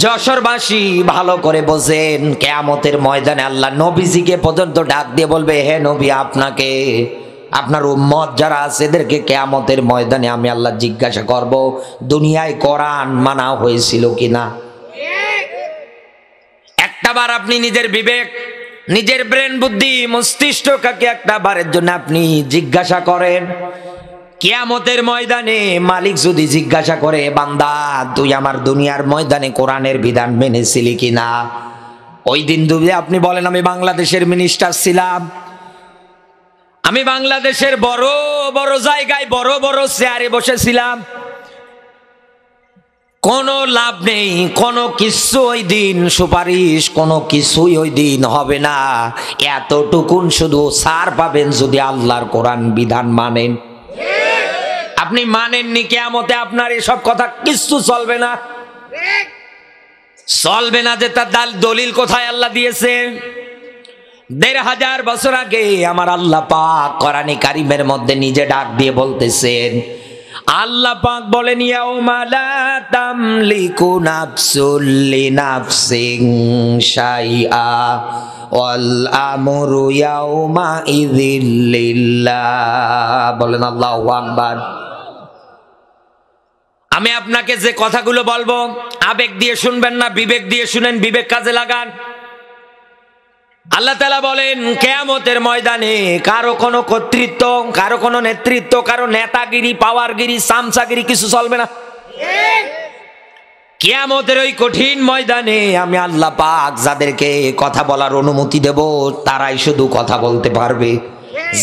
যশোরবাসী ভালো করে বোঝেন, কিয়ামতের ময়দানে আল্লাহ নবীজিকে পর্যন্ত ডাক দিয়ে বলবে, হে নবী, আপনাকে আপনার উম্মত যারা আছে এদেরকে কিয়ামতের ময়দানে আমি আল্লাহ জিজ্ঞাসা করব, দুনিয়ায় কোরআন মানা হয়েছিল কিনা। একটাবার আপনি নিজের বিবেক, নিজের ব্রেন বুদ্ধি মস্তিষ্ককে একটা বারের জন্য আপনি জিজ্ঞাসা করেন, কিয়ামতের ময়দানে মালিক যদি জিজ্ঞাসা করে, বান্দা তুই আমার দুনিয়ার ময়দানে কোরআনের বিধান মেনেছিলি কিনা। ওই দিন যদি আপনি বলেন, আমি বাংলাদেশের মিনিস্টার ছিলাম, আমি বাংলাদেশের বড় বড় জায়গায় বড় বড় চেয়ারে বসেছিলাম, কোনো লাভ নেই, কোনো কিছু ওই দিন সুপারিশ কোনো কিছুই ওই দিন হবে না। এতটুকুন শুধু ছাড় পাবেন যদি আল্লাহর কোরআন বিধান মানেন। আপনি মানেননি, কিয়ামতে আপনার এসব কথা কিছু চলবে না, চলবে না। যে তার দলিল কোথায় আল্লাহ দিয়েছে? ১৫০০ বছর আগে আমার আল্লাহ পাক কোরআনে কারিমের মধ্যে নিজে ডাক দিয়ে বলতেছেন, আল্লাহ পাক বলেন, ইয়াউমা লা তামলিকু নাফসুল লিনাফসিন শাইআ ওয়াল আমরু ইয়াউমা ইযিল লিল্লাহ। বলেন আল্লাহু আকবার। আমি আপনাকে যে কথাগুলো বলবো আবেগ দিয়ে শুনবেন না, বিবেক দিয়ে শুনেন, বিবেক কাজে লাগান। আল্লাহ তাআলা বলেন, কিয়ামতের ময়দানে কারো কোনো কর্তৃত্ব, কারো কোনো নেতৃত্ব, কারো নেতাগিরি, পাওয়ারগিরি, সামসাগিরি কিছু চলবে না। কিয়ামতের ওই কঠিন ময়দানে আমি আল্লাহ পাক যাদেরকে কথা বলার অনুমতি দেব তারাই শুধু কথা বলতে পারবে,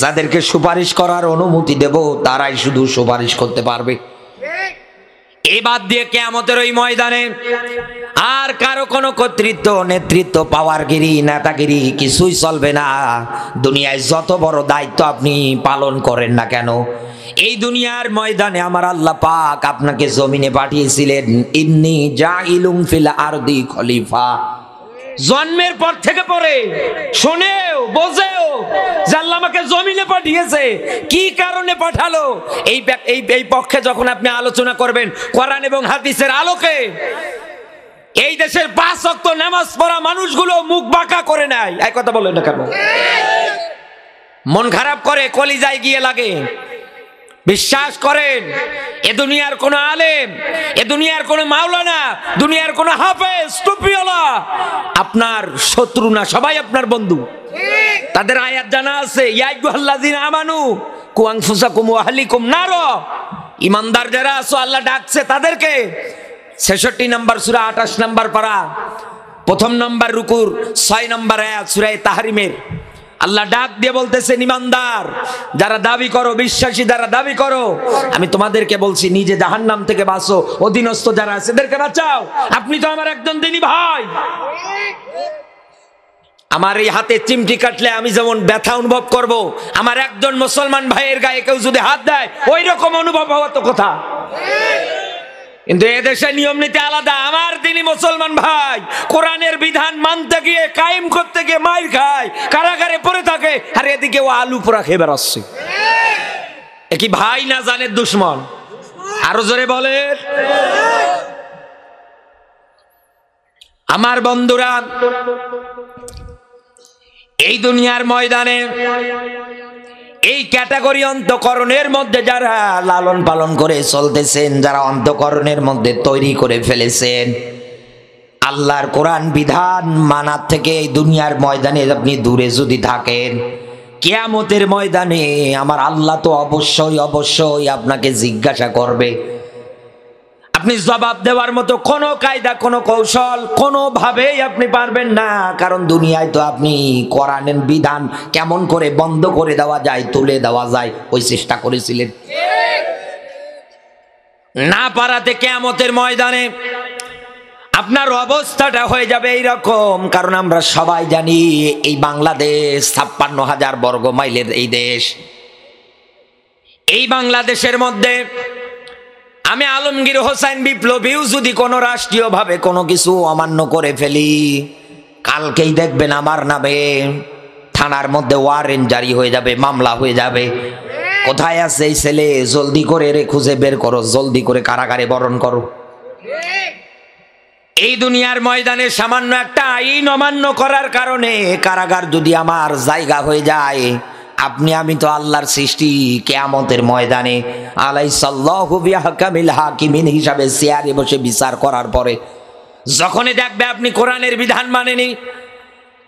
যাদেরকে সুপারিশ করার অনুমতি দেব তারাই শুধু সুপারিশ করতে পারবে। এই বাদ দিয়ে কিয়ামতের ওই ময়দানে আর কারো কোনো কর্তৃত্ব, নেতৃত্ব, পাওয়ারগিরি, নেতাগিরি কিছুই চলবে না। দুনিয়ায় যত বড় দায়িত্ব আপনি পালন করেন না কেন, এই দুনিয়ার ময়দানে আমার আল্লাহ পাক আপনাকে জমিনে পাঠিয়েছিলেন, ইন্নী জাইলুম ফিল আরদি খলিফা। জন্মের পর থেকে পরে শুনেও বোঝেও যে আল্লাহ আমাকে জমিনে পাঠিয়েছে, কি কারণে পাঠালো, এই পক্ষে যখন আপনি আলোচনা করবেন কোরআন এবং হাদিসের আলোকে, এই দেশের 5 ওয়াক্ত নামাজ পড়া মানুষগুলো মুখ বাঁকা করে নেয়। এই কথা বলেন না কেন? মন খারাপ করে, কলিজায় গিয়ে লাগে। বিশ্বাস করেন, এ দুনিয়ার কোন আলেম, এ দুনিয়ার কোন মাওলানা, দুনিয়ার কোন হাফেজ, টুপিওয়ালা আপনার শত্রু না, সবাই আপনার বন্ধু। তাদের আয়াত জানা আছে, ইয়া আইয়ুহাল্লাযিনা আমানু কু আনফুসাকুম ওয়া আহলিকুম নার। ঈমানদার যারা আছো আল্লাহ ডাকছে তাদেরকে। ৬৬ নম্বর সূরা ২৮ নম্বর পারা, ১ম নম্বর রুকুর ৬ নম্বর আয়াত সূরা তাহরিমের আল্লাহ ডাক দিয়ে বলতেছেন, ঈমানদার যারা দাবি করো, বিশ্বাসী যারা দাবি করো, আমি তোমাদেরকে বলছি নিজে জাহান্নাম থেকে বাঁচো, অধীনস্থ যারা আছে এদেরকে বাঁচাও। আপনি তো আমার একজন দিনী ভাই। আমার এই হাতে চিমটি কাটলে আমি যেমন ব্যথা অনুভব করব, আমার একজন মুসলমান ভাইয়ের গায়ে কেউ যদি হাত দেয় ওই রকম অনুভব হওয়া তো কথা। কিন্তু এদেশে নিয়ম নীতি আলাদা। আমার দিনী মুসলমান ভাই কোরআনের বিধান মানতে গিয়ে, কায়েম করতে গিয়ে মাইর খায়, কারাগারে পড়ে থাকে, আর এদিকে ও আলু পোড়া খেয়ে বেড়াচ্ছে। এ কি ভাই না জানের দুশ্মন? আরো জোরে বলে। আমার বন্ধুরা, এই দুনিয়ার ময়দানে এই ক্যাটাগরি অন্তঃকরণের মধ্যে যারা লালন পালন করে চলতেছেন, যারা অন্তঃকরণের মধ্যে তৈরি করে ফেলেছেন, আল্লাহর কোরআন বিধান মানার থেকে এই দুনিয়ার ময়দানে আপনি দূরে যদি থাকেন, কিয়ামতের ময়দানে আমার আল্লাহ তো অবশ্যই অবশ্যই আপনাকে জিজ্ঞাসা করবে। আপনি জবাব দেওয়ার মতো কোনো কায়দা, কোনো কৌশল কোনোভাবেই আপনি পারবেন না। কারণ দুনিয়ায় তো আপনি কোরআনের বিধান কেমন করে বন্ধ করে দেওয়া যায়, তুলে দেওয়া যায়, ওই চেষ্টা করেছিলেন। না পারাতে কিয়ামতের ময়দানে আপনার অবস্থাটা হয়ে যাবে এইরকম। কারণ আমরা সবাই জানি এই বাংলাদেশ ৫৬,০০০ বর্গ মাইলের এই দেশ। এই বাংলাদেশের মধ্যে আমি আলমগীর হোসেন বিপ্লবীও যদি কোনো রাষ্ট্রীয়ভাবে কোনো কিছু অমান্য করে ফেলি, কালকেই দেখবেন আমার নামে থানার মধ্যে ওয়ারেন্ট জারি হয়ে যাবে, মামলা হয়ে যাবে। কোথায় আছে এই ছেলে, জলদি করে রে খুঁজে বের করো, জলদি করে কারাগারে বরণ করো। এই দুনিয়ার ময়দানে সামান্য একটা আইন অমান্য করার কারণে কারাগার যদি আমার জায়গা হয়ে যায়, আপনি আমি তো আল্লাহর সৃষ্টি, কিয়ামতের ময়দানে আলাইসাল্লাহু বিআহকামিল হাকিমিন হিসাবে চেয়ারে বসে বিচার করার পরে যখনই দেখবে আপনি কোরআনের বিধান মানেনি,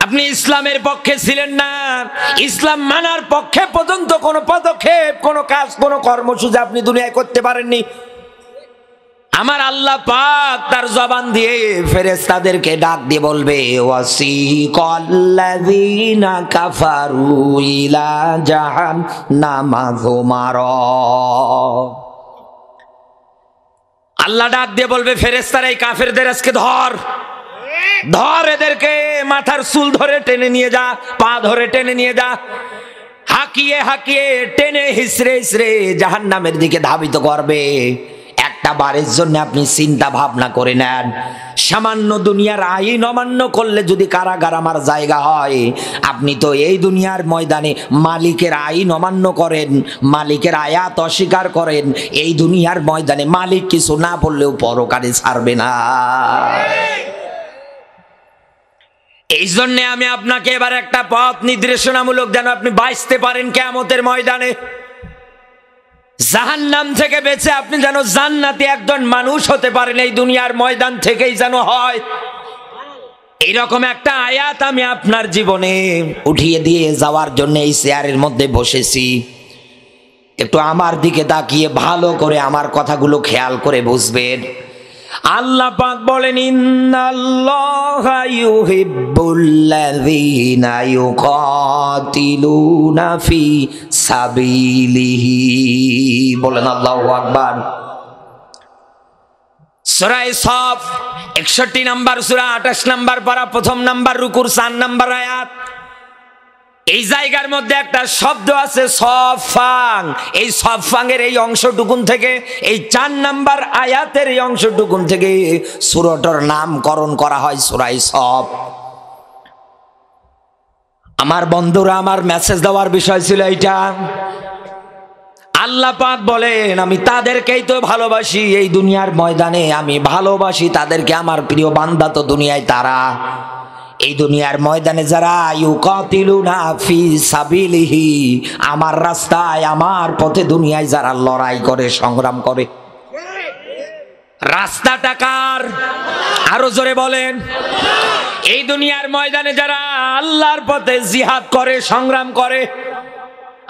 আপনি ইসলামের পক্ষে ছিলেন না, ইসলাম মানার পক্ষে পর্যন্ত কোনো পদক্ষেপ, কোনো কাজ, কোনো কর্মসূচি আপনি দুনিয়ায় করতে পারেননি, আমার আল্লাহ পাক তার জবান দিয়ে ফেরেশতাদেরকে ডাক দিয়ে বলবে, ওয়াসিকাল্লাযীনা কাফারু ইলা জাহান্নামা যুমারা। আল্লাহ ডাক দিয়ে বলবে, ফেরেশতারা এই কাফেরদের আজকে ধর, এদেরকে মাথার চুল ধরে টেনে নিয়ে যা, পা ধরে টেনে নিয়ে যা, হাঁকিয়ে হাঁকিয়ে টেনে হিসড়ে হিসড়ে জাহান্নামের দিকে ধাবিত করবে। একটা বারের জন্য আপনি চিন্তা ভাবনা করে নেন, সামান্য দুনিয়ার আইন অমান্য করলে যদি কারাগার আমার জায়গা হয়, আপনি তো এই দুনিয়ার ময়দানে মালিকের আইন অমান্য করেন, মালিকের আয়াত অস্বীকার করেন, এই দুনিয়ার ময়দানে মালিক কিছু না বললেও পরকালে ছাড়বে না। এই জন্যে আমি আপনাকে এবার একটা পথ নির্দেশনামূলক যেন আপনি বাঁচতে পারেন কিয়ামতের ময়দানে, জাহান্নাম থেকে বেঁচে আপনি যেন জান্নাতি একজন মানুষ হতে পারেন, এই দুনিয়ার ময়দান থেকেই যেন হয়, এইরকম একটা আয়াত আমি আপনার জীবনে উঠিয়ে দিয়ে যাওয়ার জন্য এই চেয়ারের মধ্যে বসেছি। একটু আমার দিকে তাকিয়ে ভালো করে আমার কথাগুলো খেয়াল করে বুঝবেন। আল্লাহ পাক বলেন, ইন্নাল্লাহা ইউহিব্বুল্লাযীনা ইউকাতিলুনা ফি সাবিলিহি। বলেন আল্লাহু আকবার। সূরা সফ 61 নম্বর সূরা, 28 নম্বর পারা, প্রথম নম্বর রুকুর 4 নম্বর আয়াত। এই জায়গার মধ্যে একটা শব্দ আছে সফাং, এই সফাংয়ের এই অংশটুকুন থেকে, এই 4 নাম্বার আয়াতের এই অংশটুকুন থেকে সূরাটার নামকরণ করা হয় সূরা সফ। আমার বন্ধুরা, আমার মেসেজ দেওয়ার বিষয় ছিল এইটা। আল্লাহ পাক বলেন, আমি তাদেরকেই তো ভালোবাসি, এই দুনিয়ার ময়দানে আমি ভালোবাসি তাদেরকে, আমার প্রিয় বান্দা তো দুনিয়ায় তারা, এই দুনিয়ার ময়দানে যারা ইউকাতিলুনা ফি সাবিলিহি, আমার রাস্তায়, আমার পথে দুনিয়ায় যারা লড়াই করে, সংগ্রাম করে। রাস্তাটা কার? আরো জোরে বলেন। এই দুনিয়ার ময়দানে যারা আল্লাহর পথে জিহাদ করে, সংগ্রাম করে,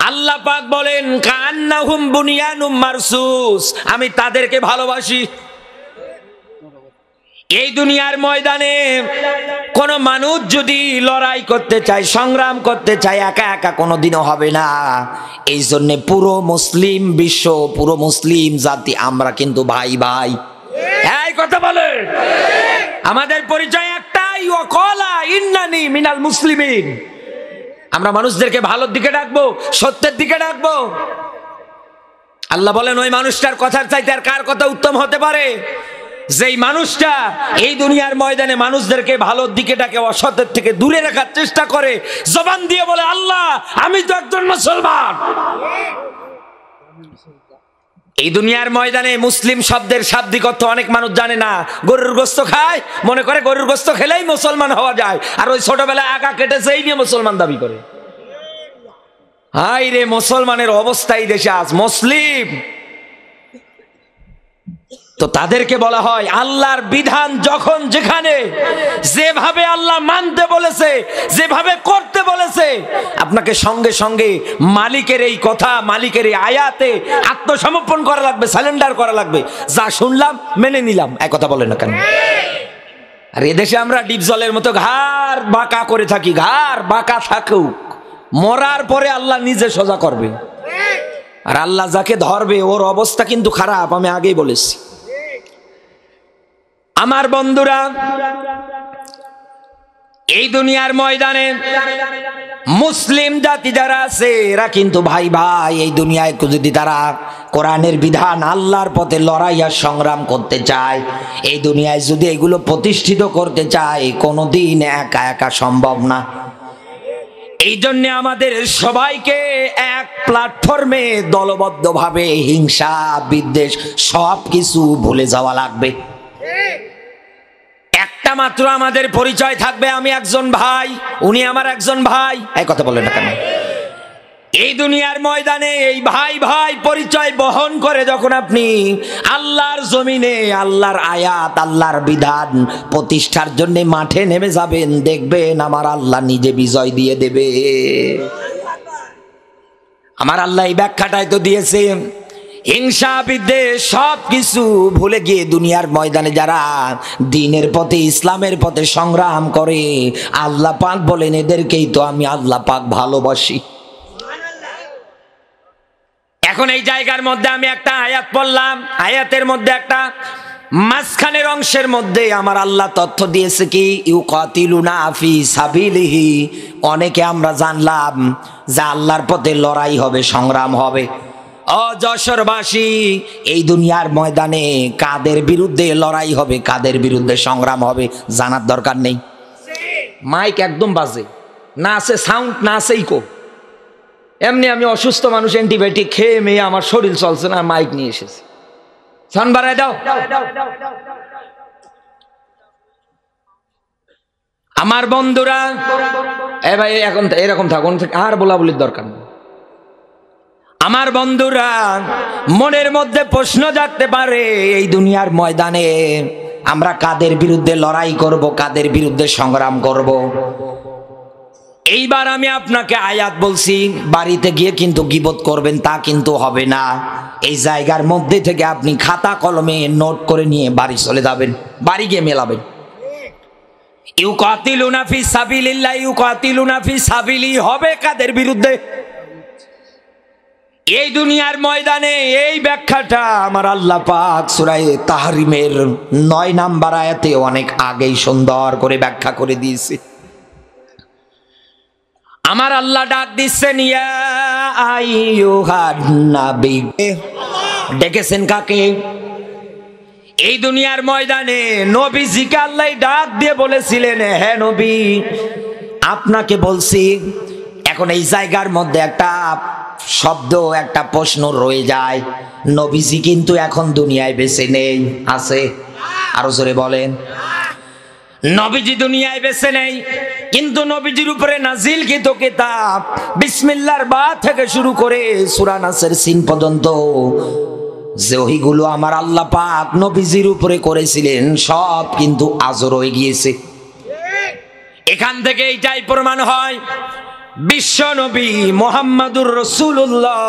আল্লাহ পাক বলেন, কান্নাহুম বুনিয়ানুম মারসুস, আমি তাদেরকে ভালোবাসি। এই দুনিয়ার ময়দানে কোন মানুষ যদি লড়াই করতে চায়, সংগ্রাম করতে চায়, একা একা কোনোদিনও হবে না। এই জন্য পুরো মুসলিম বিশ্ব, পুরো মুসলিম জাতি আমরা কিন্তু ভাই ভাই। এই কথা বলে আমাদের পরিচয় একটাই, ওয়াকালা ইন্নানি মিনাল মুসলিমিন। আমরা মানুষদেরকে ভালোর দিকে ডাকবো, সত্যের দিকে ডাকবো। আল্লাহ বলেন, ওই মানুষটার কথার চাইতে আর কার কথা উত্তম হতে পারে? যেই মানুষটা এই দুনিয়ার ময়দানে মানুষদেরকে ভালোর দিকে ডাকে, অসতের থেকে দূরে রাখার চেষ্টা করে, জবান দিয়ে বলে, আল্লাহ আমি তো একজন মুসলমান। এই দুনিয়ার ময়দানে মুসলিম শব্দের শাব্দিক অর্থ অনেক মানুষ জানে না। গরুর গোশত খায়, মনে করে গরুর গোশত খেলেই মুসলমান হওয়া যায়, আর ওই ছোটবেলায় আগা কেটেছে এই নিয়ে মুসলমান দাবি করে। হাই রে, মুসলমানের অবস্থা এই দেশে আজ মুসলিম। তো তাদেরকে বলা হয়, আল্লাহর বিধান যখন যেখানে যেভাবে আল্লাহ মানতে বলেছে, যেভাবে করতে বলেছে, আপনাকে সঙ্গে সঙ্গে মালিকের এই কথা, মালিকের এই আয়াতে আত্মসমর্পণ করা লাগবে, সারেন্ডার করা লাগবে। যা শুনলাম মেনে নিলাম, এক কথা বলে না কেন? আর এদেশে আমরা ডিপ জলের মতো ঘাড় বাঁকা করে থাকি। ঘাড় বাঁকা থাকুক, মরার পরে আল্লাহ নিজে সোজা করবে। আর আল্লাহ যাকে ধরবে ওর অবস্থা কিন্তু খারাপ, আমি আগেই বলেছি। আমার বন্ধুরা, এই দুনিয়ার ময়দানে মুসলিম জাতি যারা আছে এরা কিন্তু ভাই ভাই। এই দুনিয়ায় যদি তারা কোরআনের বিধান, আল্লাহর পথে লড়াই আর সংগ্রাম করতে চায়, এই দুনিয়ায় যদি এগুলো প্রতিষ্ঠিত করতে চায়, কোনোদিন একা একা সম্ভব না। এই জন্য আমাদের সবাইকে এক প্ল্যাটফর্মে দলবদ্ধভাবে হিংসা, বিদ্বেষ সব কিছু ভুলে যাওয়া লাগবে। মাত্র আমাদের পরিচয় থাকবে, আমি একজন ভাই, উনি আমার একজন ভাই। এই কথা বলেন না কেন? এই দুনিয়ার ময়দানে এই ভাই ভাই পরিচয় বহন করে যখন আপনি আল্লাহর জমিনে আল্লাহর আয়াত আল্লাহর বিধান প্রতিষ্ঠার জন্য মাঠে নেমে যাবেন, দেখবেন আমার আল্লাহ নিজে বিজয় দিয়ে দেবে। আমার আল্লাহ এই ব্যাখ্যাটাই তো দিয়েছে। হিংসা বিদ্বেষ সব কিছু ভুলে গিয়ে দুনিয়ার ময়দানে যারা দ্বীনের পথে ইসলামের পথে সংগ্রাম করে, আল্লাহ পাক বলেন এদেরকেই তো আমি আল্লাহ পাক ভালোবাসি। এখন এই জায়গার মধ্যে আমি একটা আয়াত পড়লাম, আয়াতের মধ্যে একটা মাঝখানের অংশের মধ্যে আমার আল্লাহ তথ্য দিয়েছে কি, ইউকাতিলুনা ফি সাবিলিহি। অনেকে আমরা জানলাম যে আল্লাহর পথে লড়াই হবে, সংগ্রাম হবে। ও যশোরবাসী, এই দুনিয়ার ময়দানে কাদের বিরুদ্ধে লড়াই হবে, কাদের বিরুদ্ধে সংগ্রাম হবে জানার দরকার নেই। মাইক একদম বাজে না, আছে সাউন্ড না, আছে ইকো। এমনি আমি অসুস্থ মানুষ, অ্যান্টিবায়োটিক খেয়ে মেয়ে আমার শরীর চলছে না, মাইক নিয়ে এসেছি। সাউন্ড বাড়ায় দাও। আমার বন্ধুরা, এ ভাই এখন এরকম থাকুন, আর বলাবলির দরকার নেই। আমার বন্ধুরা, মনের মধ্যে প্রশ্ন জাগতে পারে এই দুনিয়ার ময়দানে আমরা কাদের বিরুদ্ধে লড়াই করব, কাদের বিরুদ্ধে সংগ্রাম করব। এইবার আমি আপনাকে আয়াত বলছি, বাড়িতে গিয়ে কিন্তু গীবত করবেন তা কিন্তু হবে না। এই জায়গার মধ্যে থেকে আপনি খাতা কলমে নোট করে নিয়ে বাড়ি চলে যাবেন, বাড়ি গিয়ে মেলাবেন। ইউকাতিলুনা ফি সাবিলিল্লাহ, ইউকাতিলুনা ফি সাবিলি হবে কাদের বিরুদ্ধে? এই দুনিয়ার ময়দানে এই ব্যাখ্যাটা আমার আল্লাহ পাক সূরা তাহরিমের 9 নাম্বার আয়াতে অনেক আগেই সুন্দর করে ব্যাখ্যা করে দিয়েছে। আমার আল্লাহ ডাক দিচ্ছেন, ইয়া আইয়ুহান নবী। ডেকেছেন কাকে? এই দুনিয়ার ময়দানে নবীজিকে আল্লাহ ডাক দিয়ে বলেছিলেন, হে নবী আপনাকে বলছি। এখন এই জায়গার মধ্যে একটা শব্দ, একটা প্রশ্ন রয়ে যায়, নবীজি কিন্তু এখন দুনিয়ায় বেঁচে নেই, আছে? আরো জোরে বলেন। নবীজি দুনিয়ায় বেঁচে নেই, কিন্তু নবীজির উপরে নাজিলকৃত কিতাব বিসমিল্লাহর বা থেকে শুরু করে সূরা নাসের সিন পর্যন্ত যে ওহীগুলো আমার আল্লাহ পাক নবীজির উপরে করেছিলেন সব কিন্তু আজও রয়ে গিয়েছে। এখান থেকে এইটাই প্রমাণ হয় বিশ্ব নবী মুহাম্মাদুর রাসূলুল্লাহ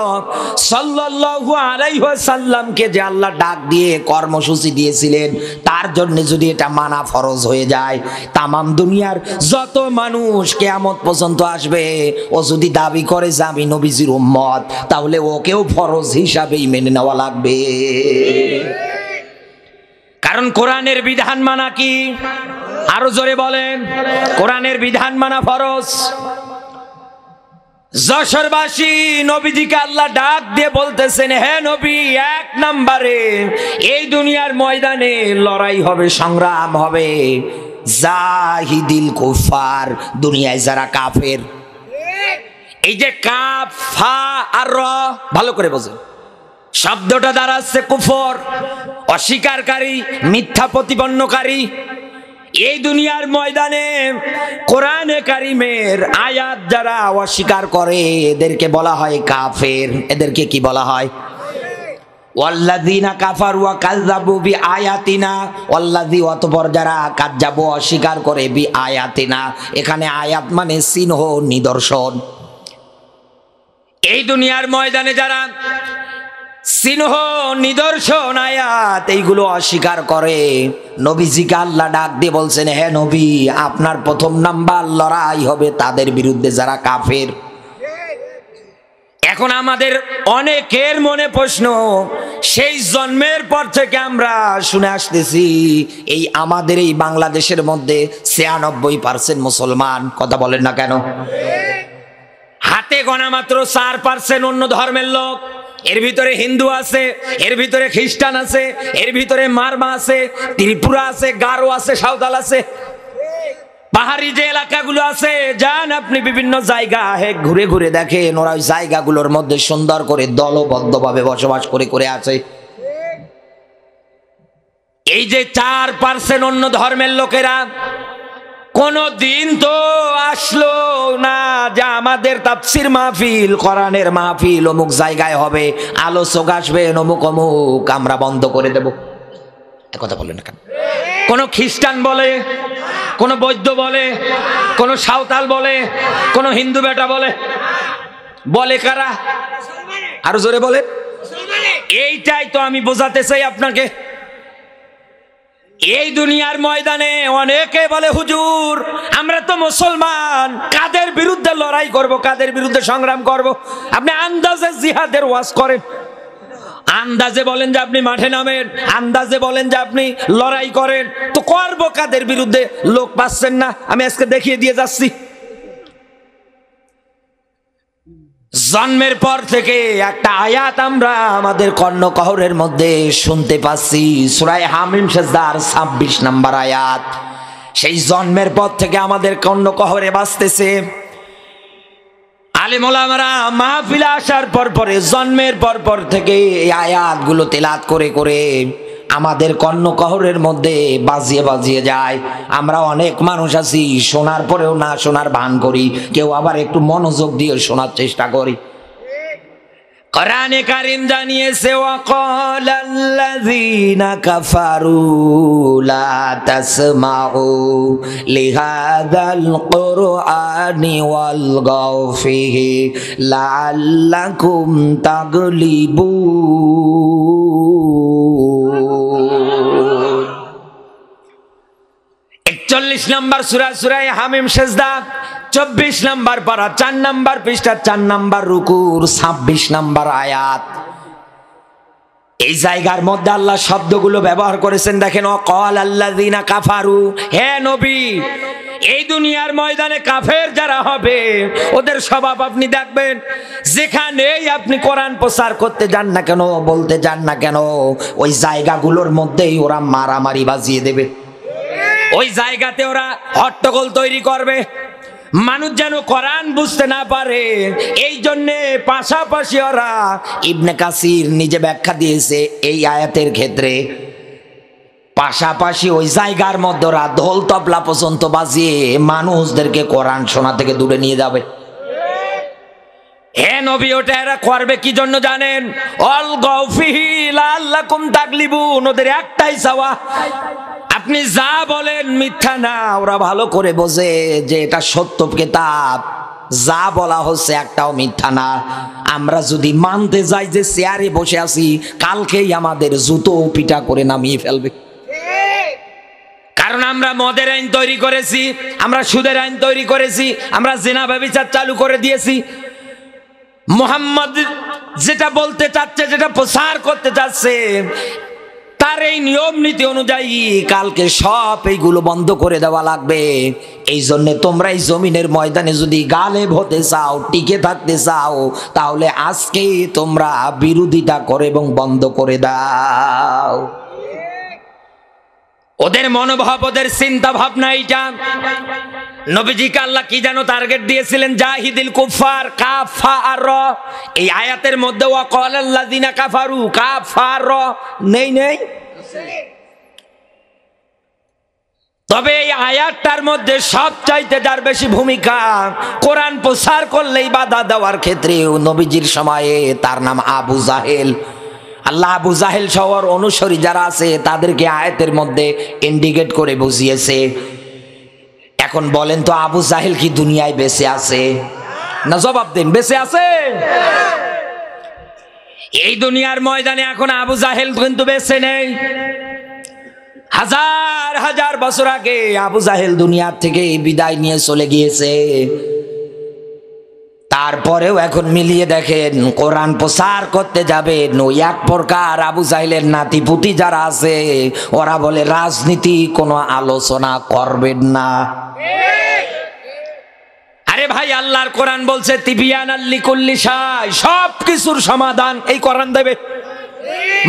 সাল্লাল্লাহু আলাইহি ওয়াসাল্লামকে যে আল্লাহ ডাক দিয়ে কর্মসূচি দিয়েছিলেন, তার জন্য যদি এটা মানা ফরজ হয়ে যায়, তামাম দুনিয়ার যত মানুষ কিয়ামত পর্যন্ত আসবে, ও যদি দাবি করে যে আমি নবীজির উম্মত, তাহলে ওকেও ফরজ হিসাবেই মেনে নেওয়া লাগবে। কারণ কোরআনের বিধান মানা কি? আরো জোরে বলেন। কোরআনের বিধান মানা ফরজ। যশোরবাসী, নবীজিকে আল্লাহ ডাক দিয়ে বলতেছেন, হে নবী, এক নম্বরে এই দুনিয়ার ময়দানে লড়াই হবে, সংগ্রাম হবে। জাহিদিল কুফার, দুনিয়ায় যারা কাফের। এই যে কাফ, ফা আর র, ভালো করে বোঝেন, শব্দটা দাঁড়াচ্ছে কুফর, অস্বীকারী, মিথ্যা প্রতিপন্নকারী। এই দুনিয়ার ময়দানে কোরআনে কারিমের আয়াত যারা অস্বীকার করে এদেরকে বলা হয় কাফের। এদেরকে কি বলা হয়? ওয়াল্লাযীনা কাফারু ওয়া কাযযাবু বিআয়াতিনা, ওয়াল্লাযী, অতঃপর যারা কাযযাবু অস্বীকার করে বিআয়াতিনা, এখানে আয়াত মানে চিহ্ন, নিদর্শন। এই দুনিয়ার ময়দানে যারা চিহ্ন, নিদর্শন, আয়াত এইগুলো অস্বীকার করে, নবীজিকে আল্লাহ ডাক দিয়ে বলছেন, হে নবী আপনার প্রথম নাম্বার লড়াই হবে তাদের বিরুদ্ধে যারা কাফের। এখন আমাদের অনেকের মনে প্রশ্ন, সেই জন্মের পর থেকে আমরা শুনে আসতেছি এই আমাদের এই বাংলাদেশের মধ্যে 96% মুসলমান, কথা বলেন না কেন? হাতে গোনা মাত্র 4% অন্য ধর্মের লোক। এর ভিতরে হিন্দু আছে, এর ভিতরে খ্রিস্টান আছে, এর ভিতরে মারমা আছে, ত্রিপুরা আছে, গারো আছে, সাঁওতাল আছে। পাহাড়ি যে এলাকাগুলো আছে, যান আপনি বিভিন্ন জায়গা ঘুরে ঘুরে দেখেন, ওরা ওই জায়গাগুলোর মধ্যে সুন্দর করে দলবদ্ধভাবে বসবাস করে আছে। এই যে 4% অন্য ধর্মের লোকেরা, কোন দিন তো আসলো না যে আমাদের তাফসীর মাহফিল, কোরআনের মাহফিল অমুক জায়গায় হবে, আলোচক আসবেন অমুক অমুক, আমরা বন্ধ করে দেব। কথা বলেন না কেন? কোন খ্রিস্টান বলে, কোন বৌদ্ধ বলে, কোন সাঁওতাল বলে, কোন হিন্দু বেটা বলে, বলে কারা? আরো জোরে বলে। এইটাই তো আমি বোঝাতে চাই আপনাকে। এই দুনিয়ার ময়দানে অনেকে বলে হুজুর আমরা তো মুসলমান, কাদের বিরুদ্ধে লড়াই করব, কাদের বিরুদ্ধে সংগ্রাম করব? আপনি আন্দাজে জিহাদের ওয়াজ করেন, আন্দাজে বলেন যে আপনি মাঠে নামেন, আন্দাজে বলেন যে আপনি লড়াই করেন, তো করব কাদের বিরুদ্ধে? লোক পাচ্ছেন না, আমি আজকে দেখিয়ে দিয়ে যাচ্ছি। জন্মের পর থেকে একটা আয়াত আমরা আমাদের কর্ণকহরের মধ্যে শুনতে পাচ্ছি, সূরা হামিম সেজদার 26 নম্বর আয়াত। সেই জন্মের পর থেকে আমাদের কর্ণকহরে বাজতেছে। আলেম ওলামারা মাহফিলে আসার পরে জন্মের পর থেকে এই আয়াতগুলো তেলাওয়াত করে করে আমাদের কর্ণকহরের মধ্যে বাজিয়ে যায়। আমরা অনেক মানুষ আছি শোনার পরেও না শোনার ভান করি, কেউ আবার একটু মনোযোগ দিয়ে শোনার চেষ্টা করি। কোরআনে কারীম জানিয়েছে ওয়াকালাল্লাযীনা কাফারু লা তাসমাউ লিহাযাল কুরআনি ওয়ালগাউ ফীহি লাআল্লাকুম তাগলিবুন। 41 নম্বর সূরা, সূরা হামিম সেজদা 24 নম্বর পারা, 4 নম্বর পৃষ্ঠা, 4 নম্বর রুকুর 26 নম্বর আয়াত। এই জায়গার মধ্যে আল্লাহ শব্দগুলো ব্যবহার করেছেন, দেখেন ওয়াকালাল্লাযীনা কাফারু। হে নবী, এই দুনিয়ার ময়দানে কাফের যারা হবে ওদের স্বভাব আপনি দেখবেন, যেখানেই আপনি কোরআন প্রচার করতে যান না কেন, বলতে যান না কেন, ওই জায়গাগুলোর মধ্যেই ওরা মারামারি বাজিয়ে দেবে, ওই জায়গাতে ওরা হট্টগোল তৈরি করবে, মানুষ যেন কোরআন বুঝতে না পারে। এই জন্যে পাশাপাশি ওরা, ইবনে কাসির নিজে ব্যাখ্যা দিয়েছে এই আয়াতের ক্ষেত্রে, পাশাপাশি ওই জায়গার মধ্যে ওরা ঢোল তবলা পর্যন্ত বাজিয়ে মানুষদেরকে কোরআন শোনা থেকে দূরে নিয়ে যাবে। হে নবী, ওটা এরা করবে কি জন্য জানেন? অল গৌফিহি লাআল্লাকুম তাগলিবুন। ওদের একটাই চাওয়া, আপনি যা বলেন মিথ্যা না। ওরা ভালো করে বোঝে যে এটা সত্য কিতাব, যা বলা হচ্ছে একটাও মিথ্যা না। আমরা যদি মানতে যাই যে চেয়ারে বসে আছি, কালকেই আমাদের জুতো পিটা করে নামিয়ে ফেলবে। কারণ আমরা মদের আইন তৈরি করেছি, আমরা সুদের আইন তৈরি করেছি, আমরা জিনা ব্যভিচার চালু করে দিয়েছি। মুহাম্মদ যেটা বলতে চাচ্ছে, যেটা প্রচার করতে চাচ্ছে, তার এই নিয়ম নীতি অনুযায়ী কালকে সব এইগুলো বন্ধ করে দেওয়া লাগবে। এই জন্য তোমরা এই জমিনের ময়দানে যদি গালেব হতে চাও, টিকে থাকতে চাও, তাহলে আজকে তোমরা বিরোধিতা করে এবং বন্ধ করে দাও। ওদের মনোভাব, ওদের চিন্তা ভাবনা এইটা। নবীজিকে আল্লাহ কি যেন টার্গেট দিয়েছিলেন? জাহিদিল কুফার, কাফা আর র। এই আয়াতের মধ্যে ওয়াকালাল্লাযীনা কাফারু, কাফা আর র নেই। তবে এই আয়াতটার মধ্যে সবচাইতে যার বেশি ভূমিকা, কোরআন প্রচার করলেই বাধা দেওয়ার ক্ষেত্রে নবীজির সময়ে, তার নাম আবু জাহেল। আল্লাহ আবু জাহেল সবার অনুসারী যারা আছে তাদেরকে আয়াতের মধ্যে ইন্ডিকেট করে বুঝিয়েছে। এখন বলেন তো, আবু জাহেল কি দুনিয়ায় বেঁচে আছে? না, জবাব দিন, বেঁচে আছে? এই দুনিয়ার ময়দানে এখন আবু জাহেল কিন্তু বেঁচে নেই। হাজার হাজার বছর আগে আবু জাহেল দুনিয়ার থেকে বিদায় নিয়ে চলে গিয়েছে। তারপরেও এখন মিলিয়ে দেখেন, কোরআন প্রচার করতে যাবেন, ওই এক প্রকার আবু জাহেলের নাতিপুতি যারা আছে ওরা বলে রাজনীতি কোনো আলোচনা করবেন না। আরে ভাই, আল্লাহর কোরআন বলছে তিবিয়ানাল লিকুল্লি শাই, সব কিছুর সমাধান এই কোরআন দেবে।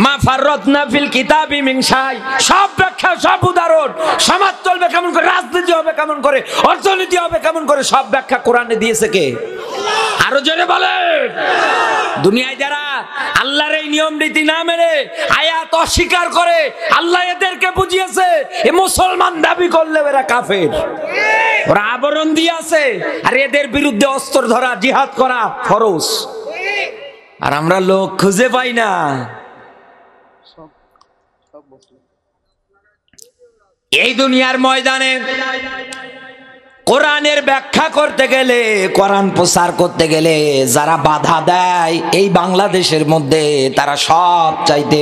মা ফাররাতনা ফিল কিতাবি মিন শাই, সব ব্যাখ্যা, সব উদাহরণ, সমাজ চলবে কেমন করে, রাজনীতি হবে কেমন করে, অর্থনীতি হবে কেমন করে, সব ব্যাখ্যা কোরআনে দিয়েছে কে? আরো জোরে বলেন। দুনিয়ায় যারা আল্লাহর এই নিয়ম রীতি না মেনে আয়াত অস্বীকার করে, আল্লাহ এদেরকে বুঝিয়েছে এ মুসলমান দাবি করলে এরা কাফের, ওরা আবরণ দিয়ে আছে, আর এদের বিরুদ্ধে অস্ত্র ধরা, জিহাদ করা ফরজ। আর আমরা লোক খুঁজে পাই না। এই দুনিয়ার ময়দানে কোরআনের ব্যাখ্যা করতে গেলে, কোরআন প্রচার করতে গেলে যারা বাধা দেয় এই বাংলাদেশের মধ্যে, তারা সব চাইতে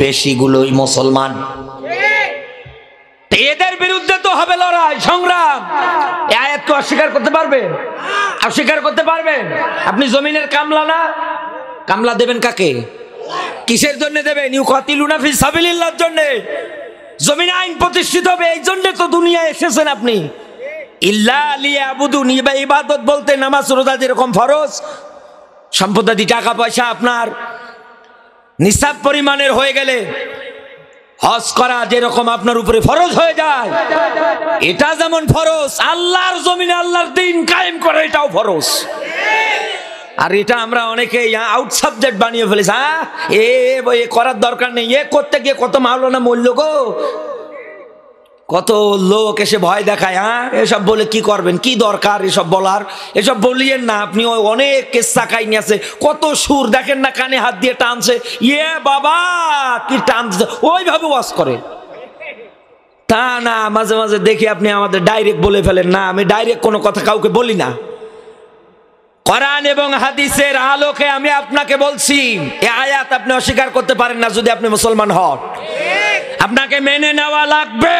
বেশিগুলোই মুসলমান। এদের বিরুদ্ধে তো হবে লড়াই, সংগ্রাম। এই আয়াতকে অস্বীকার করতে পারবেন? অস্বীকার করতে পারবেন? আপনি জমিনের কামলা না? কামলা দেবেন কাকে? কিসের জন্য দেবেন? ইউকাতিলুনা ফি সাবিলিল্লাহর জন্য। জমিনে আইন প্রতিষ্ঠিত হবে, এই জন্য তো দুনিয়ায় এসেছেন আপনি। ইল্লা লিয়াবুদুনি, ইবাদত বলতে নামাজ রোজা যেরকম ফরজ, সম্পত্তি টাকা পয়সা আপনার নিসাব পরিমাণের হয়ে গেলে হজ করা যেরকম আপনার উপরে ফরজ হয়ে যায়, এটা যেমন ফরজ, আল্লাহর জমিনে আল্লাহর দ্বীন কায়েম করা এটাও ফরজ। আর এটা আমরা অনেকে আউট সাবজেক্ট বানিয়ে ফেলেছি। হ্যাঁ, এ করার দরকার নেই, এ করতে গিয়ে কত মাওলানা মূল্য গো, কত লোক এসে ভয় দেখায়। হ্যাঁ, এসব বলে কি করবেন, কি দরকার এসব বলার? এসব বলিয়েন না। আপনি অনেক কেসা কাহিনী আছে, কত সুর দেখেন না, কানে হাত দিয়ে টানছে, ইয়ে বাবা কি টানছে, ওইভাবে ওয়াজ করে। তা না, মাঝে মাঝে দেখি আপনি আমাদের ডাইরেক্ট বলে ফেলেন। না, আমি ডাইরেক্ট কোনো কথা কাউকে বলি না। কোরআন এবং হাদিসের আলোকে আমি আপনাকে বলছি, এই আয়াত আপনি অস্বীকার করতে পারেন না যদি আপনি মুসলমান হন। আপনাকে মেনে নেওয়া লাগবে,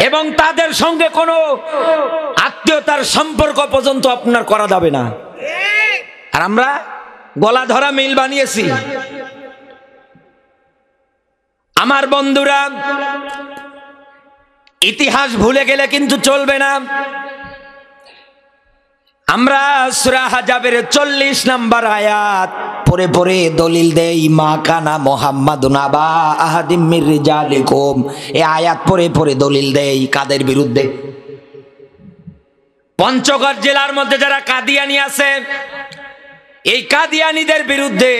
এবং তাদের সঙ্গে কোনো আত্মীয়তার সম্পর্ক পর্যন্ত আপনার করা যাবে না। আর আমরা গলা ধরা মিল বানিয়েছি। আমার বন্ধুরা, ইতিহাস ভুলে গেলে কিন্তু চলবে না। আমরা সূরা আহজাবের 40 নম্বর আয়াত পড়ে পড়ে দলিল দেই, মা কানা মুহাম্মাদুন আবা আহাদিম মির রিজালিকুম। এই আয়াত পড়ে পড়ে দলিল দেই কাদের বিরুদ্ধে? পঞ্চগড় জেলার মধ্যে যারা কাদিয়ানি আছে, এই কাদিয়ানিদের বিরুদ্ধে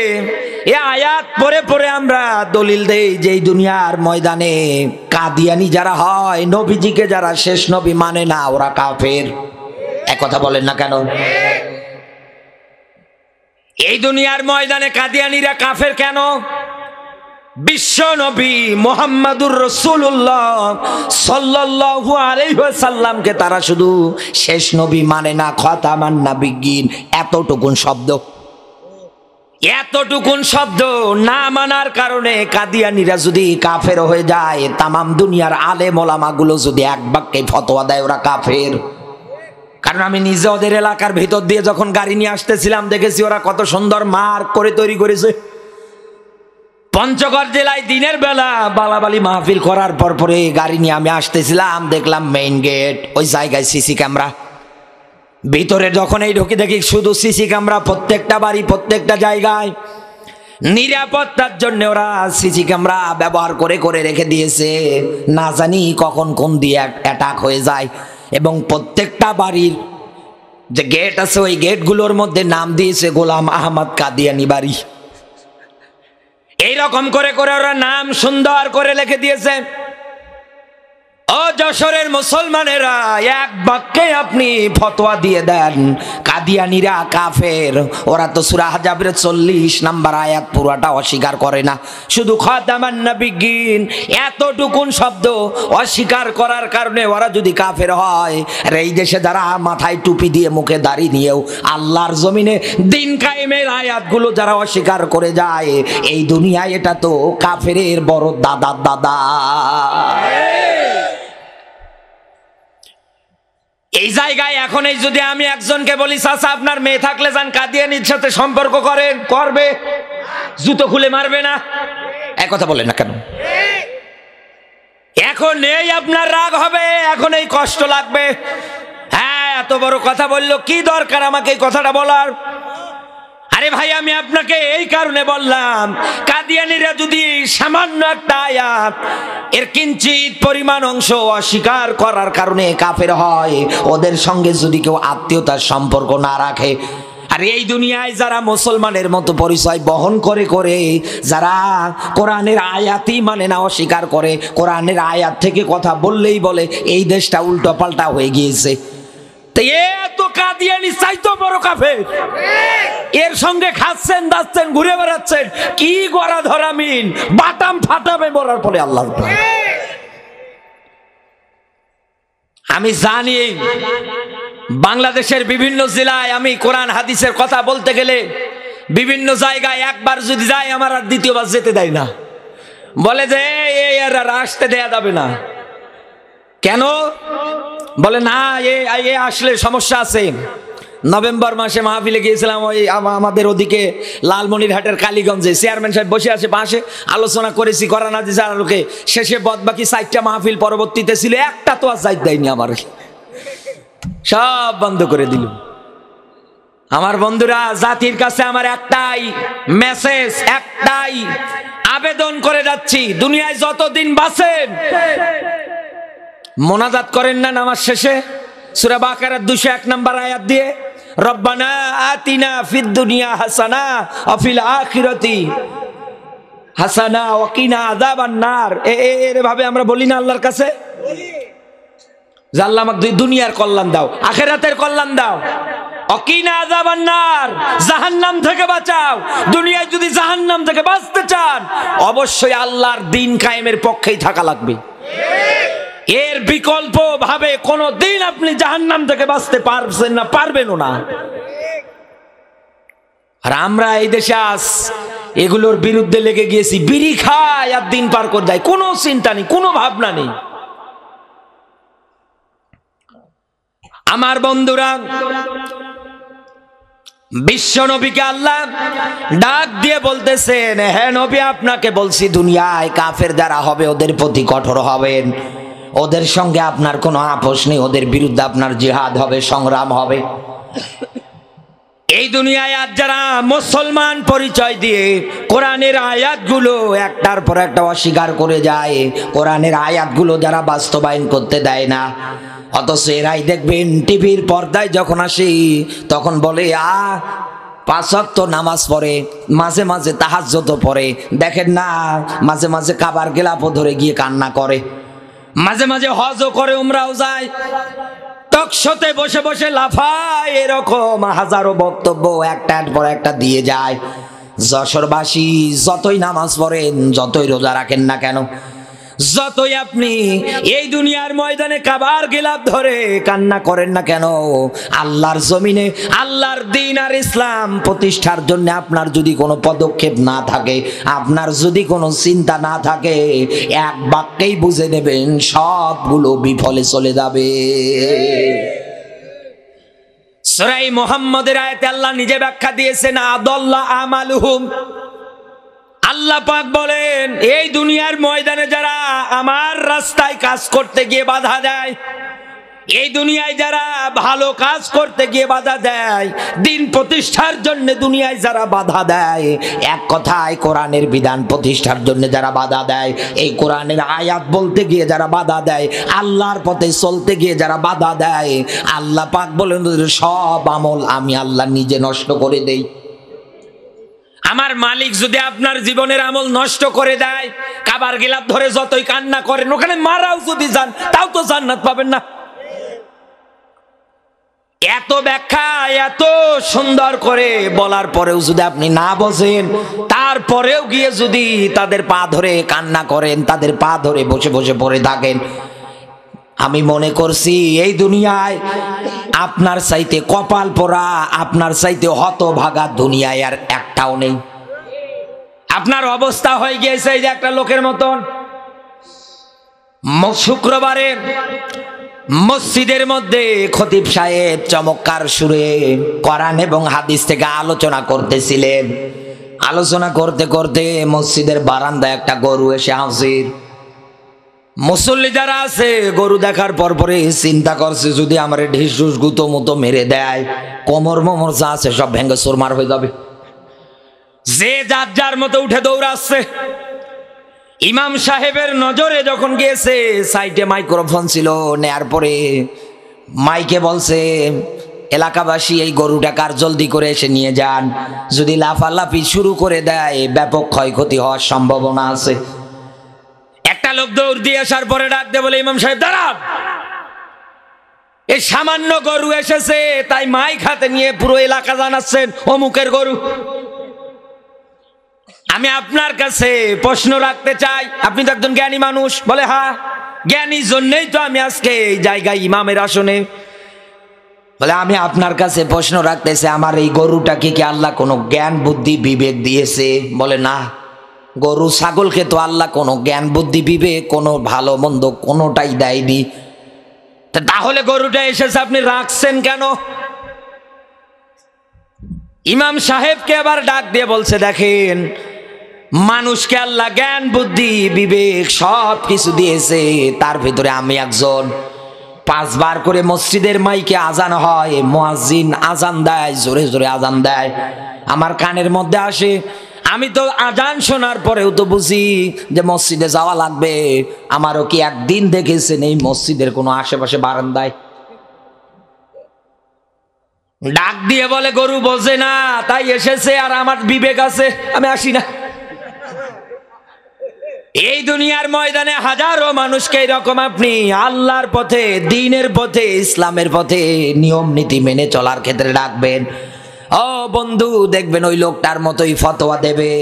এই আয়াত পড়ে পড়ে আমরা দলিল দেই যে এই দুনিয়ার ময়দানে কাদিয়ানি যারা হয়, নবীজিকে যারা শেষ নবী মানে না, ওরা কাফের। এক কথা বলেন না কেন? এই দুনিয়ার ময়দানে কাদিয়ানিরা কাফের কেন? বিশ্ব নবী মুহাম্মাদুর রাসূলুল্লাহ সাল্লাল্লাহু আলাইহি ওয়াসাল্লামকে তারা শুধু শেষ নবী মানে না, খাতামান নাবিয়্যিন। এতটুকুন শব্দ না মানার কারণে কাদিয়ানিরা যদি কাফের হয়ে যায়, তামাম দুনিয়ার আলেম ওলামাগুলো যদি এক বাক্যে ফতোয়া দেয় ওরা কাফের। কারণ আমি নিজে ওদের এলাকার ভিতর দিয়ে যখন গাড়ি নিয়ে আসতেছিলাম, দেখেছি ওরা কত সুন্দর মার্ক করে তৈরি করেছে। পঞ্চগড় জেলায় দিনের বেলা বালাবালি মাহফিল করার পরে গাড়ি নিয়ে আমি আসতেছিলাম, দেখলাম মেইন গেট ওই জায়গায় সিসি ক্যামেরা। ভিতরে যখন এই ঢুকি দেখি শুধু সিসি ক্যামেরা, প্রত্যেকটা বাড়ি প্রত্যেকটা জায়গায়। নিরাপত্তার জন্য ওরা সিসি ক্যামেরা ব্যবহার করে করে রেখে দিয়েছে, না জানি কখন কোন দিয়ে অ্যাটাক হয়ে যায়। এবং প্রত্যেকটা বাড়ির যে গেট আছে ওই গেটগুলোর মধ্যে নাম দিয়েছে গোলাম আহমদ কাদিয়ানি বাড়ি। এইরকম করে করে ওরা নাম সুন্দর করে লিখে দিয়েছে। ও যশোরের মুসলমানেরা, এক বাক্যে আপনি ফতোয়া দিয়ে দেন কাদিয়ানিরা কাফের। ওরা তো সূরা আহজাবের 40 নম্বর আয়াত পুরাটা অস্বীকার করে না, শুধু খাতামান নাবিয়্যিন এতটুকুন শব্দ অস্বীকার করার কারণে ওরা যদি কাফের হয়, আর এই দেশে যারা মাথায় টুপি দিয়ে মুখে দাড়ি নিয়েও আল্লাহর জমিনে দিন কায়েমের আয়াতগুলো যারা অস্বীকার করে যায়, এই দুনিয়ায় এটা তো কাফেরের বড় দাদার দাদা। এই জায়গায় এখন এই যদি আমি একজনকে বলি, চাচা আপনার মেয়ে থাকলে যান কাদিয়ানির সাথে সম্পর্ক করেন, করবে? জুতো খুলে মারবে না? এক কথা বলেন না কেন? এখন এই আপনার রাগ হবে, এখন এই কষ্ট লাগবে। হ্যাঁ, এত বড় কথা বললো, কি দরকার আমাকে এই কথাটা বলার? আরে ভাই, আমি আপনাকে এই কারণে বললাম, কাদিয়ানিরা যদি সামান্য একটা আয়াত এর কিঞ্চিত পরিমাণ অংশ অস্বীকার করার কারণে কাফের হয়, ওদের সঙ্গে যদি কেউ আত্মীয়তার সম্পর্ক না রাখে, আর এই দুনিয়ায় যারা মুসলমানের মতো পরিচয় বহন করে করে যারা কোরআনের আয়াতই মানে না, অস্বীকার করে, কোরআনের আয়াত থেকে কথা বললেই বলে, এই দেশটা উল্টো পাল্টা হয়ে গিয়েছে। এত কাদিয়ানি চাইতো বড় কাফের, এর সঙ্গে খাচ্ছেন দাচ্ছেন ঘুরে বেড়াচ্ছেন, কি গড়া ধরা মিন, বাটাম ফাটাবে বলার পরে আল্লাহ। আমি জানি বাংলাদেশের বিভিন্ন জেলায় আমি কোরআন হাদিসের কথা বলতে গেলে বিভিন্ন জায়গায় একবার যদি যাই আমার আর দ্বিতীয়বার যেতে দেয় না, বলে যে এই আর আসতে দেয়া যাবে না। কেন? বলে না এ আসলে সমস্যা আছে। নভেম্বর মাসে মাহফিলে গিয়েছিলাম ওই আমাদের ওদিকে লালমনিরহাটের কালীগঞ্জে, চেয়ারম্যান সাহেব বসে আছে পাশে, আলোচনা করেছি কোরআন হাদিস আলোকে, শেষে বদবাকি 4টা মাহফিল পরবর্তীতে ছিল, একটা তো আর যাইত দেয়নি, আমার সব বন্ধ করে দিল। আমার বন্ধুরা, জাতির কাছে আমার একটাই মেসেজ, একটাই আবেদন করে যাচ্ছি, দুনিয়ায় যতদিন বাঁচেন মোনাজাত করেন না নামাজ শেষে সূরা বাকারার 201 নম্বর আয়াত দিয়ে, রব্বানা আতিনা ফিদ দুনিয়া হাসানা ওয়া ফিল আখিরাতি হাসানা ওয়া কিনা আযাবান নার। এভাবে আমরা বলি না আল্লাহর কাছে, যে আল্লাহ আমাকে দুনিয়ার কল্যাণ দাও, আখিরাতের কল্যাণ দাও, অকিনা আযাবান নার, জাহান্নাম থেকে বাঁচাও। দুনিয়ায় যদি জাহান্নাম থেকে বাঁচতে চান অবশ্যই আল্লাহর দ্বীন কায়েমের পক্ষেই থাকা লাগবে। এর বিকল্প ভাবে কোনো দিন আপনি জাহান্নাম থেকে বাঁচতে পারছেন না, পারবেনও না। আর আমরা এই দেশে আজ এগুলোর বিরুদ্ধে লেগে গিয়েছি, বিড়ি খায় আর দিন পার করে যায়, কোনো চিন্তা নেই, কোনো ভাবনা নেই। আমার বন্ধুরা, বিশ্ব নবীকে আল্লাহ ডাক দিয়ে বলতেছেন, হ্যাঁ নবী, আপনাকে বলছি দুনিয়ায় কাফের যারা হবে ওদের প্রতি কঠোর হবেন, ওদের সঙ্গে আপনার কোনো আপোষ নেই, ওদের বিরুদ্ধে আপনার জিহাদ হবে, সংগ্রাম হবে। এই দুনিয়ায় আজ যারা মুসলমান পরিচয় দিয়ে কোরআনের আয়াতগুলো একটার পর একটা অস্বীকার করে যায়, কোরআনের আয়াতগুলো যারা বাস্তবায়ন করতে দেয় না, অথচ এরাই দেখবেন টিভির পর্দায় যখন আসি তখন বলে 5 ওয়াক্ত নামাজ পড়ে, মাঝে মাঝে তাহাজ্জুদও পড়ে, দেখেন না মাঝে মাঝে কাবার গিলাফও ধরে গিয়ে কান্না করে, মাঝে মাঝে হজও করে, উমরাও যায়, টকশোতে বসে বসে লাফায়, এরকম হাজারো বক্তব্য একটার পর একটা দিয়ে যায়। যশোরবাসী যতই নামাজ পড়েন, যতই রোজা রাখেন না কেন, যতই আপনি এই দুনিয়ার ময়দানে কাবার গিলাফ ধরে কান্না করেন না কেন, আল্লাহর জমিনে আল্লাহর দ্বীন আর ইসলাম প্রতিষ্ঠার জন্য আপনার যদি কোনো পদক্ষেপ না থাকে, আপনার যদি কোনো চিন্তা না থাকে, এক বাক্যেই বুঝে নেবেন সবগুলো বিফলে চলে যাবে। সূরা মুহাম্মদের আয়াতে আল্লাহ নিজে ব্যাখ্যা দিয়েছেন, আদাল্লা আমালুহুম। আল্লাহ পাক বলেন, এই দুনিয়ার ময়দানে যারা আমার রাস্তায় কাজ করতে গিয়ে বাধা দেয়, এই দুনিয়ায় যারা ভালো কাজ করতে গিয়ে বাধা দেয়, দিন প্রতিষ্ঠার জন্য দুনিয়ায় যারা বাধা দেয়, এক কথায় কোরআনের বিধান প্রতিষ্ঠার জন্য যারা বাধা দেয়, এই কোরআনের আয়াত বলতে গিয়ে যারা বাধা দেয়, আল্লাহর পথে চলতে গিয়ে যারা বাধা দেয়, আল্লাহ পাক বলেন সব আমল আমি আল্লাহ নিজে নষ্ট করে দেই। আমার মালিক যদি আপনার জীবনের আমল নষ্ট করে দেয়, কাবার গিলাফ ধরে যতই কান্না করেন, ওখানে মারাও যদি যান তাও তো জান্নাত পাবেন না। এত ব্যাখ্যা এত সুন্দর করে বলার পরেও যদি আপনি না বোঝেন, তারপরেও গিয়ে যদি তাদের পা ধরে কান্না করেন, তাদের পা ধরে বসে বসে পড়ে থাকেন, আমি মনে করছি এই দুনিয়ায় আপনার চাইতে কপাল পোড়া, আপনার চাইতে হতভাগা দুনিয়ায় আর একটাও নেই। আপনার অবস্থা হয়ে গিয়েছে এই যে একটা লোকের মতন, শুক্রবারে মসজিদের মধ্যে খতিব সাহেব চমৎকার সুরে কোরআন এবং হাদিস থেকে আলোচনা করতেছিলেন। আলোচনা করতে করতে মসজিদের বারান্দায় একটা গরু এসে হাজির। মুসল্লি যারা আছে গরু দেখার পর পরে চিন্তা করছে, যদি আমার ঢিস ঢুস গুতো মতো মেরে দেয়, কোমর মোমর যা আছে সব ভেঙে চুরমার হয়ে যাবে। যে যার যার মতো উঠে দৌড়াচ্ছে। ইমাম সাহেবের নজরে যখন গিয়েছে, সাইডে মাইক্রোফোন ছিল, নেয়ার পরে মাইকে বলছে, এলাকাবাসী এই গরুটা কার, জলদি করে এসে নিয়ে যান। যদি লাফালাফি শুরু করে দেয় ব্যাপক ক্ষয়ক্ষতি হওয়ার সম্ভাবনা আছে। একটা লোক দৌড় দিয়ে আসার পরে ডাক দিয়ে বলে, ইমাম সাহেব দাঁড়ান, এই সামান্য গরু এসেছে তাই মাইক হাতে নিয়ে পুরো এলাকা জানাচ্ছেন অমুকের গরু। আমি আপনার কাছে প্রশ্ন রাখতে চাই, আপনি তো একজন জ্ঞানী মানুষ। বলে হ্যাঁ, জ্ঞানীর জন্যই তো আমি আজকে এই জায়গায় ইমামের আসনে। বলে আমি আপনার কাছে প্রশ্ন রাখতেছি, আমার এই গরুটাকে কি আল্লাহ কোনো জ্ঞান বুদ্ধি বিবেক দিয়েছে? বলে না, গরু ছাগলকে তো আল্লাহ কোনো জ্ঞান বুদ্ধি বিবেক, কোনো ভালো মন্দ কোনোটাই দেয়নি। তাহলে গরুটা এসেছে আপনি রাখছেন কেন? ইমাম সাহেবকে আবার ডাক দিয়ে বলছে, দেখেন, মানুষকে আল্লাহ জ্ঞান বুদ্ধি বিবেক সব কিছু দিয়েছে, তার ভিতরে আমি একজন। 5 বার করে মসজিদের মাইকে আজান হয়, মুয়াজ্জিন আজান দেয়, জোরে জোরে আজান দেয়, আমার কানের মধ্যে আসে। আমি তো আজান শোনার পরেও তো বুঝি যে মসজিদে যাওয়া লাগবে। আমারও কি একদিন দেখেছেন এই মসজিদের কোনো আশেপাশে বারান্দায়? ডাক দিয়ে বলে, গরু বোঝে না তাই এসেছে, আর আমার বিবেক আছে, আমি আসি না। এই দুনিয়ার ময়দানে হাজারো মানুষকে এরকম আপনি আল্লাহর পথে, দ্বীনের পথে, ইসলামের পথে নিয়ম নীতি মেনে চলার ক্ষেত্রে ডাকবেন। ও বন্ধু, দেখবেন ওই লোকটার মতোই ফতোয়া দেবে।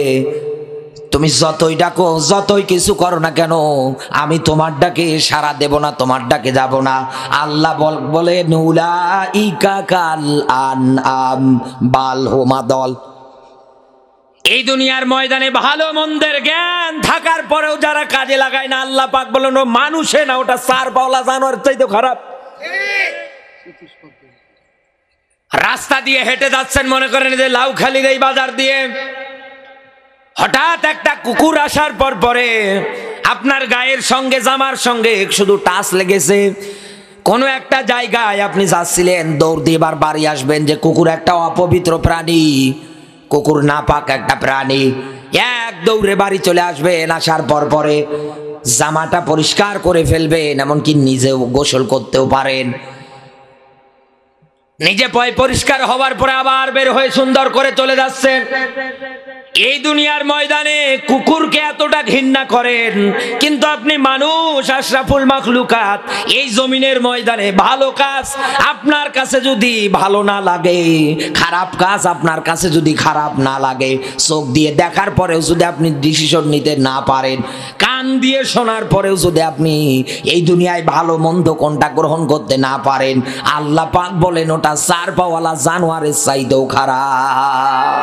তুমি যতই ডাকো, যতই কিছু করো না কেন, আমি তোমার ডাকে সাড়া দেব না, তোমার ডাকে যাব না। আল্লাহ বলে উলাইকা কাল আনআম বাল হুমা দল। এই দুনিয়ার ময়দানে ভালো মন্দের জ্ঞান থাকার পরেও যারা কাজে লাগায় না, আল্লাহ পাক বলেন ও মানুষে না, ওটা সার পাওলা জানোয়ার চাইতে খারাপ। রাস্তা দিয়ে হেঁটে যাচ্ছেন, মনে করেন যে লাউখালির এই বাজার দিয়ে, হঠাৎ একটা কুকুর আসার পরে আপনার গায়ের সঙ্গে, জামার সঙ্গে শুধু টাচ লেগেছে। কোনো একটা জায়গায় আপনি যাচ্ছিলেন, দৌড় দিয়ে এবার বাড়ি আসবেন যে কুকুর একটা অপবিত্র প্রাণী, কুকুর নাপাক একটা প্রাণী। এক দৌড়ে বাড়ি চলে আসবেন, আসার পরে জামাটা পরিষ্কার করে ফেলবেন, এমনকি নিজেও গোসল করতেও পারেন। নিজে পরিষ্কার হওয়ার পরে আবার বের হয়ে সুন্দর করে চলে যাচ্ছেন। এই দুনিয়ার ময়দানে কুকুরকে এতটা ঘৃণা করেন, কিন্তু আপনি মানুষ, আশরাফুল মাখলুকাত, এই জমিনের ময়দানে ভালো কাজ আপনার কাছে যদি ভালো না লাগে, খারাপ কাজ আপনার কাছে যদি খারাপ না লাগে, চোখ দিয়ে দেখার পরেও যদি আপনি ডিসিশন নিতে না পারেন, কান দিয়ে শোনার পরেও যদি আপনি এই দুনিয়ায় ভালো মন্দ কোনটা গ্রহণ করতে না পারেন, আল্লাহ পাক বলেন ওটা চার পাওয়ালা জানোয়ারের চাইতেও খারাপ।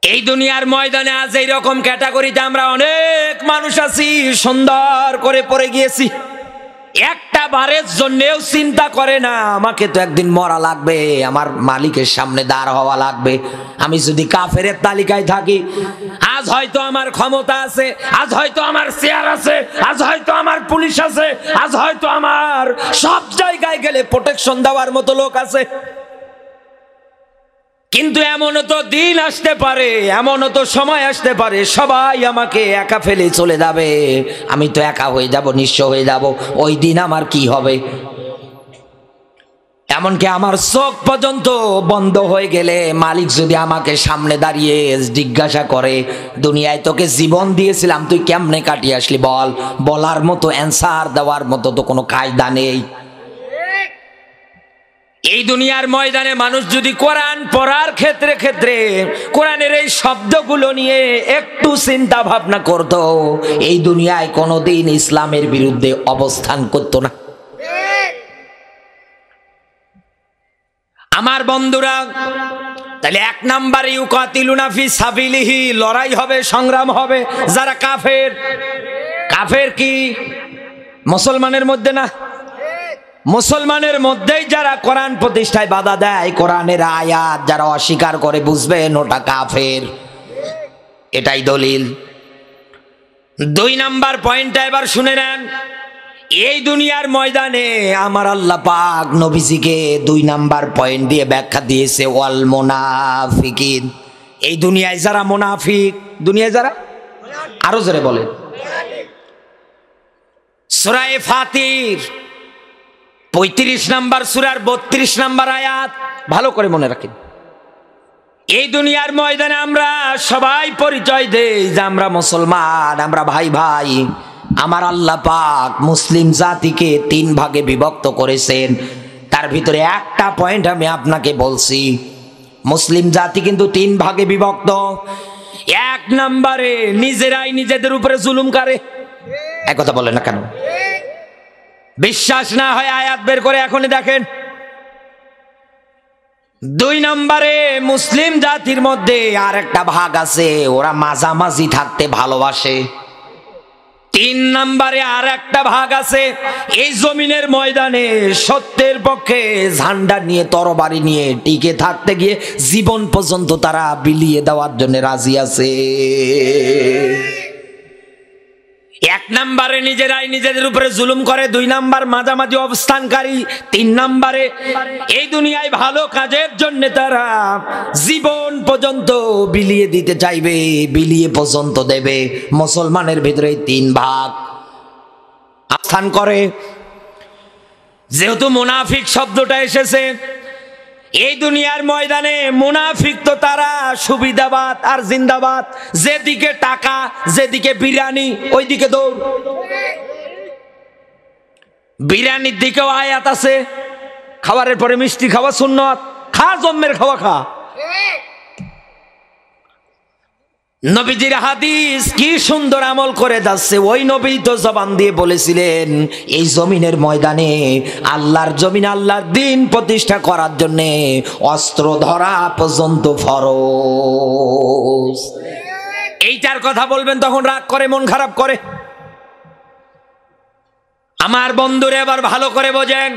এই দুনিয়ার ময়দানে আজ এইরকম ক্যাটাগরিতে আমরা অনেক মানুষ আছি, সুন্দর করে পড়ে গিয়েছি। একটা বারের জন্যেও চিন্তা করে না আমাকে তো একদিন মরা লাগবে, আমার মালিকের সামনে দাঁড় হওয়া লাগবে। আমি যদি কাফেরের তালিকায় থাকি, আজ হয়তো আমার ক্ষমতা আছে, আজ হয়তো আমার চেয়ার আছে, আজ হয়তো আমার পুলিশ আছে, আজ হয়তো আমার সব জায়গায় গেলে প্রোটেকশন দেওয়ার মতো লোক আছে, কিন্তু এমনও তো দিন আসতে পারে, এমনও তো সময় আসতে পারে সবাই আমাকে একা ফেলে চলে যাবে, আমি তো একা হয়ে যাব, নিঃস্ব হয়ে যাব। ওই দিন আমার কি হবে? এমনকি আমার চোখ পর্যন্ত বন্ধ হয়ে গেলে মালিক যদি আমাকে সামনে দাঁড়িয়ে জিজ্ঞাসা করে, দুনিয়ায় তোকে জীবন দিয়েছিলাম, তুই কেমনে কাটিয়ে আসলি বল, বলার মতো, অ্যান্সার দেওয়ার মতো তো কোনো কায়দা নেই। এই দুনিয়ার ময়দানে মানুষ যদি কোরআন পড়ার ক্ষেত্রে কোরআনের এই শব্দগুলো নিয়ে একটু চিন্তা ভাবনা করত, এই দুনিয়ায় কোনোদিন ইসলামের বিরুদ্ধে অবস্থান করত না। আমার বন্ধুরা, তাহলে 1 নাম্বার ইউকাতিলুনা ফি সাবিলিহি, লড়াই হবে, সংগ্রাম হবে যারা কাফের। কাফের কি মুসলমানের মধ্যে না? মুসলমানের মধ্যেই যারা কোরআন প্রতিষ্ঠায় বাধা দেয়, কোরআনের আয়াত যারা অস্বীকার করে, বুঝবেন ওটা কাফের। এটাই দলিল। 2 নাম্বার পয়েন্টটা এবার শুনে নেন। এই দুনিয়ার ময়দানে আমার আল্লাহ পাক নবীজিকে 2 নাম্বার পয়েন্ট দিয়ে ব্যাখ্যা দিয়েছে, ওয়াল মুনাফিকিন। এই দুনিয়ায় যারা মুনাফিক, দুনিয়ায় যারা, আরো জোরে বলে, সূরা ফাতির 35 নম্বর সূরার 32 নম্বর আয়াত, ভালো করে মনে রাখেন। এই দুনিয়ার ময়দানে আমরা সবাই পরিচয় দেই যে আমরা মুসলমান, আমরা ভাই ভাই। আমার আল্লাহ পাক মুসলিম জাতিকে 3 ভাগে বিভক্ত করেছেন। তার ভিতরে একটা পয়েন্ট আমি আপনাকে বলছি, মুসলিম জাতি কিন্তু 3 ভাগে বিভক্ত। 1 নম্বরে নিজেরাই নিজেদের উপরে জুলুম করে। এক কথা বলেন না কেন? বিশ্বাস না হয় আয়াত বের করে এখনই দেখেন। 2 নম্বরে মুসলিম জাতির মধ্যে আর একটা ভাগ আছে, ওরা মাঝামাঝি থাকতে ভালোবাসে। 3 নম্বরে আর একটা ভাগ আছে, এই জমিনের ময়দানে সত্যের পক্ষে ঝান্ডা নিয়ে তরবারি নিয়ে টিকে থাকতে গিয়ে জীবন পর্যন্ত তারা বিলিয়ে দেওয়ার জন্য রাজি আছে। 1 নম্বরে নিজেরাই নিজেদের উপরে জুলুম করে, 2 নম্বর মাঝামাঝি অবস্থানকারী, 3 নম্বরে এই দুনিয়ায় ভালো কাজের জন্য তারা জীবন পর্যন্ত বিলিয়ে দিতে চাইবে, বিলিয়ে পর্যন্ত দেবে। মুসলমানের ভিতরে 3 ভাগ অবস্থান করে। যেহেতু মুনাফিক শব্দটা এসেছে, এই দুনিয়ার ময়দানে মুনাফিক তো তারা সুবিধাবাদ আর জিন্দাবাদ, যেদিকে টাকা, যেদিকে বিরিয়ানি ওইদিকে দৌড়। বিরিয়ানির দিকেও আয়াত আছে, খাবারের পরে মিষ্টি খাওয়া সুন্নত, খা জম্মের খাওয়া খা। নবীজির হাদিস কি সুন্দর আমল করে যাচ্ছে। ওই নবী তো জবান দিয়ে বলেছিলেন, এই জমিনের ময়দানে আল্লাহর জমিন, আল্লাহর দ্বীন প্রতিষ্ঠা করার জন্য অস্ত্র ধরা পর্যন্ত ফরজ। এইটার কথা বলবেন তখন রাগ করে, মন খারাপ করে। আমার বন্ধুরে এবার ভালো করে বোঝেন,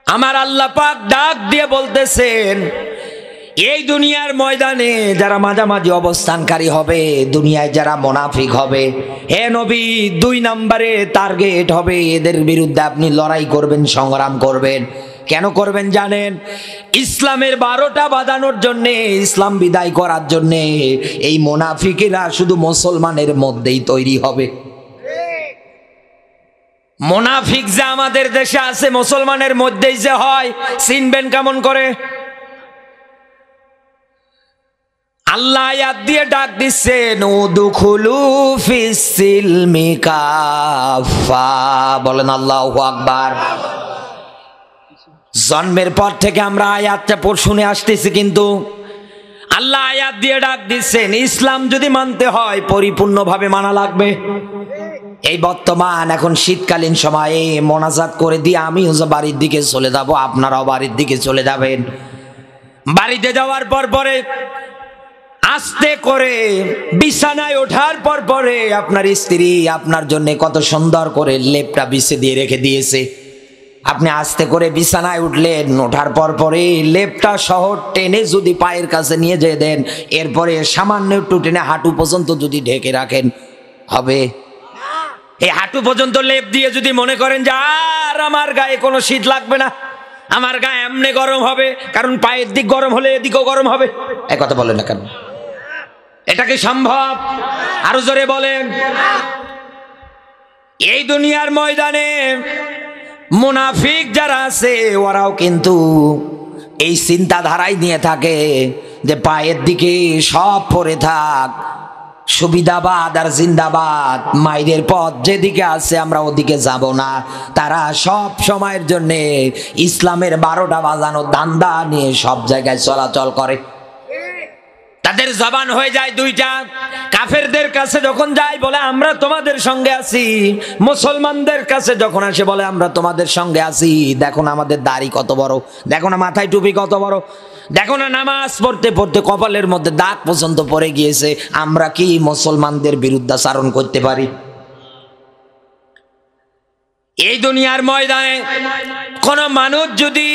আমার আল্লাহ পাক ডাক দিয়ে বলতেছেন, এই দুনিয়ার ময়দানে যারা মাঝামাঝি অবস্থানকারী হবে, দুনিয়ায় যারা মুনাফিক হবে, হে নবী 2 নম্বরে টার্গেট হবে, এদের বিরুদ্ধে আপনি লড়াই করবেন, সংগ্রাম করবেন। কেন করবেন জানেন? ইসলামের 12টা বাঁধানোর জন্য, ইসলাম বিদায় করার জন্য। এই মুনাফিকেরা শুধু মুসলমানের মধ্যেই তৈরি হবে। মুনাফিক যে আমাদের দেশে আছে, মুসলমানের মধ্যেই যে হয়, চিনবেন কেমন করে? আল্লাহ আয়াত দিয়ে ডাক দিচ্ছেন, উদখুলু ফিস সিলমি কাফা। বলেন আল্লাহু আকবার। জন্মের পর থেকে আমরা আয়াতটা শুনে আসতেছি, কিন্তু আল্লাহ আয়াত দিয়ে ডাক দিচ্ছেন, ইসলাম যদি মানতে হয় পরিপূর্ণভাবে মানা লাগবে। এই বর্তমান এখন শীতকালীন সময়ে মোনাজাত করে দিয়ে আমিও বাড়ির দিকে চলে যাব, আপনারাও বাড়ির দিকে চলে যাবেন। বাড়িতে যাওয়ার পরে আস্তে করে বিছানায় ওঠার পরে আপনার স্ত্রী আপনার জন্য কত সুন্দর করে লেপটা বিছিয়ে দিয়ে রেখে দিয়েছে। আপনি আস্তে করে বিছানায় উঠলেন, ওঠার পরে লেপটা সহ টেনে যদি পায়ের কাছে নিয়ে যেয়ে দেন, এরপরে সামান্য একটু টেনে হাঁটু পর্যন্ত যদি ঢেকে রাখেন, হবে? এই হাঁটু পর্যন্ত লেপ দিয়ে যদি মনে করেন যে আর আমার গায়ে কোনো শীত লাগবে না, আমার গায়ে এমনি গরম হবে, কারণ পায়ের দিক গরম হলে এদিকেও গরম হবে, এক কথা বলেন না কেন? এটা কি সম্ভব? আরো জোরে বলেন। এই দুনিয়ার ময়দানে মুনাফিক যারা আছে, ওরাও কিন্তু এই চিন্তাধারাই নিয়ে থাকে যে পায়ের দিকে সব পরে থাক, সুবিধাবাদ আর জিন্দাবাদ, মাইরের পথ যেদিকে আছে আমরা ওদিকে যাব না। তারা সব সময়ের জন্য ইসলামের 12টা বাজানোর ধান্দা নিয়ে সব জায়গায় চলাচল করে। তাদের জবান হয়ে যায় 2টা। কাফেরদের কাছে যখন যায় বলে আমরা তোমাদের সঙ্গে আছি, মুসলমানদের কাছে যখন আসে বলে আমরা তোমাদের সঙ্গে আছি। দেখো না আমাদের দাড়ি কত বড়, দেখো না মাথায় টুপি কত বড়, দেখো না নামাজ পড়তে পড়তে কপালের মধ্যে দাগ পর্যন্ত পড়ে গিয়েছে। আমরা কি মুসলমানদের বিরুদ্ধাচারণ করতে পারি? এই দুনিয়ার ময়দানে কোন মানুষ যদি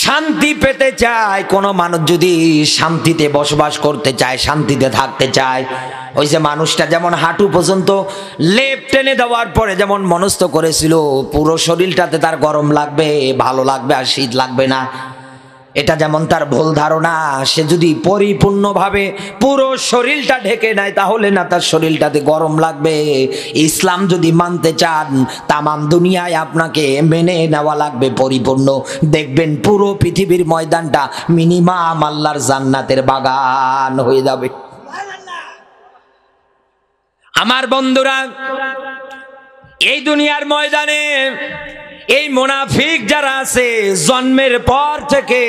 শান্তি পেতে চায়, কোন মানুষ যদি শান্তিতে বসবাস করতে চায়, শান্তিতে থাকতে চায়, ওই যে মানুষটা যেমন হাঁটু পর্যন্ত লেপ টেনে দেওয়ার পরে যেমন মনস্থ করেছিল পুরো শরীরটাতে তার গরম লাগবে, ভালো লাগবে আর শীত লাগবে না, এটা যেমন তার ভুল ধারণা। সে যদি পরিপূর্ণভাবে পুরো শরীরটা ঢেকে নেয় তাহলে না তার শরীরটাতে গরম লাগবে। ইসলাম যদি মানতে চান তামাম দুনিয়ায় আপনাকে মেনে নেওয়া লাগবে পরিপূর্ণ। দেখবেন পুরো পৃথিবীর ময়দানটা মিনিমাম আল্লাহর জান্নাতের বাগান হয়ে যাবে। আমার বন্ধুরা, এই দুনিয়ার ময়দানে এই মুনাফিক যারা আছে জন্মের পর থেকে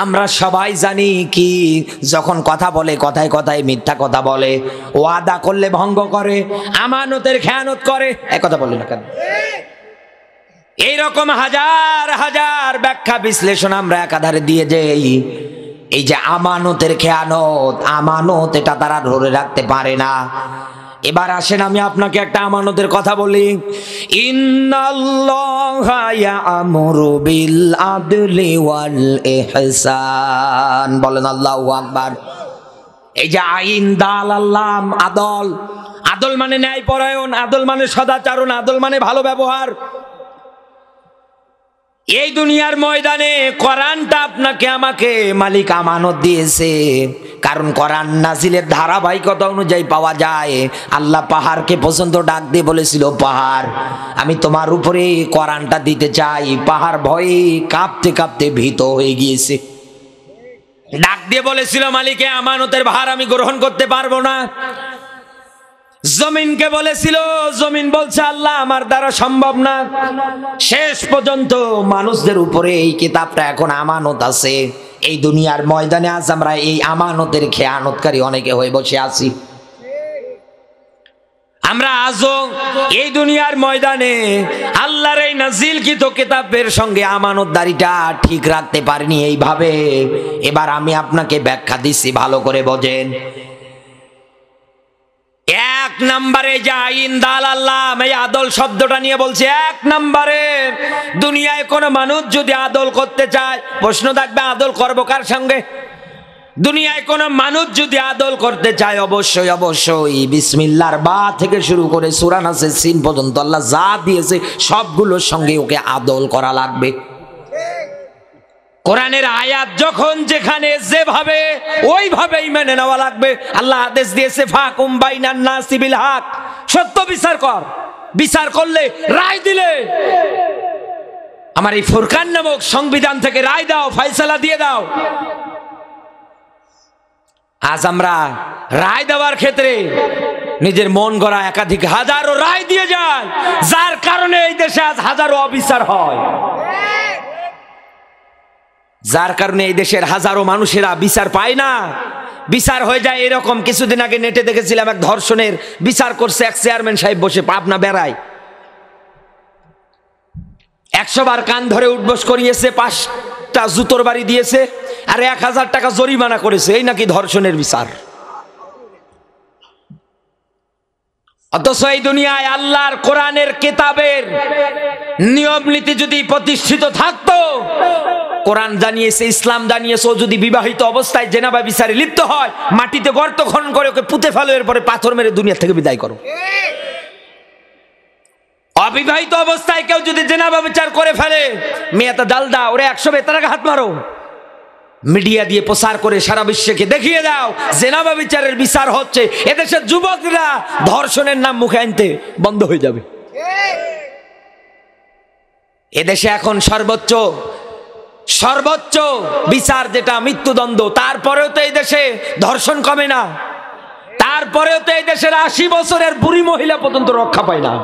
আমরা সবাই জানি কি, যখন কথা বলে কথায় কথায় মিথ্যা কথা বলে, ওয়াদা করলে ভঙ্গ করে, আমানতের খেয়ানত করে। এক কথা বলে না কেন? এইরকম হাজার হাজার ব্যাখ্যা বিশ্লেষণ আমরা একাধারে দিয়ে যাই। এই যে আমানতের খেয়ানত, আমানত এটা তারা ধরে রাখতে পারে না। এবার আসেন আমি আপনাকে একটা আমানতের কথা বলি। ইন্নাল্লাহা ইয়া'মুরু বিল আদলি ওয়াল ইহসান, বলেন আল্লাহু আকবার। এই যে আইন, দাল, আল্লাম, আদল, আদল মানে ন্যায়পরায়ণ, আদল মানে সদাচরণ, আদল মানে ভালো ব্যবহার। এই দুনিয়ার ময়দানে কোরআনটা আপনাকে আমাকে মালিক আমানত দিয়েছে, কারণ কোরআন নাজিলের ধারাবাহিকতা অনুযায়ী পাওয়া যায়। আল্লাহ পাহাড়কে পর্যন্ত ডাক দিয়ে বলেছিল, পাহাড় আমি তোমার উপরে কোরআনটা দিতে চাই। পাহাড় ভয়ে কাঁপতে কাঁপতে ভীত হয়ে গিয়েছে, ডাক দিয়ে বলেছিল, মালিকে আমানতের ভার আমি গ্রহণ করতে পারবো না। জমিনকে বলেছিল, জমিন বলছে, আল্লাহ আমার দ্বারা সম্ভব না। শেষ পর্যন্ত মানুষদের উপরে এই কিতাবটা এখন আমানত আছে। এই দুনিয়ার ময়দানে আজ আমরা এই আমানতের খেয়ানতকারী অনেকে হয়ে বসে আছি। আমরা আজও এই দুনিয়ার ময়দানে আল্লাহর এই নাজিলকৃত কিতাবের সঙ্গে আমানতদারিটা ঠিক রাখতে পারিনি এইভাবে। এবার আমি আপনাকে ব্যাখ্যা দিচ্ছি, ভালো করে বোঝেন। এক নম্বরে যে আইন, দাল, আল্লাম, এই আদল শব্দটা নিয়ে বলছে। এক নম্বরে দুনিয়ায় কোনো মানুষ যদি আদল করতে চায়, প্রশ্ন থাকবে আদল করবো কার সঙ্গে? দুনিয়ায় কোনো মানুষ যদি আদল করতে চায় অবশ্যই অবশ্যই বিসমিল্লাহর বা থেকে শুরু করে সূরা নাসের সিন পর্যন্ত আল্লাহ যা দিয়েছে সবগুলোর সঙ্গে ওকে আদল করা লাগবে। কোরআনের আয়াত যখন যেখানে যেভাবে ওইভাবেই মেনে নেওয়া লাগবে। আল্লাহ আদেশ দিয়েছে, ফাকুম বাইনান নাসি বিল হক, সত্য বিচার কর। বিচার করলে, রায় দিলে, আমার এই ফুরকান নামক সংবিধান থেকে রায় দাও, ফয়সালা দিয়ে দাও। আজ আমরা রায় দেওয়ার ক্ষেত্রে নিজের মন গড়া একাধিক হাজারো রায় দিয়ে যায়, যার কারণে এই দেশে আজ হাজারো অবিচার হয়, যার কারণে এই দেশের হাজারো মানুষেরা বিচার পায় না। বিচার হয়ে যায় এরকম। কিছুদিন আগে নেটে দেখেছিলাম এক ধর্ষণের বিচার করছে এক চেয়ারম্যান সাহেব বসে, পাবনা বেড়ায়। 100 বার কান ধরে উঠবোস করিয়েছে, 5টা জুতোর বাড়ি দিয়েছে, আর 1000 টাকা জরিমানা করেছে। এই নাকি ধর্ষণের বিচার। অথচ এই দুনিয়ায় আল্লাহর কোরআনের কিতাবের নিয়ম নীতি যদি প্রতিষ্ঠিত থাকতো, কোরআন জানিয়েছে, ইসলাম জানিয়েছে, ও যদি বিবাহিত অবস্থায় জেনাবা বিচারে লিপ্ত হয়, মাটিতে গর্ত খনন করে ওকে পুঁতে ফেলো, এরপরে পাথর মেরে দুনিয়া থেকে বিদায় করো। অবিবাহিত অবস্থায় কেউ যদি জেনাবা বিচার করে ফেলে, মেয়েটা ডাল দাও, ওরে 100 বেতারাকে হাত মারো, মিডিয়া দিয়ে প্রচার করে সারা বিশ্বকে দেখিয়ে দাও জেনাবা বিচারের বিচার হচ্ছে। এদেশের যুবকরা ধর্ষণের নাম মুখে আনতে বন্ধ হয়ে যাবে। এদেশে এখন সর্বোচ্চ বিচার যেটা মৃত্যুদণ্ড, তারপরেও তো এই দেশে ধর্ষণ কমে না। তারপরেও তো এই দেশের 80 বছরের বুড়ি মহিলা পর্যন্ত রক্ষা পায় না,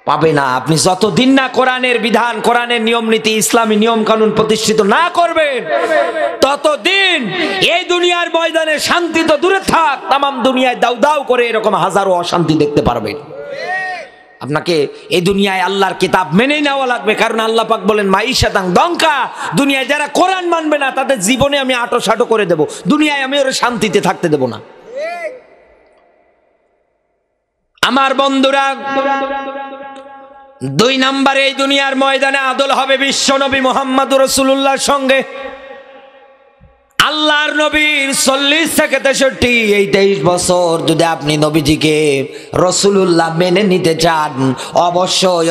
পাবে না। আপনি যতদিন না কোরআনের বিধান, কোরআনের নিয়ম নীতি, ইসলামী নিয়ম কানুন প্রতিষ্ঠিত না করবেন, ততদিন এই দুনিয়ার ময়দানে শান্তি তো দূরে থাক, তামাম দুনিয়ায় দাউ দাউ করে এরকম হাজারো অশান্তি দেখতে পারবেন। আপনাকে এই দুনিয়ায় আল্লাহর কিতাব মেনে নেওয়া লাগবে, কারণ আল্লাহ পাক বলেন, মাইশাতাং দঙ্কা, দুনিয়ায় যারা কোরআন মানবে না তাদের জীবনে আমি আঁটো করে দেব, দুনিয়ায় আমি ওরা শান্তিতে থাকতে দেব না। আমার বন্ধুরা, 2 নম্বরে এই দুনিয়ার ময়দানে আদল হবে বিশ্বনবী মুহাম্মদুর রাসূলুল্লাহর সঙ্গে। আল্লাহর নবীর 40 থেকে 63 এই 23 বছর যদি আপনি নবীজিকে রাসূলুল্লাহ মেনে নিতে চান, অবশ্যই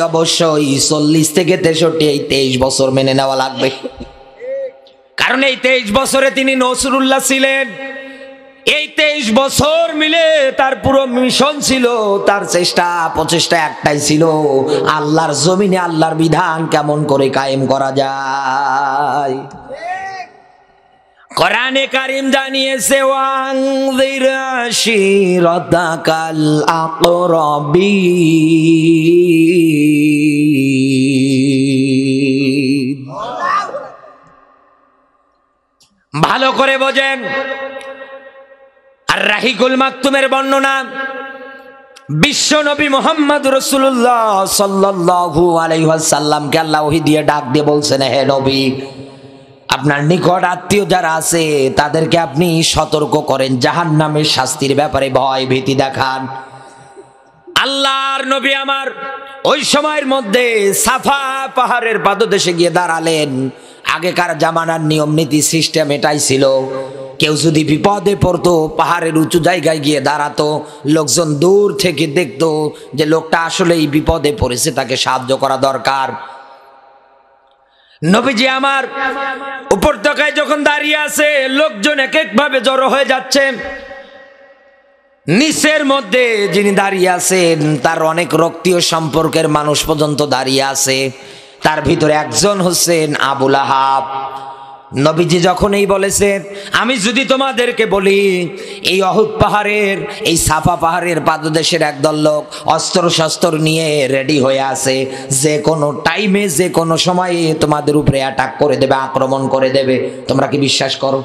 40 থেকে 63 এই 23 বছর মেনে নেওয়া লাগবে। কারণ এই 23 বছরে তিনি নসরুল্লাহ ছিলেন। এই 23 বছর মিলে তার পুরো মিশন ছিল, তার চেষ্টা প্রচেষ্টা একটাই ছিল, আল্লাহর জমিনে আল্লাহর বিধান কেমন করে কায়েম করা যায়। কোরআনে কারীম জানিয়েছে ওয়ানযির আশিরাতাকাল আকরাবিন। ভালো করে বোঝেন, আর রাহিকুল মাকতুমের বর্ণনা, বিশ্ব নবী মুহাম্মদ রাসূলুল্লাহ সাল্লাল্লাহু আলাইহি ওয়াসাল্লামকে আল্লাহ ওহী দিয়ে ডাক দিয়ে বলছেন, হে নবী, আপনার নিকট আত্মীয় যারা আছে তাদেরকে আপনি সতর্ক করেন, জাহান্নামের শাস্তির ব্যাপারে ভয় ভীতি দেখান। আল্লাহর নবী আমার ওই সময়ের মধ্যে সাফা পাহাড়ের পাদদেশে গিয়ে দাঁড়ালেন। আগেকার জামানার নিয়ম নীতি সিস্টেম এটাই ছিল, কেউ যদি বিপদে পড়তো পাহাড়ের উঁচু জায়গায় গিয়ে দাঁড়াতো, লোকজন দূর থেকে দেখতো যে লোকটা আসলেই বিপদে পড়েছে, তাকে সাহায্য করা দরকার। নবীজি আমার উপত্যকায় যখন দাঁড়িয়ে আছে, লোকজন এক এক ভাবে জড়ো হয়ে যাচ্ছে। নিচের মধ্যে যিনি দাঁড়িয়ে আছেন তার অনেক রক্তীয় সম্পর্কের মানুষ পর্যন্ত দাঁড়িয়ে আছে। তার ভিতরে একজন হচ্ছেন আবু লাহাব। নবীজি যখন এই বলেছে, আমি যদি তোমাদেরকে বলি এই অহুদ পাহাড়ের, এই সাফা পাহাড়ের পাদদেশের একদল লোক অস্ত্র শস্ত্র নিয়ে রেডি হয়ে আছে, যে কোনো টাইমে যে কোনো সময়ে তোমাদের উপরে অ্যাটাক করে দেবে, আক্রমণ করে দেবে, তোমরা কি বিশ্বাস করো?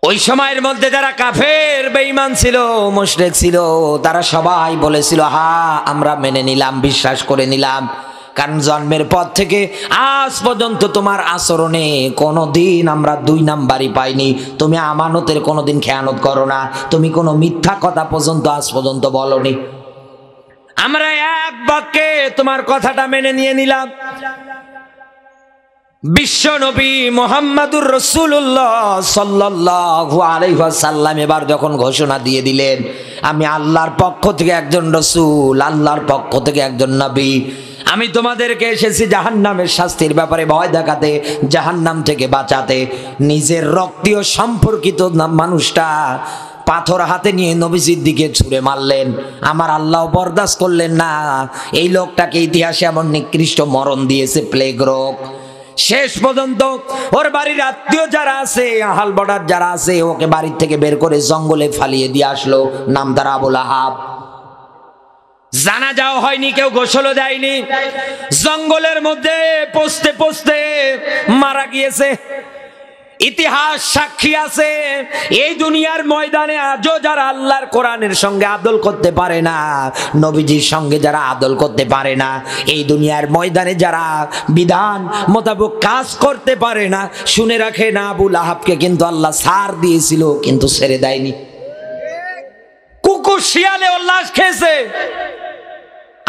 ওই সময়ের মধ্যে যারা কাফের বেঈমান ছিল, মুশরিক ছিল, তারা সবাই বলেছিল, হ্যাঁ আমরা মেনে নিলাম, বিশ্বাস করে নিলাম। কারণ জন্মের পর থেকে আজ পর্যন্ত তোমার আচরণে কোনোদিন আমরা 2 নাম্বারই পাইনি। তুমি আমানতের কোনোদিন খেয়ানত করো না, তুমি কোনো মিথ্যা কথা পর্যন্ত আজ পর্যন্ত বলনি। আমরা এক বাক্যে তোমার কথাটা মেনে নিয়ে নিলাম। বিশ্ব নবী মুহাম্মদুর রাসূলুল্লাহ সাল্লাল্লাহু আলাইহি ওয়াসাল্লাম এবার যখন ঘোষণা দিয়ে দিলেন, আমি আল্লাহর পক্ষ থেকে একজন রাসূল, আল্লাহর পক্ষ থেকে একজন নবী, আমি তোমাদেরকে এসেছি জাহান্নামের শাস্তির ব্যাপারে ভয় দেখাতে, জাহান্নাম থেকে বাঁচাতে। নিজের রক্তীয় সম্পর্কিত মানুষটা পাথর হাতে নিয়ে নবীজির দিকে ছুঁড়ে মারলেন। আমার আল্লাহ বরদাস্ত করলেন না। এই লোকটাকে ইতিহাসে এমন নিকৃষ্ট মরণ দিয়েছে, প্লেগ রোগ। শেষ পর্যন্ত ওর বাড়ির আত্মীয় যারা আছে, আহাল বর্ডার যারা আছে, ওকে বাড়ির থেকে বের করে জঙ্গলে ফালিয়ে দিয়ে আসলো। নাম তার আবু লাহাব। জানাজাও হয়নি, কেউ গোসলও দেয়নি, জঙ্গলের মধ্যে পচতে পচতে মারা গিয়েছে। ইতিহাস সাক্ষী আছে, এই দুনিয়ার ময়দানে আজও যারা আল্লাহর কোরআনের সঙ্গে আদল করতে পারে না, নবীজির সঙ্গে যারা আদল করতে পারে না, এই দুনিয়ার ময়দানে যারা বিধান মোতাবেক কাজ করতে পারে না, শুনে রাখে না, আবু লাহাবকে কিন্তু আল্লাহ ছাড় দিয়েছিল, কিন্তু ছেড়ে দেয়নি। কুকুর শিয়ালে ওর লাশ খেয়েছে।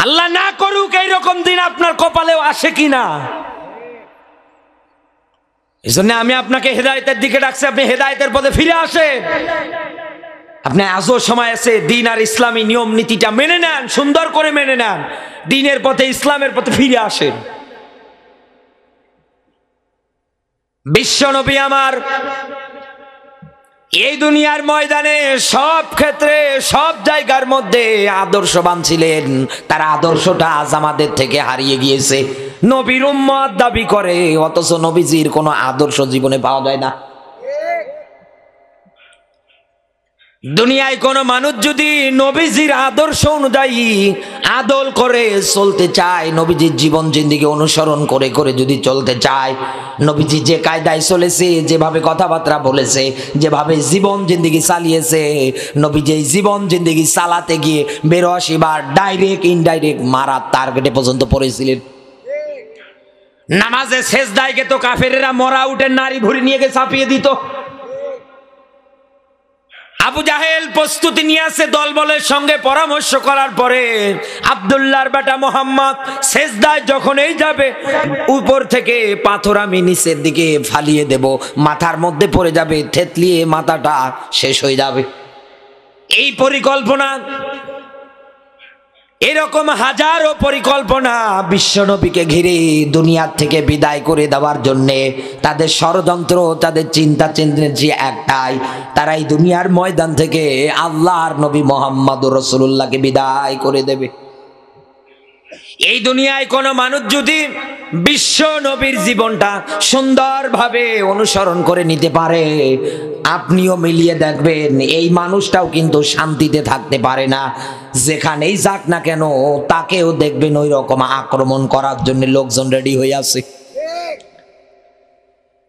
আল্লাহ না করুক এইরকম দিন আপনার কপালেও আসে কিনা। এই জন্য আমি আপনাকে হেদায়েতের দিকে ডাকছি, আপনি হেদায়েতের পথে ফিরে আসেন। আপনি আজও সময় আছে, দিন আর ইসলামী নিয়ম নীতিটা মেনে নেন, সুন্দর করে মেনে নেন, দিনের পথে ইসলামের পথে ফিরে আসেন। বিশ্ব নবী আমার এই দুনিয়ার ময়দানে সব ক্ষেত্রে সব জায়গার মধ্যে আদর্শবান ছিলেন। তার আদর্শটা আজ আমাদের থেকে হারিয়ে গিয়েছে। নবীর উম্মত দাবি করে, অথচ নবীজির কোনো আদর্শ জীবনে পাওয়া যায় না। দুনিয়ায় কোনো মানুষ যদি নবীজির আদর্শ অনুযায়ী আদল করে চলতে চায়, নবীজির জীবন জিন্দেগি অনুসরণ করে করে যদি চলতে চায়, নবীজি যে কায়দায় চলেছে, যেভাবে কথাবার্তা বলেছে, যেভাবে জীবন জিন্দেগি চালিয়েছে, নবীজি এই জীবন জিন্দেগি চালাতে গিয়ে 82 বার ডাইরেক্ট ইনডাইরেক্ট মারার টার্গেটে পর্যন্ত পড়েছিলেন। নামাজে সেজদায় তো কাফেরেরা মরা উঠে নারী ভুঁড়ি নিয়ে গিয়ে চাপিয়ে দিত। আবু জাহেল প্রস্তুতি নিয়ে আসে, দলবলের সঙ্গে পরামর্শ করার পরে আব্দুল্লাহর বেটা মোহাম্মদ সেজদায় যখন এই যাবে, উপর থেকে পাথর আমি নিচের দিকে ফালিয়ে দেব, মাথার মধ্যে পড়ে যাবে, থেতলিয়ে মাথাটা শেষ হয়ে যাবে। এই পরিকল্পনা এরকম হাজারো পরিকল্পনা বিশ্বনবীকে ঘিরে দুনিয়ার থেকে বিদায় করে দেওয়ার জন্যে, তাদের ষড়যন্ত্র, তাদের চিন্তা যে একটাই, তারা এই দুনিয়ার ময়দান থেকে আল্লাহর নবী মুহাম্মদুর রাসূলুল্লাহকে বিদায় করে দেবে। এই দুনিয়ায় কোনো মানুষ যদি বিশ্ব নবীর জীবনটা সুন্দরভাবে অনুসরণ করে নিতে পারে, আপনিও মিলিয়ে দেখবেন এই মানুষটাও কিন্তু শান্তিতে থাকতে পারে না। যেখানেই যাক না কেন তাকেও দেখবেন ওই রকম আক্রমণ করার জন্য লোকজন রেডি হয়ে আছে।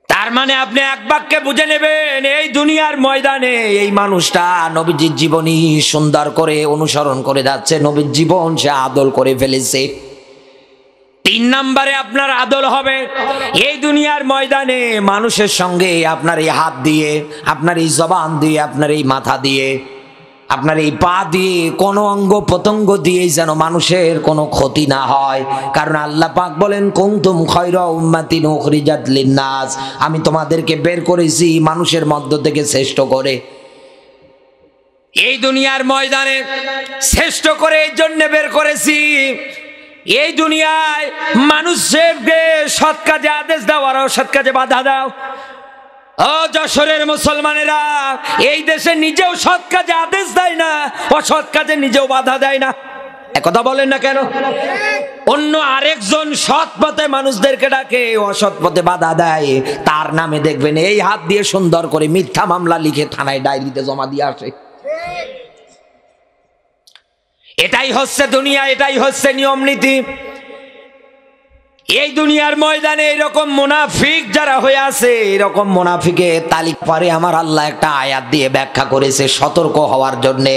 তার মানে আপনি এক বাক্যে বুঝে নেবেন, এই দুনিয়ার ময়দানে এই মানুষটা নবীজির জীবনী সুন্দর করে অনুসরণ করে যাচ্ছে, নবীর জীবন সে আদল করে ফেলেছে। 3 নম্বরে আপনার আদল হবে এই দুনিয়ার ময়দানে মানুষের সঙ্গে আপনার এই হাত দিয়ে, আপনার এই জবান দিয়ে, আপনার এই মাথা দিয়ে, আপনার এই পা দিয়ে, কোনো অঙ্গ প্রত্যঙ্গ দিয়ে যেন মানুষের কোনো ক্ষতি না হয়। কারণ আল্লাহ পাক বলেন, কুনতুম খায়রা উম্মাতিন উখরিজাত লিন্নাস, আমি তোমাদেরকে বের করেছি মানুষের মধ্য থেকে শ্রেষ্ঠ করে। এই দুনিয়ার ময়দানে শ্রেষ্ঠ করে এই জন্য বের করেছি, এই দুনিয়ায় মানুষকে সৎ কাজে আদেশ দাও আর অসৎ কাজে বাধা দাও। ও যশোরের মুসলমানেরা, এই দেশে নিজেও সৎ কাজে আদেশ দেয় না, অসৎ কাজে নিজেও বাধা দেয় না। একথা বলেন না কেন? অন্য আরেকজন সৎ পথে মানুষদেরকে ডাকে, অসৎ পথে বাধা দেয়, তার নামে দেখবেন এই হাত দিয়ে সুন্দর করে মিথ্যা মামলা লিখে থানায় ডায়েরিতে জমা দিয়ে আসে। এটাই হচ্ছে দুনিয়া, এটাই হচ্ছে নিয়ম নীতি। এই দুনিয়ার ময়দানে এরকম মুনাফিক যারা হয়ে আছে, এরকম মুনাফিকের তালিকা পরে আমার আল্লাহ একটা আয়াত দিয়ে ব্যাখ্যা করেছে সতর্ক হওয়ার জন্যে।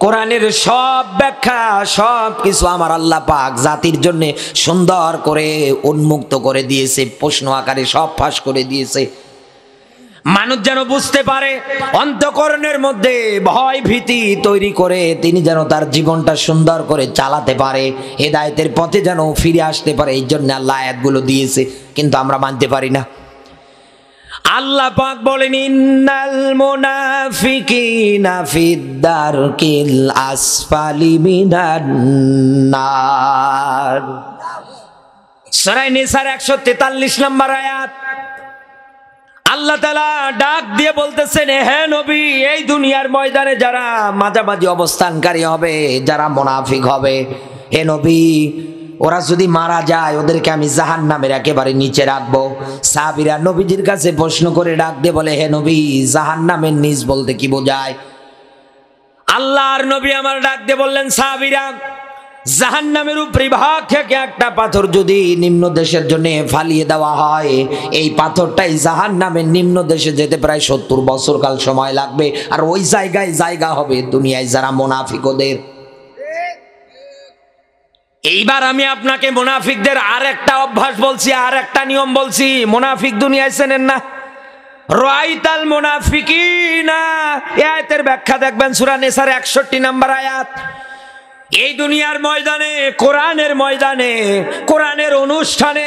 কোরআনের সব ব্যাখ্যা, সব কিছু আমার আল্লাহ পাক জাতির জন্য সুন্দর করে উন্মুক্ত করে দিয়েছে, প্রশ্ন আকারে সব ফাঁস করে দিয়েছে। মানুষ যেন বুঝতে পারে, অন্তঃকরণের মধ্যে ভয় ভীতি তৈরি করে তিনি যেন তার জীবনটা সুন্দর করে চালাতে পারে, হেদায়েতের পথে যেন ফিরে আসতে পারে। এই জন্য আল্লাহ আয়াতগুলো দিয়েছে, কিন্তু আমরা মানতে পারি না। আল্লাহ পাক বলেন, ইন্নাল মুনাফিকিনা ফিদ-দারকিল আসফালি মিনান নার। সূরা নিসার 143 নম্বর আয়াত। আল্লাহ তাআলা ডাক দিয়ে বলতেছেন, হে নবী, এই দুনিয়ার ময়দানে যারা মাঝামাঝি অবস্থানকারী হবে, যারা মুনাফিক হবে, হে নবী, ওরা যদি মারা যায় ওদেরকে আমি জাহান্নামের একেবারে নিচে রাখবো। সাহাবীরা নবীজির কাছে প্রশ্ন করে ডাক দিয়ে বলে, হে নবী, জাহান্নামের নিচ বলতে কি বোঝায়? আল্লাহর নবী আমার ডাক দিয়ে বললেন, সাহাবীরা, জাহান্নামের উপরিভাগ থেকে একটা পাথর যদি নিম্ন দেশের জন্য ফালিয়ে দেওয়া হয়, এই পাথরটাই জাহান্নামের নিম্ন দেশে যেতে প্রায় 70 বছর কাল সময় লাগবে। আর ওই জায়গায় জায়গা হবে দুনিয়ায় যারা মুনাফিক ওদের। এইবার আমি আপনাকে মুনাফিকদের আর একটা অভ্যাস বলছি, আর একটা নিয়ম বলছি। মুনাফিক দুনিয়ায় চেনেন না? রাইতাল মুনাফিকিনা, এই আয়াতের ব্যাখ্যা দেখবেন সূরা নিসার 61 নম্বর আয়াত। এই দুনিয়ার ময়দানে, কোরআনের ময়দানে, কোরআনের অনুষ্ঠানে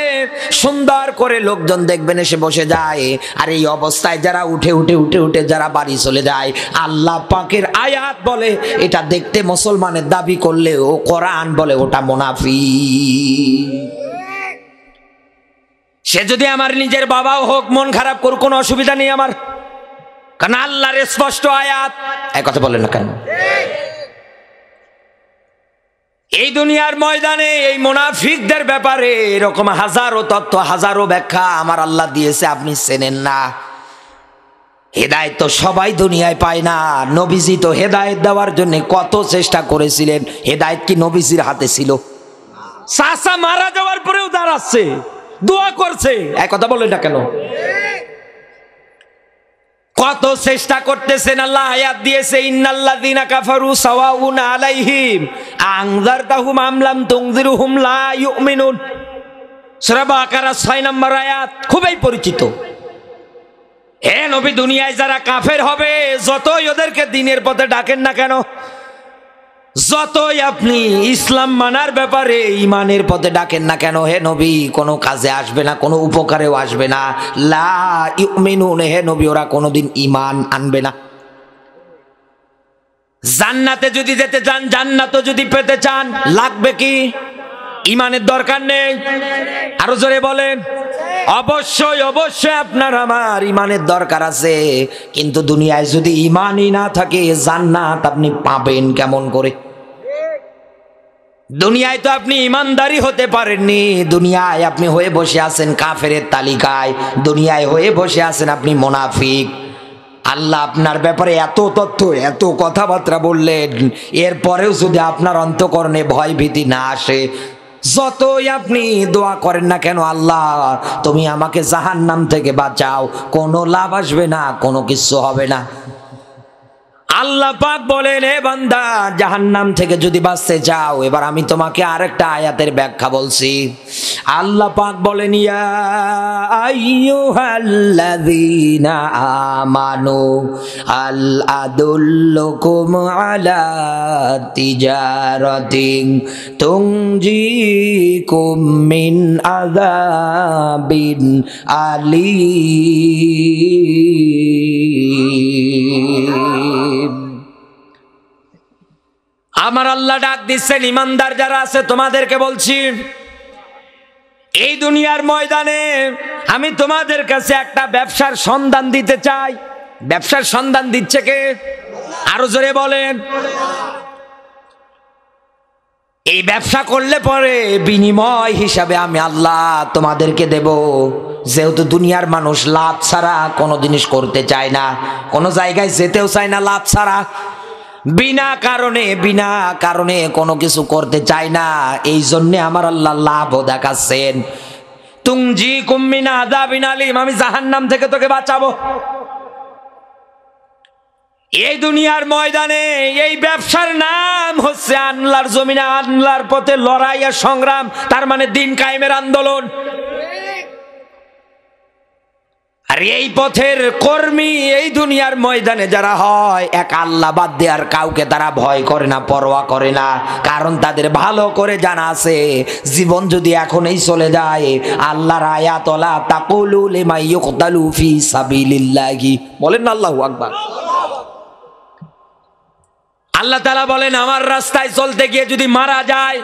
সুন্দর করে লোকজন দেখবেন এসে বসে যায়, আর এই অবস্থায় যারা উঠে উঠে উঠে উঠে যারা বাড়ি চলে যায়, আল্লাহ পাকের আয়াত বলে এটা দেখতে মুসলমানের দাবি করলেও কোরআন বলে ওটা মুনাফিক। সে যদি আমার নিজের বাবাও হোক, মন খারাপ করুক, কোনো অসুবিধা নেই আমার, কারণ আল্লাহর স্পষ্ট আয়াত। এক কথা বলেন না কেন? এই দুনিয়ার ময়দানে এই মুনাফিকদের ব্যাপারে এরকম হাজারো তত্ত্ব, হাজারো ব্যাখ্যা আমার আল্লাহ দিয়েছে, আপনি চেনেন না। হেদায়েত তো সবাই দুনিয়ায় পায় না। নবীজি তো হেদায়েত দেওয়ার জন্য কত চেষ্টা করেছিলেন, হেদায়েত কি নবীজির হাতে ছিল? চাচা মারা যাওয়ার পরেও দাঁড়াচ্ছে, দোয়া করছে। এক কথা বলে না কেন? কত চেষ্টা করতেছেন, আল্লাহ আয়াত দিয়েছে, ইন্নাল্লাযীনা কাফারু সাওয়াউন আলাইহিম আনযারতাহুম আম লাম তুনযিরহুম লা ইউমিনুন। সূরা বাকারা 6 নম্বর আয়াত, খুবই পরিচিত। হে নবী, দুনিয়ায় যারা কাফের হবে, যতই ওদেরকে দ্বীনের পথে ডাকেন না কেন, যতই আপনি ইসলাম মানার ব্যাপারে ইমানের পথে ডাকেন না কেন, হে নবী, কোনো কাজে আসবে না, কোনো উপকারেও আসবে না। লা ইউমিনুন, হে নবী, ওরা কোনোদিন ইমান আনবে না। জান্নাতে যদি যেতে চান, জান্নাতও যদি পেতে চান, লাগবে কি? ইমানের দরকার নেই? আরো জোরে বলেন। অবশ্যই অবশ্যই আপনার আমার ইমানের দরকার আছে, কিন্তু দুনিয়ায় যদি ইমানই না থাকে জান্নাত আপনি পাবেন কেমন করে? দুনিয়ায় তো আপনি ইমানদারি হতে পারেননি, দুনিয়ায় আপনি হয়ে বসে আছেন কাফেরের তালিকায়, দুনিয়ায় হয়ে বসে আছেন আপনি মুনাফিক। আল্লাহ আপনার ব্যাপারে এত তথ্য, এত কথাবার্তা বললেন, এরপরেও যদি আপনার অন্তঃকরণে ভয় ভীতি না আসে, যতই আপনি দোয়া করেন না কেন, আল্লাহ তুমি আমাকে জাহান্নাম থেকে বাঁচাও, কোনো লাভ আসবে না, কোনো কিছু হবে না। আল্লাহ পাক বলেন, হে বান্দা, জাহান্নাম থেকে যদি বাঁচতে চাও, এবার আমি তোমাকে আরেকটা আয়াতের ব্যাখ্যা বলছি। আল্লাহ পাক বলেন, ইয়া আইয়ুহাল্লাযীনা আমানু আল আদুল্লুকুম আলা তিজারাতিন তুনজিকুম মিন আযাবিন আলীম। আমার আল্লাহ ডাক দিচ্ছেন, ইমানদার যারা আছে তোমাদেরকে বলছি, এই দুনিয়ার ময়দানে আমি তোমাদের কাছে একটা ব্যবসার সন্ধান দিতে চাই। ব্যবসার সন্ধান দিচ্ছে কে? আরো জোরে বলেন। এই ব্যবসা করলে পরে বিনিময় হিসাবে আমি আল্লাহ তোমাদেরকে দেব। যেহেতু দুনিয়ার মানুষ লাভ ছাড়া কোনো জিনিস করতে চায় না, কোনো জায়গায় যেতেও চায় না লাভ ছাড়া, বিনা কারণে কোনো কিছু করতে চায় না, এই জন্যে আমার আল্লাহ লাভও দেখাচ্ছেন। তুনজিকুম মিন আযাবিন আলীম, আমি জাহান্নাম থেকে তোকে বাঁচাবো। এই দুনিয়ার ময়দানে এই ব্যবসার নাম হচ্ছে আল্লাহর জমিনে আল্লাহর পথে লড়াই আর সংগ্রাম, তার মানে দিন কায়েমের আন্দোলন। আর এই পথের কর্মী এই দুনিয়ার ময়দানে যারা হয়, এক আল্লাহ বাদ দিয়ে আর কাউকে তারা ভয় করে না, পরোয়া করে না, কারণ তাদের ভালো করে জানা আছে জীবন যদি এখনই চলে যায়, আল্লাহর আয়াত ওয়ালা তাকুলু লিমা ইউকতালু ফি সাবিলিল্লাহি, বলেন না আল্লাহু আকবার। আল্লাহ তাআলা বলেন, আমার রাস্তায় চলতে গিয়ে যদি মারা যায়,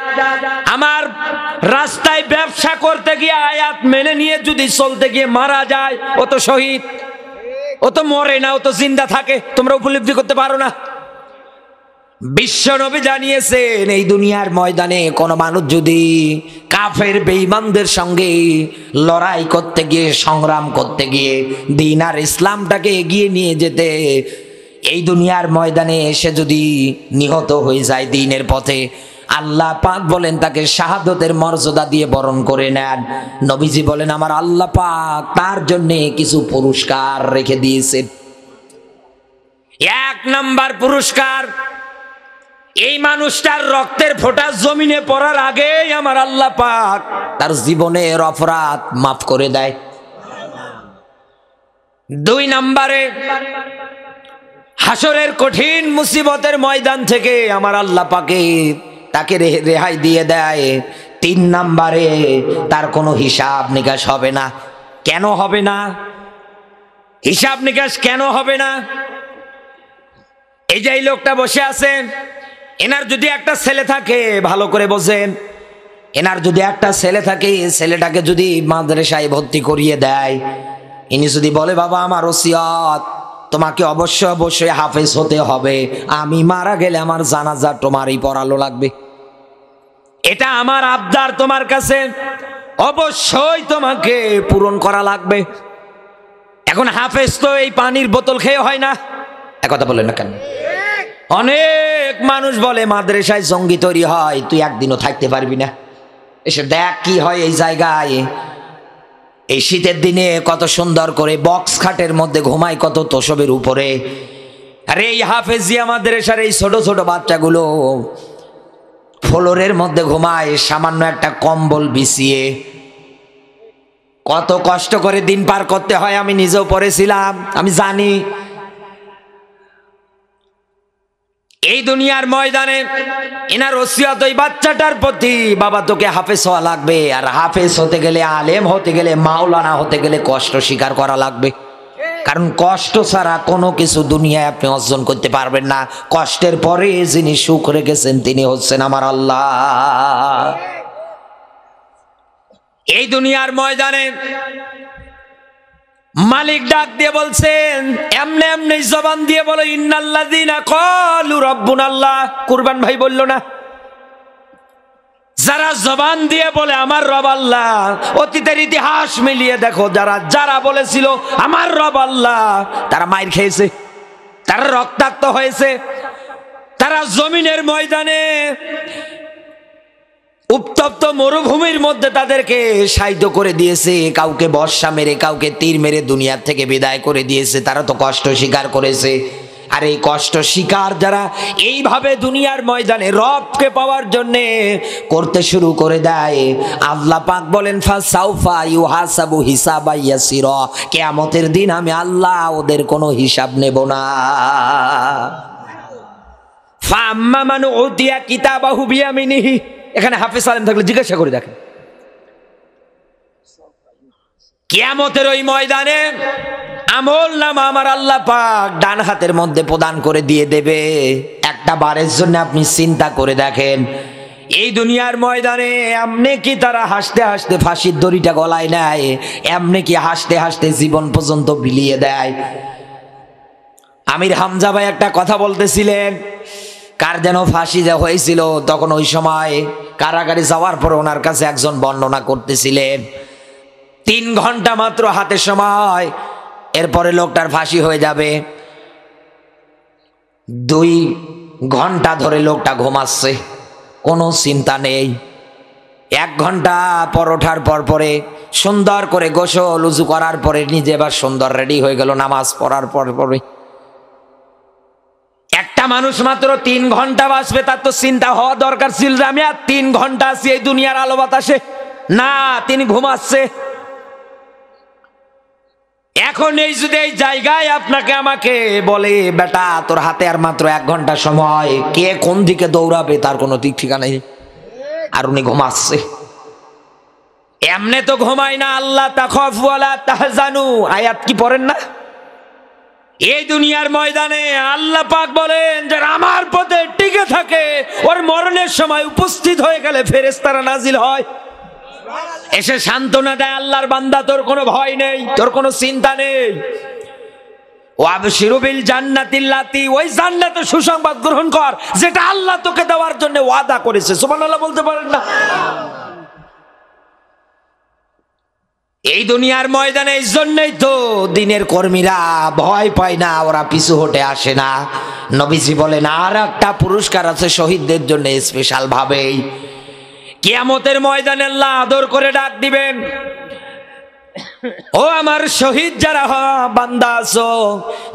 আমার রাস্তায় ব্যবসা করতে গিয়ে আয়াত মেনে নিয়ে যদি চলতে গিয়ে মারা যায়, ও তো শহীদ, ও তো মরে না, ও তো জিন্দা থাকে। তোমরা উপলব্ধি করতে পারো না? বিশ্ব নবী জানিয়েছেন, এই দুনিয়ার ময়দানে কোন মানুষ যদি কাফের বেঈমানদের সঙ্গে লড়াই করতে গিয়ে, সংগ্রাম করতে গিয়ে দ্বীন আর ইসলামটাকে এগিয়ে নিয়ে যেতে এই দুনিয়ার ময়দানে এসে যদি নিহত হয়ে যায় দ্বীনের পথে, আল্লাহ পাক বলেন তাকে শাহাদতের মর্যাদা দিয়ে বরণ করে নেন। নবীজি বলেন, আমার আল্লাহ পাক তার জন্য কিছু পুরস্কার রেখে দিয়েছেন। এক নাম্বার পুরস্কার, এই মানুষটার রক্তের ফোঁটা জমিনে পড়ার আগেই আমার আল্লাহ পাক তার জীবনের অপরাধ মাফ করে দেয়। দুই নাম্বারে, হাসরের কঠিন মুসিবতের ময়দান থেকে আমার আল্লাহ পাকে তাকে রেহাই দিয়ে দেয়। তিন নাম্বারে, তার কোনো হিসাব নিকাশ হবে না। কেন হবে না? হিসাব নিকাশ কেন হবে না? এই যে এই লোকটা বসে আছেন, এনার যদি একটা ছেলে থাকে, ভালো করে বোঝেন, এনার যদি একটা ছেলে থাকে, ছেলেটাকে যদি মাদ্রাসায় ভর্তি করিয়ে দেয়, ইনি যদি বলে, বাবা আমার ওসিয়ত, তোমাকে অবশ্যই হাফেজ হতে হবে, আমি মারা গেলে আমার জানাজা তোমারই পড়ালো লাগবে, এটা আমার আবদার তোমার কাছে, অবশ্যই তোমাকে পূরণ করা লাগবে। এখন হাফেজ তো এই পানির বোতল খেয়ে হয় না, একথা বলেন না কেন? অনেক মানুষ বলে মাদ্রাসায় জঙ্গি তৈরি হয়, তুই একদিনও থাকতে পারবি না, এসে দেখ কি হয় এই জায়গায়। এই শীতের দিনে কত সুন্দর করে বক্স খাটের মধ্যে ঘুমায়, কত তোষবের উপরে। আর এই হাফেজিয়া মাদ্রাসার এই ছোট ছোট বাচ্চাগুলো ফ্লোরের মধ্যে ঘুমায়, সামান্য একটা কম্বল বিছিয়ে। কত কষ্ট করে দিন পার করতে হয়, আমি নিজেও পড়েছিলাম, আমি জানি। এই দুনিয়ার ময়দানে এনার ওসিয়ত ওই বাচ্চাটার প্রতি, বাবা তোকে হাফেজ হওয়া লাগবে, আর হাফেজ হতে গেলে, আলেম হতে গেলে, মাওলানা হতে গেলে কষ্ট স্বীকার করা লাগবে। কারণ কষ্ট ছাড়া কোনো কিছু দুনিয়ায় আপনি অর্জন করতে পারবেন না। কষ্টের পরে যিনি সুখ রেখেছেন তিনি হচ্ছেন আমার আল্লাহ। এই দুনিয়ার ময়দানে মালিক ডাক দিয়ে বলছেন, এমনি এমনি জবান দিয়ে বলো, ইন্নাল্লাযীনা ক্বালু রাব্বুনাল্লাহ। কুরবান ভাই বলল না, যারা জবান দিয়ে বলে আমার রব আল্লাহ, অতীতের ইতিহাস মিলিয়ে দেখো, যারা বলেছিল আমার রব আল্লাহ, তারা মাইর খেয়েছে, তারা রক্তাক্ত হয়েছে, তারা জমিনের ময়দানে উত্তপ্ত মরুভূমির মধ্যে তাদেরকে শায়িত করে দিয়েছে, কাউকে বর্ষা মেরে, কাউকে তীর মেরে দুনিয়ার থেকে বিদায় করে দিয়েছে। তারা তো কষ্ট স্বীকার করেছে। আর এই কষ্ট স্বীকার যারা এইভাবে দুনিয়ার ময়দানে রবকে পাওয়ার জন্যে করতে শুরু করে দেয়, আল্লাহ পাক বলেন ফাসাউফা ইউহাসাবু হিসাবা ইয়াসিরা, কিয়ামতের দিন আমি আল্লাহ ওদের কোনো হিসাব নেব না। ফাম্মা মান উতিয়া কিতাবাহু বিয়ামিনিহি, এখানে হাফেজ আলেম থাকলে জিজ্ঞাসা করে দেখেন, কিয়ামতের ওই ময়দানে আমল নামা আমার আল্লাহ পাক ডান হাতের মধ্যে প্রদান করে দিয়ে দেবে। একটা বারের জন্য আপনি চিন্তা করে দেখেন, এই দুনিয়ার ময়দানে এমনি কি তারা হাসতে হাসতে ফাঁসির দড়িটা গলায় নেয়, এমনি কি হাসতে হাসতে জীবন পর্যন্ত বিলিয়ে দেয়। আমির হামজা ভাই একটা কথা বলতেছিলেন, কার যেন ফাঁসি যা হয়েছিল, তখন ওই সময় কারাগারে যাওয়ার পর ওনার কাছে একজন বর্ণনা করতেছিলেন, 3 ঘন্টা মাত্র হাতে সময়, এরপরে লোকটার ফাঁসি হয়ে যাবে। 2 ঘন্টা ধরে লোকটা ঘুমাচ্ছে, কোনো চিন্তা নেই। 1 ঘন্টা পর ওঠার পরে সুন্দর করে গোসল উজু করার পরে নিজে এবার সুন্দর রেডি হয়ে গেল নামাজ পড়ার পরে। একটা মানুষ মাত্র 3 ঘন্টা বাঁচবে, তার তো চিন্তা হওয়া দরকার ছিল যে আমি আর 3 ঘন্টা আছি এই দুনিয়ার আলো বাতাসে। না, তিনি ঘুমাচ্ছে। এখন এই যদি এই জায়গায় আপনাকে আমাকে বলে, বেটা তোর হাতে আর মাত্র 1 ঘন্টা সময়, কে কোন দিকে দৌড়াবে তার কোনো দিক ঠিকানা নেই, আর উনি ঘুমাচ্ছে। এমনি তো ঘুমায় না, আল্লাহ তাখাফু ওয়ালা তাহজানু আয়াত কি পড়েন না? এই দুনিয়ার ময়দানে আল্লাহ পাক বলেন যে আমার পথে টিকে থাকে, ওর মরণের সময় উপস্থিত হয়ে গেলে ফেরেশতারা নাজিল হয়, এসে সান্ত্বনা দেয়, আল্লাহর বান্দা তোর কোনো ভয় নেই, তোর কোনো চিন্তা নেই। ওয়াবশিরু বিল জান্নাতিল্লাতি, ওই জান্নাতের সুসংবাদ গ্রহণ কর যেটা আল্লাহ তোকে দেওয়ার জন্য ওয়াদা করেছে। সুবহানাল্লাহ বলতে পারেন না? এই দুনিয়ার ময়দানে এই জন্যই তো দিনের কর্মীরা ভয় পায় না, ওরা পিছু হটে আসে না। নবীজি বলেন আর একটা পুরস্কার আছে শহীদদের জন্য স্পেশাল ভাবেই, কিয়ামতের ময়দানে আল্লাহ আদর করে ডাক দিবেন, ও আমার শহীদ যারা বান্দা আছো,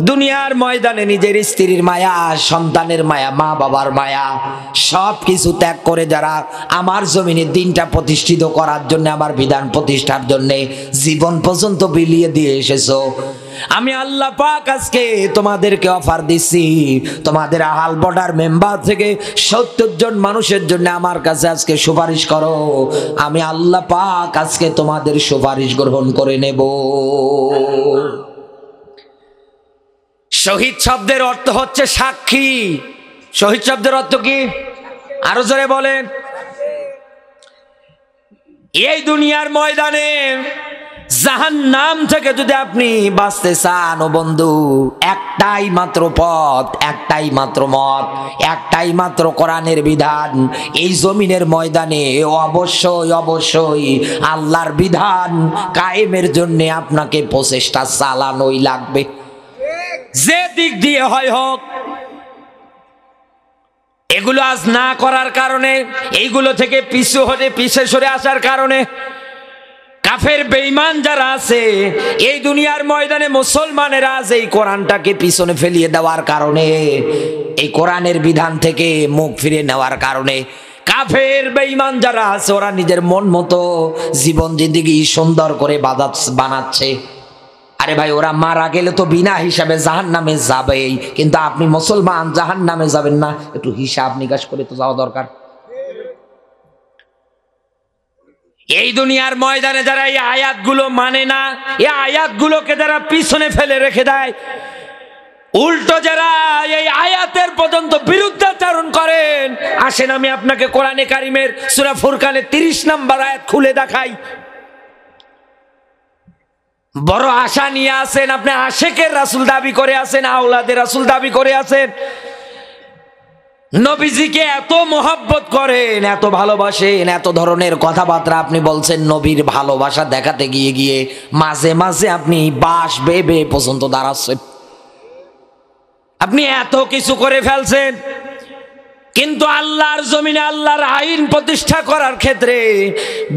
দুনিয়ার ময়দানে নিজের স্ত্রীর মায়া, সন্তানের মায়া, মা বাবার মায়া সব কিছু ত্যাগ করে যারা আমার জমিনে দিনটা প্রতিষ্ঠিত করার জন্য, আমার বিধান প্রতিষ্ঠার জন্য জীবন পর্যন্ত বিলিয়ে দিয়ে এসেছো, আমি আল্লাহ পাক আজকে তোমাদেরকে অফার দিচ্ছি, তোমাদের আহাল বর্ডার মেম্বার থেকে 70 জন মানুষের জন্য আমার কাছে আজকে সুপারিশ করো, আমি আল্লাহ পাক আজকে তোমাদের সুপারিশ গ্রহণ করে নেব। শহীদ শব্দের অর্থ হচ্ছে সাক্ষী। শহীদ শব্দের অর্থ কি? আরো জোরে বলেন। এই দুনিয়ার ময়দানে জাহান্নাম থেকে যদি আপনি বাঁচতে চান, ও বন্ধু, একটাই মাত্র পথ, একটাই মাত্র মত, একটাই মাত্র কোরআনের বিধান। এই জমিনের ময়দানে অবশ্যই অবশ্যই আল্লাহর বিধান কায়েমের জন্য আপনাকে প্রচেষ্টা চালানোই লাগবে, যে দিক দিয়ে হয় হোক। এগুলো আজ না করার কারণে, এইগুলো থেকে পিছে সরে আসার কারণে কাফের বেঈমান যারা আছে এই দুনিয়ার ময়দানে, মুসলমানেরা আজ এই কোরআনটাকে পিছনে ফেলিয়ে দেওয়ার কারণে, এই কোরআনের বিধান থেকে মুখ ফিরে নেওয়ার কারণে কাফের বেঈমান যারা আছে ওরা নিজের মন মতো জীবন জিন্দেগি সুন্দর করে বানাচ্ছে। আরে ভাই, ওরা মারা গেলে তো বিনা হিসাবে জাহান্নামে যাবেই, কিন্তু আপনি মুসলমান জাহান্নামে যাবেন না, একটু হিসাব নিকাশ করে তো যাওয়া দরকার। এই দুনিয়ার ময়দানে যারা এই আয়াতগুলো মানে না, এই আয়াতগুলোকে যারা পিছনে ফেলে রেখে দেয়, উল্টো যারা এই আয়াতের পর্যন্ত বিরুদ্ধাচরণ করেন, আসেন আমি আপনাকে কোরআনে কারিমের সূরা ফুরকানের 30 নম্বর আয়াত খুলে দেখাই। বড় আশা নিয়ে আসেন, আপনি আশেকের রাসূল দাবি করে আছেন, আওলাদের রাসূল দাবি করে আছেন, নবীজিকে এত মোহাব্বত করেন, এত ভালোবাসেন, এত ধরনের কথাবার্তা আপনি বলছেন, নবীর ভালোবাসা দেখাতে গিয়ে গিয়ে মাঝে মাঝে আপনি বাঁশ বেবে পর্যন্ত দাঁড়াচ্ছেন। আপনি এত কিছু করে ফেলছেন, কিন্তু আল্লাহর জমিনে আল্লাহর আইন প্রতিষ্ঠা করার ক্ষেত্রে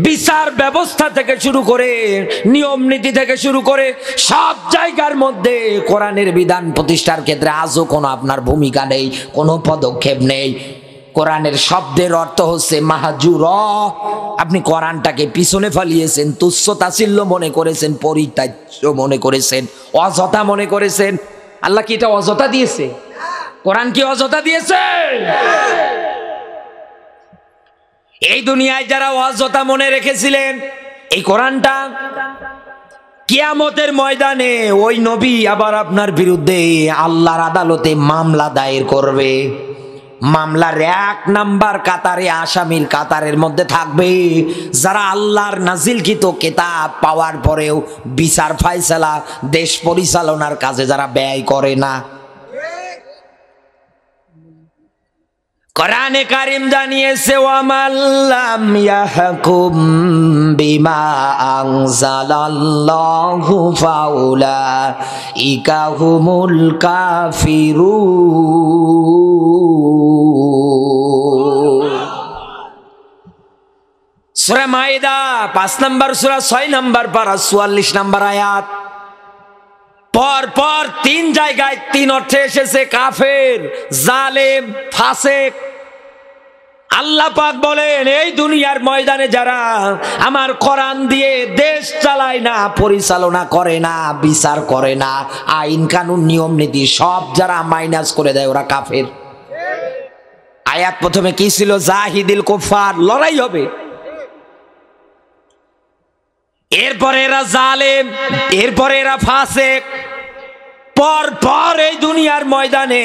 বিচার ব্যবস্থা থেকে শুরু করে নিয়ম নীতি থেকে শুরু করে সব জায়গার মধ্যে কোরআনের বিধান প্রতিষ্ঠার ক্ষেত্রে আজও কোনো আপনার ভূমিকা নেই, কোনো পদক্ষেপ নেই। কোরআনের শব্দের অর্থ হচ্ছে মাহাজুর। আপনি কোরআনটাকে পিছনে ফেলিয়েছেন, তুচ্ছ তাচ্ছিল্য মনে করেছেন, পরিত্যাজ্য মনে করেছেন, অযথা মনে করেছেন। আল্লাহ কি এটা অযথা দিয়েছে? কোরআন কি অযথা দিয়েছে? এই দুনিয়ায় যারা অযথা মনে রেখেছিলেন এই কোরআনটা, কিয়ামতের ময়দানে ওই নবী আবার আপনার বিরুদ্ধে আল্লাহর আদালতে মামলা দায়ের করবে। মামলার 1 নাম্বার কাতারে, আসামির কাতারের মধ্যে থাকবে যারা আল্লাহর নাজিলকৃত কিতাব পাওয়ার পরেও বিচার ফায়সালা, দেশ পরিচালনার কাজে যারা ব্যয় করে না। কোরআনে কারীম জানিয়েছে, ওয়ামাল্লাম ইয়াহকুম বিমা আনজালাল্লাহু ফাউলাইকা হুমুল কাফিরুন। সূরা মাইদা 5 নম্বর সূরা 6 নম্বর পারা 44 নম্বর আয়াত। পর পর 3 জায়গায় 3 অর্থে এসেছে কাফের, জালেম, ফাসেক। আল্লাহ পাক বলেন এই দুনিয়ার ময়দানে যারা আমার কোরআন দিয়ে দেশ চালায় না, পরিচালনা করে না, বিচার করে না, আইন কানুন নিয়ম নীতি সব যারা মাইনাস করে দেয় ওরা কাফের। আয়াত প্রথমে কি ছিল? জাহিদিল কুফার, লড়াই হবে। এরপরে এরা জালেম, এরপরে এরা ফাসেক। পর পর এই দুনিয়ার ময়দানে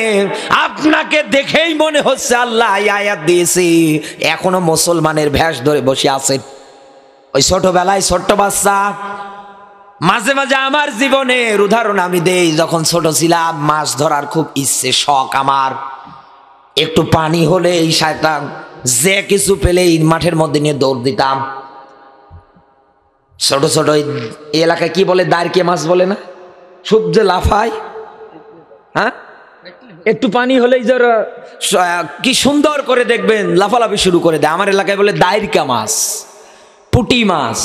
আপনাকে দেখেই মনে হচ্ছে আল্লাহ আয়াত দিয়েছি, এখনো মুসলমানের ভেষ ধরে বসে আছেন। ওই ছোটবেলায় ছোট্ট বাচ্চা, মাঝে মাঝে আমার জীবনের উদাহরণ আমি দেই, যখন ছোট ছিলাম মাছ ধরার খুব ইচ্ছে, শখ আমার। একটু পানি হলে এই শয়তান যে কিছু পেলেই মাঠের মধ্যে নিয়ে দৌড় দিতাম। ছোট ছোট এলাকায় কি বলে, দাঁড়কে মাছ বলে না, খুব যে লাফায়। হ্যাঁ, একটু পানি হলেই যারা কি সুন্দর করে দেখবেন লাফালাফি শুরু করে দেয়। আমার এলাকায় বলে দাঁড়কা মাছ, পুঁটি মাছ।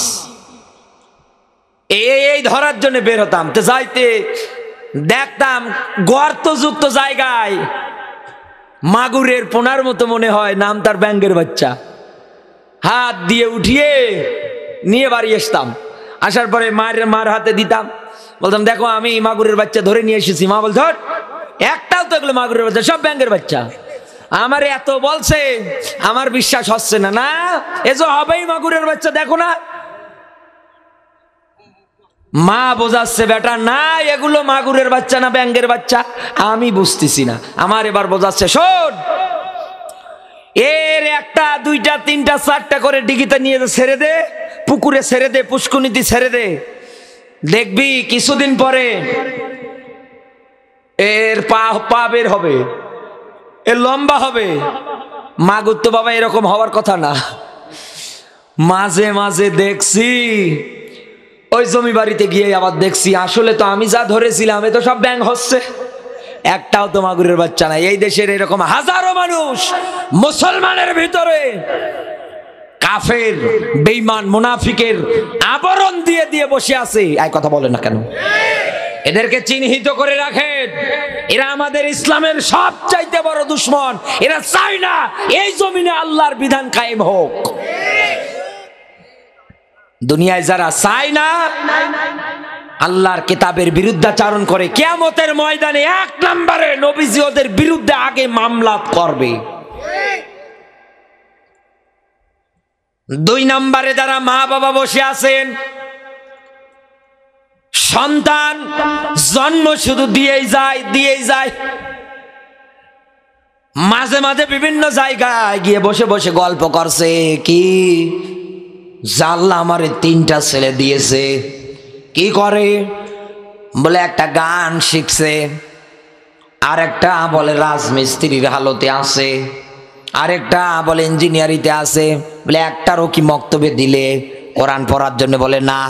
এই ধরার জন্য বের হতাম। তো যাইতে দেখতাম গর্তযুক্ত জায়গায় মাগুরের পোনার মতো মনে হয়, নাম তার ব্যাঙ্গের বাচ্চা, হাত দিয়ে উঠিয়ে নিয়ে বাড়ি আসতাম। আসার পরে মার হাতে দিতাম, বলতাম দেখো আমি মাগুরের বাচ্চা ধরে নিয়ে এসেছি। মা বল ধর, একটাও তো এগুলো মাগুরের বাচ্চা, সব ব্যাঙ্গের বাচ্চা। আমার এত বলছে, আমার বিশ্বাস হচ্ছে না। না, এ যে হবেই মাগুরের বাচ্চা, দেখো না। মা বোঝাচ্ছে বেটা না এগুলো মাগুরের বাচ্চা না ব্যাঙ্গের বাচ্চা, আমি বুঝতেছি না। আমার এবার বোঝাচ্ছে, শোন এর 1টা 2টা 3টা 4টা করে ডিগিতে নিয়ে ছেড়ে দে, পুকুরে ছেড়ে দে, পুষ্কুনিতে ছেড়ে দে, দেখবি কিছুদিন পরে এর পা বের হবে, এর লম্বা হবে। মাগুর তো বাবা এরকম হওয়ার কথা না। মাঝে মাঝে দেখছি ওই জমি বাড়িতে গিয়ে আবার দেখছি আসলে তো আমি যা ধরেছিলাম এ তো সব ব্যাঙ হচ্ছে, একটাও তো মাগুরের বাচ্চা নাই। এই দেশের এরকম হাজারো মানুষ মুসলমানের ভিতরে কাফের, বেঈমান, মুনাফিকের আবরণ দিয়ে দিয়ে বসে আছে। এই কথা বলে না কেন? এদেরকে চিহ্নিত করে রাখেন, এরা আমাদের ইসলামের সবচাইতে বড় দুশমন। এরা চায় না এই জমিনে আল্লাহর বিধান কায়েম হোক। দুনিয়ায় যারা চায় না আল্লাহর কিতাবের বিরুদ্ধাচরণ করে, কিয়ামতের ময়দানে 1 নম্বরে নবীজি ওদের বিরুদ্ধে আগে মামলা করবে। দুই নম্বরে যারা মা বাবা বসে আছেন, সন্তান জন্ম শুধু দিয়েই যায়। মাঝে মাঝে বিভিন্ন জায়গায় গিয়ে বসে বসে গল্প করছে, কি জানলা আমারে 3টা ছেলে দিয়েছে। কি করে? বলে একটা গান শিখছে, আর একটা বলে রাজমিস্ত্রির হালতে আছে, আরেকটা বলে ইঞ্জিনিয়ারিতে আছে। বলে একটারও কি মক্তবে দিলে কোরআন পড়ার জন্য? বলে না।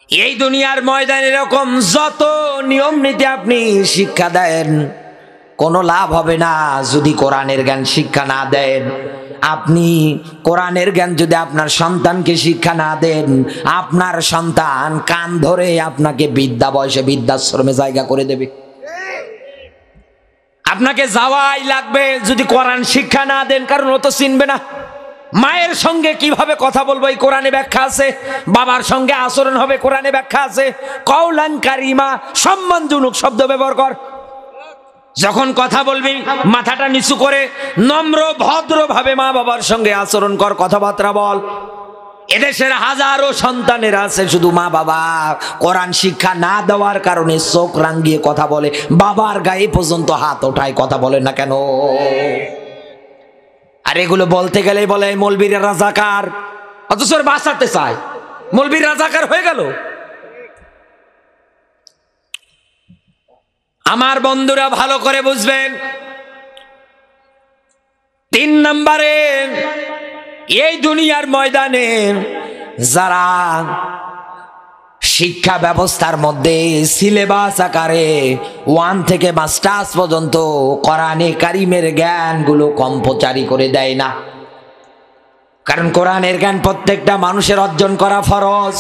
এই দুনিয়ার ময়দানে এরকম যত নিয়ম নীতি আপনি শিক্ষা দেন, কোনো লাভ হবে না যদি কোরআনের জ্ঞান শিক্ষা না দেন। আপনি কোরআনের জ্ঞান যদি আপনার সন্তানকে শিক্ষা না দেন, আপনার সন্তান কান ধরে আপনাকে বিদ্যা বয়সে বৃদ্ধাশ্রমে জায়গা করে দেবে। আপনাকে যাওয়াই লাগবে যদি কোরআন শিক্ষা না দেন, কারণ ও তো চিনবে না। মায়ের সঙ্গে কিভাবে কথা বলবো এই কোরআনে ব্যাখ্যা আছে, বাবার সঙ্গে আচরণ হবে কোরআনে ব্যাখ্যা আছে। কওলান কারিমা, সম্মানজনক শব্দ ব্যবহার কর। যখন কথা বলবি মাথাটা নিচু করে নম্র ভদ্রভাবে মা বাবার সঙ্গে আচরণ কর, কথাবার্তা বল। এদেশের হাজারো সন্তানের আছে শুধু মা বাবা কোরআন শিক্ষা না দেওয়ার কারণে চোখ রাঙিয়ে কথা বলে, বাবার গায়ে পর্যন্ত হাত ওঠায়, কথা বলে না কেন? আর এগুলো বলতে গেলে বলে মৌলবীরা রাজাকার, অথচ বাঁচাতে চায়, মৌলবী রাজাকার হয়ে গেল। আমার বন্ধুরা ভালো করে বুঝবেন, 3 নম্বরে এই দুনিয়ার ময়দানে যারা শিক্ষা ব্যবস্থার মধ্যে সিলেবাস আকারে 1 থেকে মাস্টার্স পর্যন্ত কোরআনে কারিমের জ্ঞানগুলো কম্পোচারি করে দেয় না। কারণ কোরআনের জ্ঞান প্রত্যেকটা মানুষের অর্জন করা ফরজ।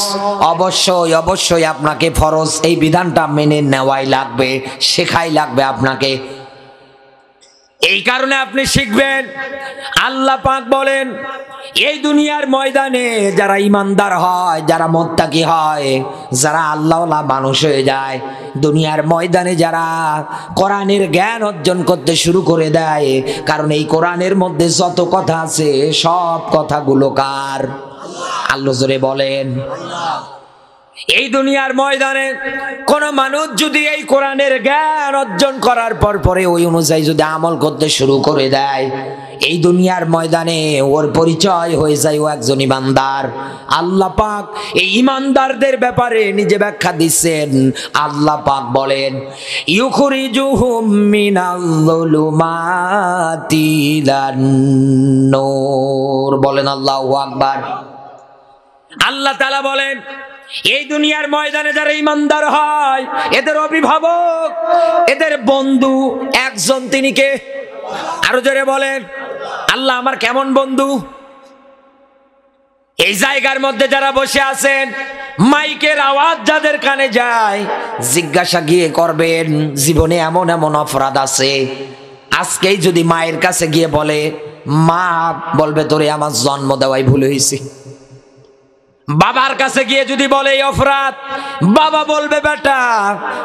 অবশ্যই আপনাকে ফরজ এই বিধানটা মেনে নেওয়াই লাগবে, শেখাই লাগবে আপনাকে। এই কারণে আপনি শিখবেন। আল্লাহ পাক বলেন, এই দুনিয়ার ময়দানে যারা ইমানদার হয়, যারা মুত্তাকি হয়, যারা আল্লাহওয়ালা মানুষ হয়ে যায়, দুনিয়ার ময়দানে যারা কোরআনের জ্ঞান অর্জন করতে শুরু করে দেয়, কারণ এই কোরআনের মধ্যে যত কথা আছে সব কথাগুলো কার? আল্লাহ। জোরে বলেন। এই দুনিয়ার ময়দানে কোন মানুষ যদি এই কোরআনের জ্ঞান অর্জন করার পরে ওই অনুযায়ী যদি আমল করতে শুরু করে দেয়, এই দুনিয়ার ময়দানে ওর পরিচয় হয়ে যায় ও একজন ইমানদার। আল্লাহ পাক এই ইমানদারদের ব্যাপারে নিজে ব্যাখ্যা দিচ্ছেন। আল্লাহ পাক বলেন, ইউখরিজুহুম মিনাল যুলুমাতি ইলান নূর। বলেন আল্লাহু আকবার। আল্লাহ তাআলা বলেন, এই দুনিয়ার ময়দানে যারা ইমানদার হয়, এদের অভিভাবক, এদের বন্ধু একজন, তিনি কে? আরো জোরে বলেন। আল্লাহ আমার কেমন বন্ধু? এই জায়গার মধ্যে যারা বসে আছেন, মাইকের আওয়াজ যাদের কানে যায়, জিজ্ঞাসা গিয়ে করবেন জীবনে এমন এমন অপরাধ আছে, আজকেই যদি মায়ের কাছে গিয়ে বলে, মা বলবে তোরে আমার জন্ম দেওয়াই ভুল হয়েছে। বাবার কাছে গিয়ে যদি বলে এই অপরাধ, বাবা বলবে বেটা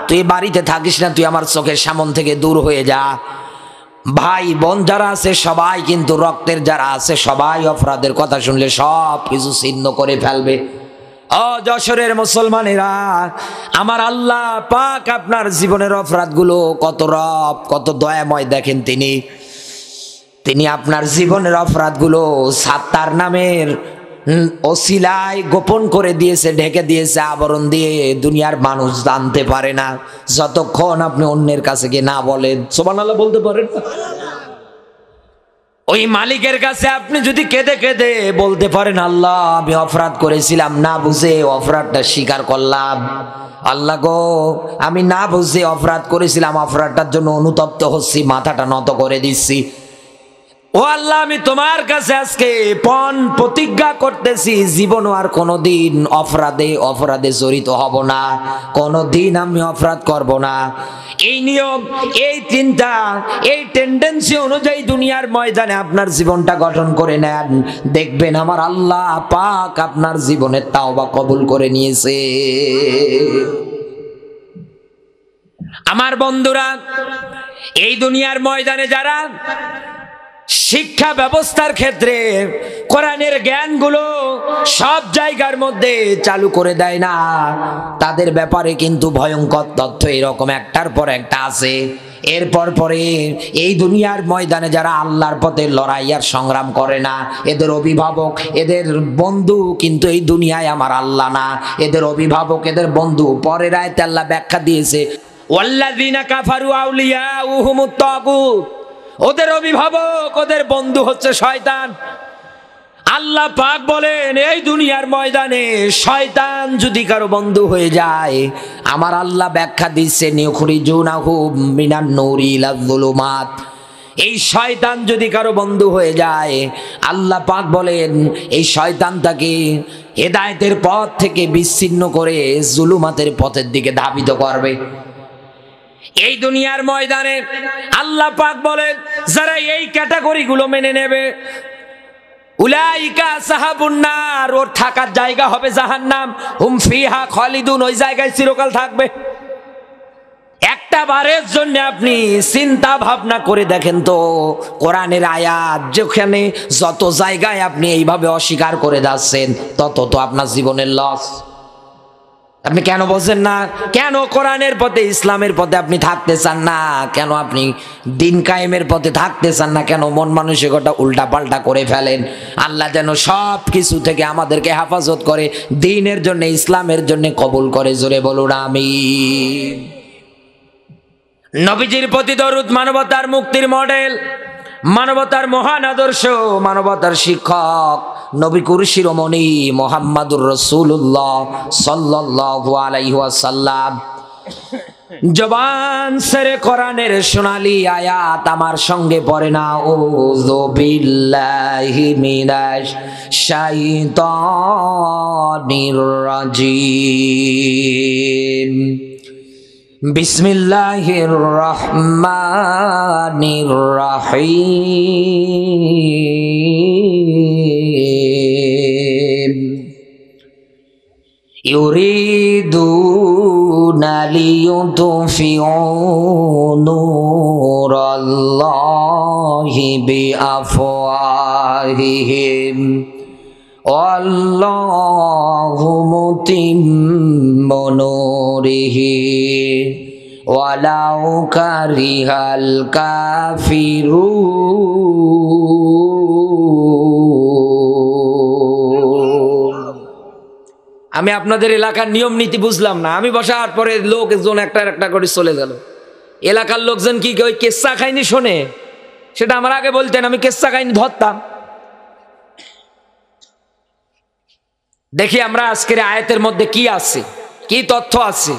তুই বাড়িতে থাকিস না, তুই আমার চোখের সামনে থেকে দূর হয়ে যা। ভাই বোন যারা আছে সবাই কিন্তু রক্তের যারা আছে সবাই অপরাধের কথা শুনলে সব কিছু ছিন্ন করে ফেলবে। ও যশোরের মুসলমানেরা, আমার আল্লাহ পাক আপনার জীবনের অপরাধগুলো কত কত দয়াময় দেখেন। তিনি আপনার জীবনের অপরাধগুলো সাত্তার নামের ওসিলায় গোপন করে দিয়েছে, ঢেকে দিয়েছে আবরণ দিয়ে, দুনিয়ার মানুষ জানতে পারে না যতক্ষণ আপনি অন্যের কাছে গিয়ে না বলেন। সুবহানাল্লাহ বলতে পারেন না? ওই মালিকের কাছে আপনি যদি কেঁদে কেঁদে বলতে পারেন, আল্লাহ আমি অপরাধ করেছিলাম, না বুঝে অপরাধটা স্বীকার করলাম, আল্লাহ গো আমি না বুঝে অপরাধ করেছিলাম, অপরাধটার জন্য অনুতপ্ত হচ্ছি, মাথাটা নত করে দিচ্ছি। ও আল্লাহ আমি তোমার কাছে আজকে প্রতিজ্ঞা করতেছি, জীবনও আর কোনোদিন অপরাধে জড়িত হব না, কোনোদিন আমি অপরাধ করব না। এই নিয়ম, এই চিন্তা, এই টেন্ডেন্সি অনুযায়ী দুনিয়ার ময়দানে আপনার জীবনটা গঠন করে নেন, দেখবেন আমার আল্লাহ পাক আপনার জীবনের তাওবা কবুল করে নিয়েছে। আমার বন্ধুরা, এই দুনিয়ার ময়দানে যারা শিক্ষা ব্যবস্থার ক্ষেত্রে কোরআন জ্ঞানগুলো সব জায়গার মধ্যে চালু করে দেয় না, তাদের ব্যাপারে কিন্তু ভয়ঙ্কর তথ্য এরকম একটার পর একটা আছে। এরপর পরে এই দুনিয়ার ময়দানে যারা আল্লাহর পথে লড়াই আর সংগ্রাম করে না, এদের অভিভাবক, এদের বন্ধু কিন্তু এই দুনিয়ায় আমার আল্লাহ না, এদের অভিভাবক, এদের বন্ধু। পরের আয়াতে আল্লাহ ব্যাখ্যা দিয়েছে, ওয়াল্লাযীনা কাফারু আউলিয়াউহুমুত তাগুত, ওদের অভিভাবক, ওদের বন্ধু হচ্ছে শয়তান। আল্লাহ পাক বলেন এই দুনিয়ার ময়দানে শয়তান যদি কারো বন্ধু হয়ে যায়, আমার আল্লাহ ব্যাখ্যা দিচ্ছে নিউখরিজুনাহুম মিনান নূরি ইলা যুলুমাত, এই শয়তান যদি কারো বন্ধু হয়ে যায়, আল্লাহ পাক বলেন এই শয়তান তাকে হেদায়েতের পথ থেকে বিচ্ছিন্ন করে জুলুমাতের পথের দিকে ধাবিত করবে। এই দুনিয়ার ময়দানে আল্লাহ পাক বলেন যারা এই ক্যাটাগরিগুলো মেনে নেবে, উলাইকা আসহাবুন নার, ওর থাকার জায়গা হবে জাহান্নাম, হুম ফিহা খালিদুন, ওই জায়গায় চিরকাল থাকবে। একটা বারের জন্য আপনি চিন্তা ভাবনা করে দেখেন তো, কোরআনের আয়াত যেখানে যত জায়গায় আপনি এইভাবে অস্বীকার করে যাচ্ছেন, তত তো আপনার জীবনের লস। আপনি কেন বলছেন না? কেন কোরআনের পথে, ইসলামের পথে আপনি থাকতে চান না? কেন আপনি দিন কায়েমের পথে থাকতে চান না? কেন মন মানসিকতা উল্টা পাল্টা করে ফেলেন? আল্লাহ যেন সব কিছু থেকে আমাদেরকে হেফাজত করে, দ্বীনের জন্য, ইসলামের জন্য কবুল করে। জোরে বলুন আমিন। নবীজির প্রতি দরুদ মানবতার মুক্তির মডেল, মানবতার মহান আদর্শ, মানবতার শিক্ষক, নবী কুর শিরোমণি মুহাম্মাদুর রাসূলুল্লাহ সাল্লাল্লাহু আলাইহি ওয়াসাল্লাম। জবান সেরে কোরআনের সোনালী আয়াত আমার সঙ্গে পড়ে না, আউযু বিল্লাহি মিনাশ শাইতানির রাজিম, বিসমিল্লাহির রহমানির রহিম। ইউরিদুনা লিইউতফিউ নূরাল্লাহি বিআফওয়াহিহিম আল্লাহু মুতিম্মু নূরিহি ওয়ালাউ কারিহাল কাফিরুন। আমি আপনাদের এলাকার নিয়ম নীতি বুঝলাম না, আমি বসার পরে লোকজন একটা একটা করে চলে গেল। এলাকার লোকজন কি ওই কেচ্চা খাইনি শোনে? সেটা আমার আগে বলতেন, আমি কেচ্চা খাইনি ধরতাম। দেখি আমরা আজকের আয়াতের মধ্যে কি আছে, কি তথ্য আছে।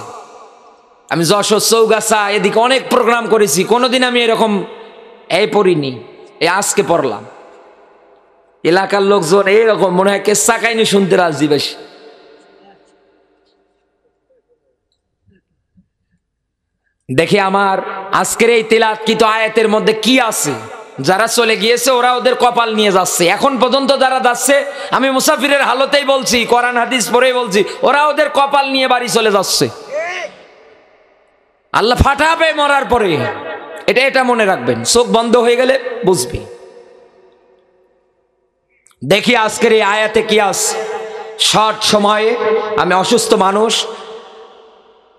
আমি যশোর, চৌগাছা এদিকে অনেক প্রোগ্রাম করেছি, কোনোদিন আমি এরকম পড়িনি, আজকে পড়লাম। এলাকার লোকজন এইরকম মনে হয় কেচ্চা কাহিনী শুনতে রাজি বেশি। দেখি আমার আজকের এই তিলাওয়াতকৃত আয়াতের মধ্যে কি আছে। যারা চলে গিয়েছে ওরা ওদের কপাল নিয়ে যাচ্ছে, এখন পর্যন্ত যারা যাচ্ছে, আমি মুসাফিরের হালতেই বলছি, কোরআন হাদিস পড়েই বলছি, ওরা ওদের কপাল নিয়ে বাড়ি চলে যাচ্ছে। আল্লাহ ফাটাবে মরার পরে, এটা মনে রাখবেন, চোখ বন্ধ হয়ে গেলে বুঝবি। দেখি আজকের এই আয়াতে কি আছে। শর্ট সময়ে, আমি অসুস্থ মানুষ,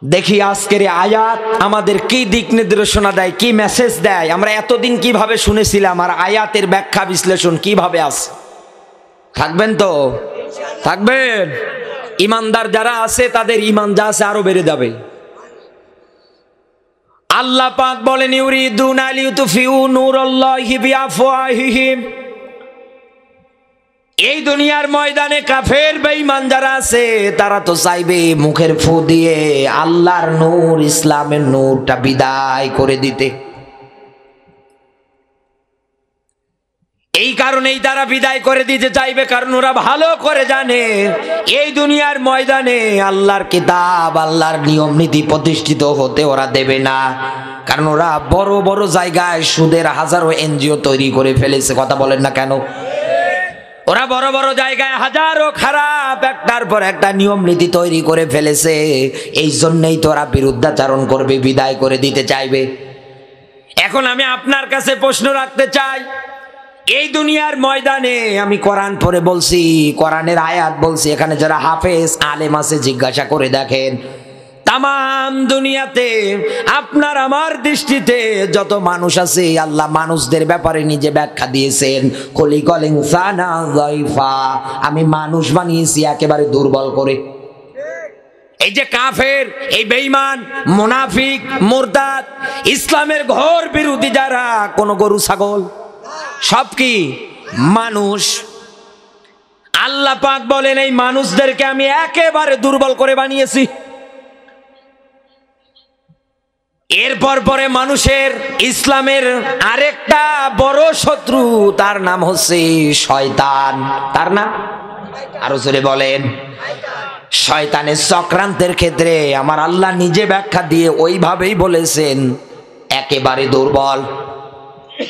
দেখি আজকের এই আয়াত আমাদের কি দিক নির্দেশনা দেয়, কি মেসেজ দেয়। আমরা এতদিন কিভাবে শুনেছিলাম, আর আয়াতের ব্যাখ্যা বিশ্লেষণ কিভাবে আছে। থাকবেন তো? থাকবেন। ইমানদার যারা আছে তাদের ইমান যা আছে আরো বেড়ে যাবে। আল্লাহ পাক বলেন ইউরিদুনা লিইউতফিউ নূরাল্লাহি বিআফওয়াহিহিম, এই দুনিয়ার ময়দানে কাফের বেঈমান যারা আছে তারা তো চাইবে মুখের ফু দিয়ে আল্লাহর নূর, ইসলামের নূরটা বিদায় করে দিতে। এই কারণেই তারা বিদায় করে দিতে চাইবে, কারণ ওরা ভালো করে জানে এই দুনিয়ার ময়দানে আল্লাহর কিতাব, আল্লাহর নিয়ম নীতি প্রতিষ্ঠিত হতে ওরা দেবে না। কারণ ওরা বড় বড় জায়গায় সুদের হাজারো এনজিও তৈরি করে ফেলেছে। কথা বলেন না কেন? ওরা বড় বড় জায়গায় হাজারো খারাপ একটার পর একটা নিয়ম নীতি তৈরি করে ফেলেছে। এই জন্যই তো ওরা বিরুদ্ধাচরণ করবে, বিদায় করে দিতে চাইবে। এখন আমি আপনার কাছে প্রশ্ন রাখতে চাই, এই দুনিয়ার ময়দানে আমি কোরআন পড়ে বলছি, কোরআনের আয়াত বলছি, এখানে যারা হাফেজ আলেম আছে জিজ্ঞাসা করে দেখেন, তাম দুনিয়াতে আপনার আমার দৃষ্টিতে যত মানুষ আছে আল্লাহ মানুষদের ব্যাপারে নিজে ব্যাখ্যা দিয়েছেন, খলিকাল ইনসানা যায়ফা, আমি মানুষ বানিয়েছি একেবারে দুর্বল করে। এই যে কাফের, এই বেঈমান, মুনাফিক, মুরতাদ, ইসলামের ঘোর বিরোধী যারা, কোন গরু ছাগল, সব কি মানুষ। আল্লাহ পাক বলেন এই মানুষদেরকে আমি একেবারে দুর্বল করে বানিয়েছি। এরপর পরে মানুষের ইসলামের আরেকটা বড় শত্রু, তার নাম হচ্ছে শয়তান। তার নাম আরো জোরে বলেন। শয়তানের চক্রান্তের ক্ষেত্রে আমার আল্লাহ নিজে ব্যাখ্যা দিয়ে ওইভাবেই বলেছেন একেবারে দুর্বল।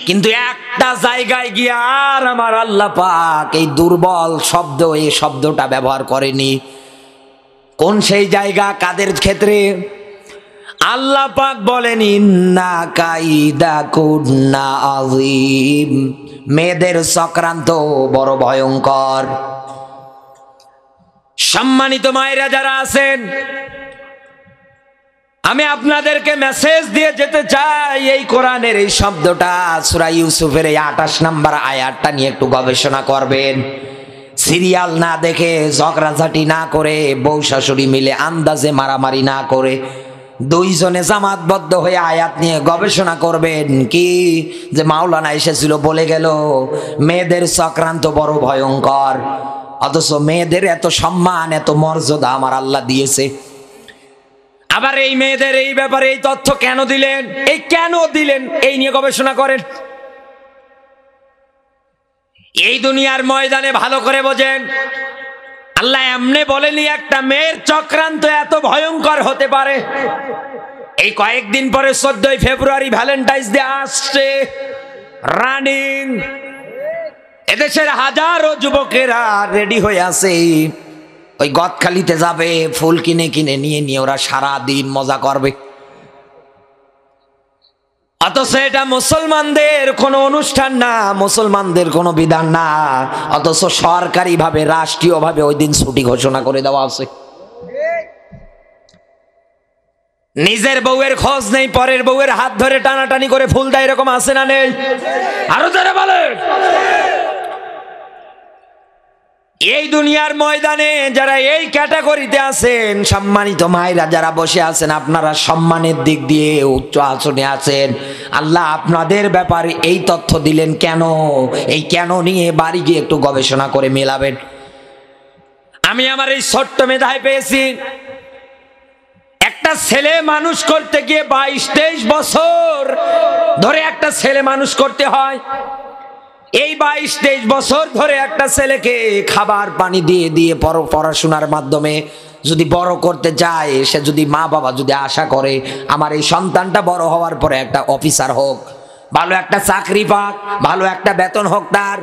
কিন্তু একটা জায়গায় গিয়ে আর আমার আল্লাহ পাক এই দুর্বল শব্দ, এই শব্দটা ব্যবহার করেনি। কোন সেই জায়গা, কাদের ক্ষেত্রে? আল্লাহ পাক বলেন ইন্না কাইদা কুন্না আযীম, মেয়েদের চক্রান্ত বড় ভয়ঙ্কর। সম্মানিত মায়েরা যারা আছেন, আমি আপনাদেরকে মেসেজ দিয়ে যেতে চাই, এই কোরআনের এই শব্দটা সূরা ইউসুফের এই 28 নম্বর আয়াতটা নিয়ে একটু গবেষণা করবেন। সিরিয়াল না দেখে, ঝগড়াঝাটি না করে, বউ শাশুড়ি মিলে আন্দাজে মারামারি না করে, দুইজনে জামাতবদ্ধ হয়ে আয়াত নিয়ে গবেষণা করবেন। কি যে মাওলানা এসেছিল বলে গেল মেয়েদের চক্রান্ত বড় ভয়ঙ্কর, অথচ মেয়েদের এত সম্মান, এত মর্যাদা আমার আল্লাহ দিয়েছে। আবার এই মেয়েদের এই ব্যাপারে এই তথ্য কেন দিলেন, এই কেন দিলেন, এই নিয়ে গবেষণা করেন। এই দুনিয়ার ময়দানে ভালো করে বোঝেন, আল্লাহ এমনি বলেনি একটা মেয়ের চক্রান্ত এত ভয়ঙ্কর হতে পারে। এই কয়েকদিন পরে 14 ফেব্রুয়ারি ভ্যালেন্টাইন্স ডে আসছে, রানিং। এদেশের হাজারো যুবকেরা রেডি হয়ে আছে, ওই গদখালিতে যাবে, ফুল কিনে কিনে নিয়ে ওরা সারা দিন মজা করবে। অথচ এটা মুসলমানদের কোনো অনুষ্ঠান না, মুসলমানদের কোনো বিধান না, অথচ সরকারি ভাবে, রাষ্ট্রীয় ভাবে ওই দিন ছুটি ঘোষণা করে দেওয়া আছে। নিজের বউয়ের খোঁজ নেই, পরের বউয়ের হাত ধরে টানাটানি করে ফুল দেয়, এরকম আছে না নেই? আরো যারা বলে। এই দুনিয়ার ময়দানে যারা এই ক্যাটাগরিতে আছেন, সম্মানিত মায়েরা যারা বসে আছেন, আপনারা সম্মানের দিক দিয়ে উচ্চ আসনে আছেন। আল্লাহ আপনাদের ব্যাপারে এই তথ্য দিলেন কেন, এই কেন নিয়ে বাড়ি গিয়ে একটু গবেষণা করে মেলাবেন। আমি আমার এই ছোট্ট মেধায় পেয়েছি, একটা ছেলে মানুষ করতে গিয়ে 22-23 বছর ধরে একটা ছেলে মানুষ করতে হয়। এই 22-23 বছর ধরে একটা ছেলেকে খাবার পানি দিয়ে দিয়ে পড়াশোনার মাধ্যমে যদি বড় করতে চায়, সে যদি মা বাবা যদি আশা করে আমার এই সন্তানটা বড় হওয়ার পরে একটা অফিসার হোক, ভালো একটা চাকরি পাক, ভালো একটা বেতন হোক তার,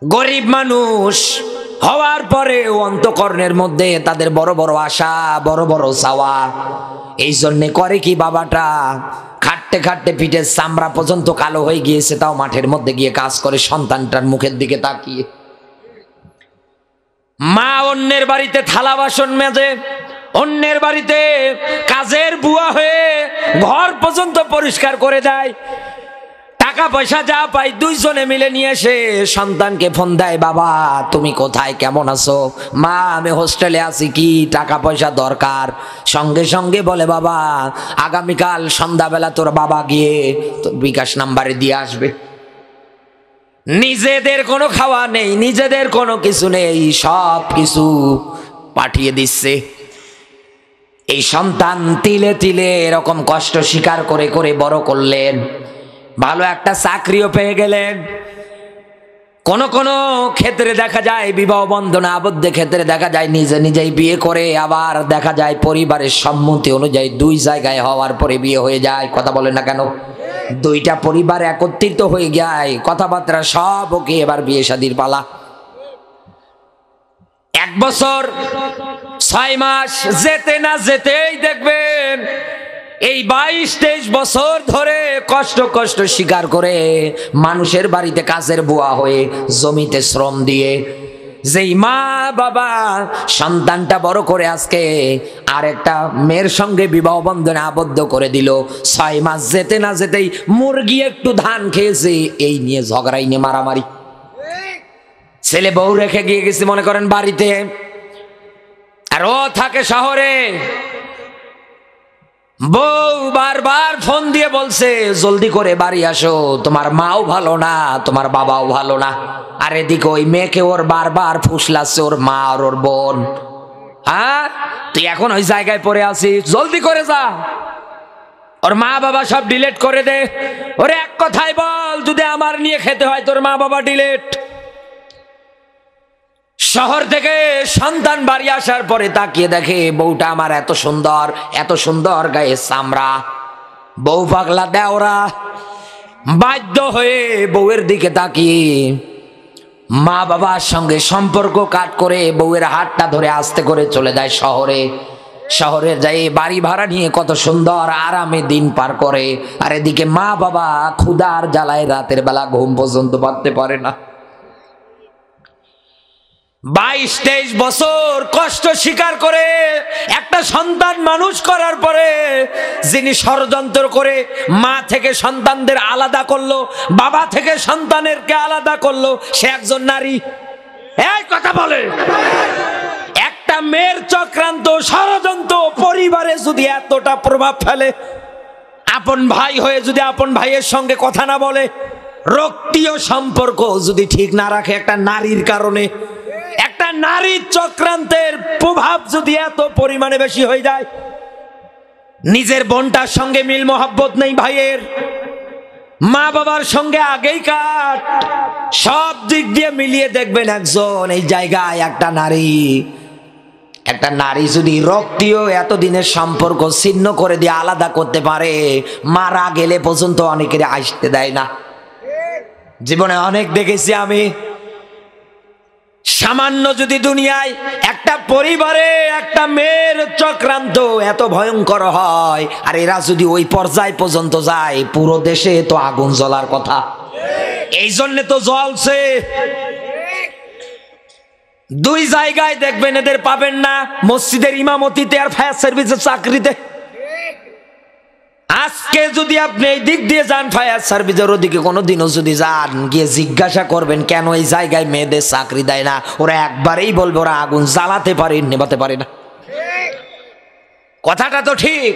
গরিব মানুষ হওয়ার পরে অন্তঃকরণের মধ্যে তাদের বড় বড় আশা, বড় বড় চাওয়া। এই জন্যে করে কি বাবাটা খাটতে খাটতে পিঠের চামড়া পর্যন্ত কালো হয়ে গিয়েছে, তাও মাঠের মধ্যে গিয়ে কাজ করে সন্তানটার মুখের দিকে তাকিয়ে। মা অন্যের বাড়িতে থালা বাসন মেজে, অন্যের বাড়িতে কাজের বুয়া হয়ে ঘর পর্যন্ত পরিষ্কার করে দেয়। টাকা পয়সা যা পাই দুইজনে মিলে নিয়ে এসে সন্তানকে ফোন দেয়, বাবা তুমি কোথায়, কেমন আছো? মা আমি হোস্টেলে আছি, কি টাকা পয়সা দরকার? সঙ্গে সঙ্গে বলে, বাবা আগামীকাল সন্ধ্যাবেলা তোর বাবা গিয়ে তোর বিকাশ নাম্বারে দিয়ে আসবে। নিজেদের কোনো খাওয়া নেই, নিজেদের কোনো কিছু নেই, সব কিছু পাঠিয়ে দিচ্ছে। এই সন্তান তিলে তিলে এরকম কষ্ট স্বীকার করে করে বড় করলেন, ভালো একটা চাকরিও পেয়ে গেলেন। কোন কোন ক্ষেত্রে দেখা যায় বিবাহ বন্ধনে আবদ্ধ, ক্ষেত্রে দেখা যায় নিজে নিজেই বিয়ে করে, আবার দেখা যায় পরিবারের সম্মতি অনুযায়ী দুই জায়গায় হওয়ার পরে বিয়ে হয়ে যায়। কথা বলে না কেন? দুইটা পরিবার একত্রিত হয়ে যায়, কথাবার্তা সব ওকে, এবার বিয়ে শাদীর পালা। 1 বছর 6 মাস যেতে না যেতেই দেখবেন এই 22-23 বছর ধরে কষ্ট কষ্ট স্বীকার করে মানুষের বাড়িতে কাজের বুয়া হয়ে জমিতে শ্রম দিয়ে যেই মা বাবা সন্তানটা বড় করে আজকে আরেকটা মেয়ের সঙ্গে বিবাহ বন্ধনে আবদ্ধ করে দিল, 6 মাস যেতে না যেতেই মুরগি একটু ধান খেয়েছে এই নিয়ে ঝগড়াই নিয়ে মারামারি। ছেলে বউ রেখে গিয়ে গেছে মনে করেন বাড়িতে, আর ও থাকে শহরে। বউ বারবার ফোন দিয়ে বলছে জলদি করে বাড়ি আসো, তোমার মাও ভালো না তোমার বাবাও ভালো না। আর এদিকে ওই মেয়েকে ওর বারবার ফুসলাচ্ছে ওর মা আর ওর বোন। হ্যাঁ, তুই এখন ওই জায়গায় পড়ে আছিস, জলদি করে যা, ওর মা বাবা সব ডিলিট করে দে। ওরে এক কথায় বল, যদি আমার নিয়ে খেতে হয় তোর মা বাবা ডিলিট। শহর থেকে সন্তান বাড়ি আসার পরে তাকিয়ে দেখে বউটা আমার এত সুন্দর গায়ে চামড়া, বউ পাগলা দেওরা। বাধ্য হয়ে বউয়ের দিকে তাকিয়ে মা বাবার সঙ্গে সম্পর্ক কাট করে বউয়ের হাতটা ধরে আস্তে করে চলে যায় শহরে যাই বাড়ি ভাড়া নিয়ে কত সুন্দর আরামে দিন পার করে। আর এদিকে মা বাবা ক্ষুধার জ্বালায় রাতের বেলা ঘুম পর্যন্ত পারতে পারে না। 22-23 বছর কষ্ট স্বীকার করে একটা সন্তান মানুষ করার পরে যিনি ষড়যন্ত্র করে মা থেকে সন্তানদের আলাদা করলো, বাবা থেকে সন্তানেরকে আলাদা করলো, সে একজন নারী। এই কথা বলে একটা মেয়ের চক্রান্ত ষড়যন্ত্র পরিবারে যদি এতটা প্রভাব ফেলে, আপন ভাই হয়ে যদি আপন ভাইয়ের সঙ্গে কথা না বলে, রক্তীয় সম্পর্ক যদি ঠিক না রাখে একটা নারীর কারণে, একটা নারীর চক্রান্তের প্রভাব যদি এত পরিমাণে বেশি হয়ে যায়, নিজের বোনটার সঙ্গে মিল মহব্বত নেই ভাইয়ের, মা বাবার সঙ্গে আগেই কাট, সব দিক দিয়ে মিলিয়ে দেখবেন একজন এই জায়গায় একটা নারী যদি রক্তীয় এতদিনের সম্পর্ক ছিন্ন করে দিয়ে আলাদা করতে পারে, মারা গেলে পর্যন্ত অনেকের আসতে দেয় না। জীবনে অনেক দেখেছি আমি। সামান্য যদি দুনিয়ায় একটা পরিবারে একটা মেয়ের চক্রান্ত এত ভয়ঙ্কর হয়, আর এরা যদি ওই পর্যায় পর্যন্ত যায়, পুরো দেশে তো আগুন জ্বলার কথা। এই জন্য তো জ্বলছে। 2 জায়গায় দেখবেন এদের পাবেন না, মসজিদের ইমামতিতে আর ফায়ার সার্ভিসের চাকরিতে। আজকে যদি আপনি এই দিক দিয়ে যান ফায়ার সার্ভিসের ওদিকে কোনোদিনও যদি যান, গিয়ে জিজ্ঞাসা করবেন কেন এই জায়গায় মেয়েদের চাকরি দেয় না, ওরা একবারেই বলবে ওরা আগুন জ্বালাতে পারে, নেভাতে পারে না। কথাটা তো ঠিক।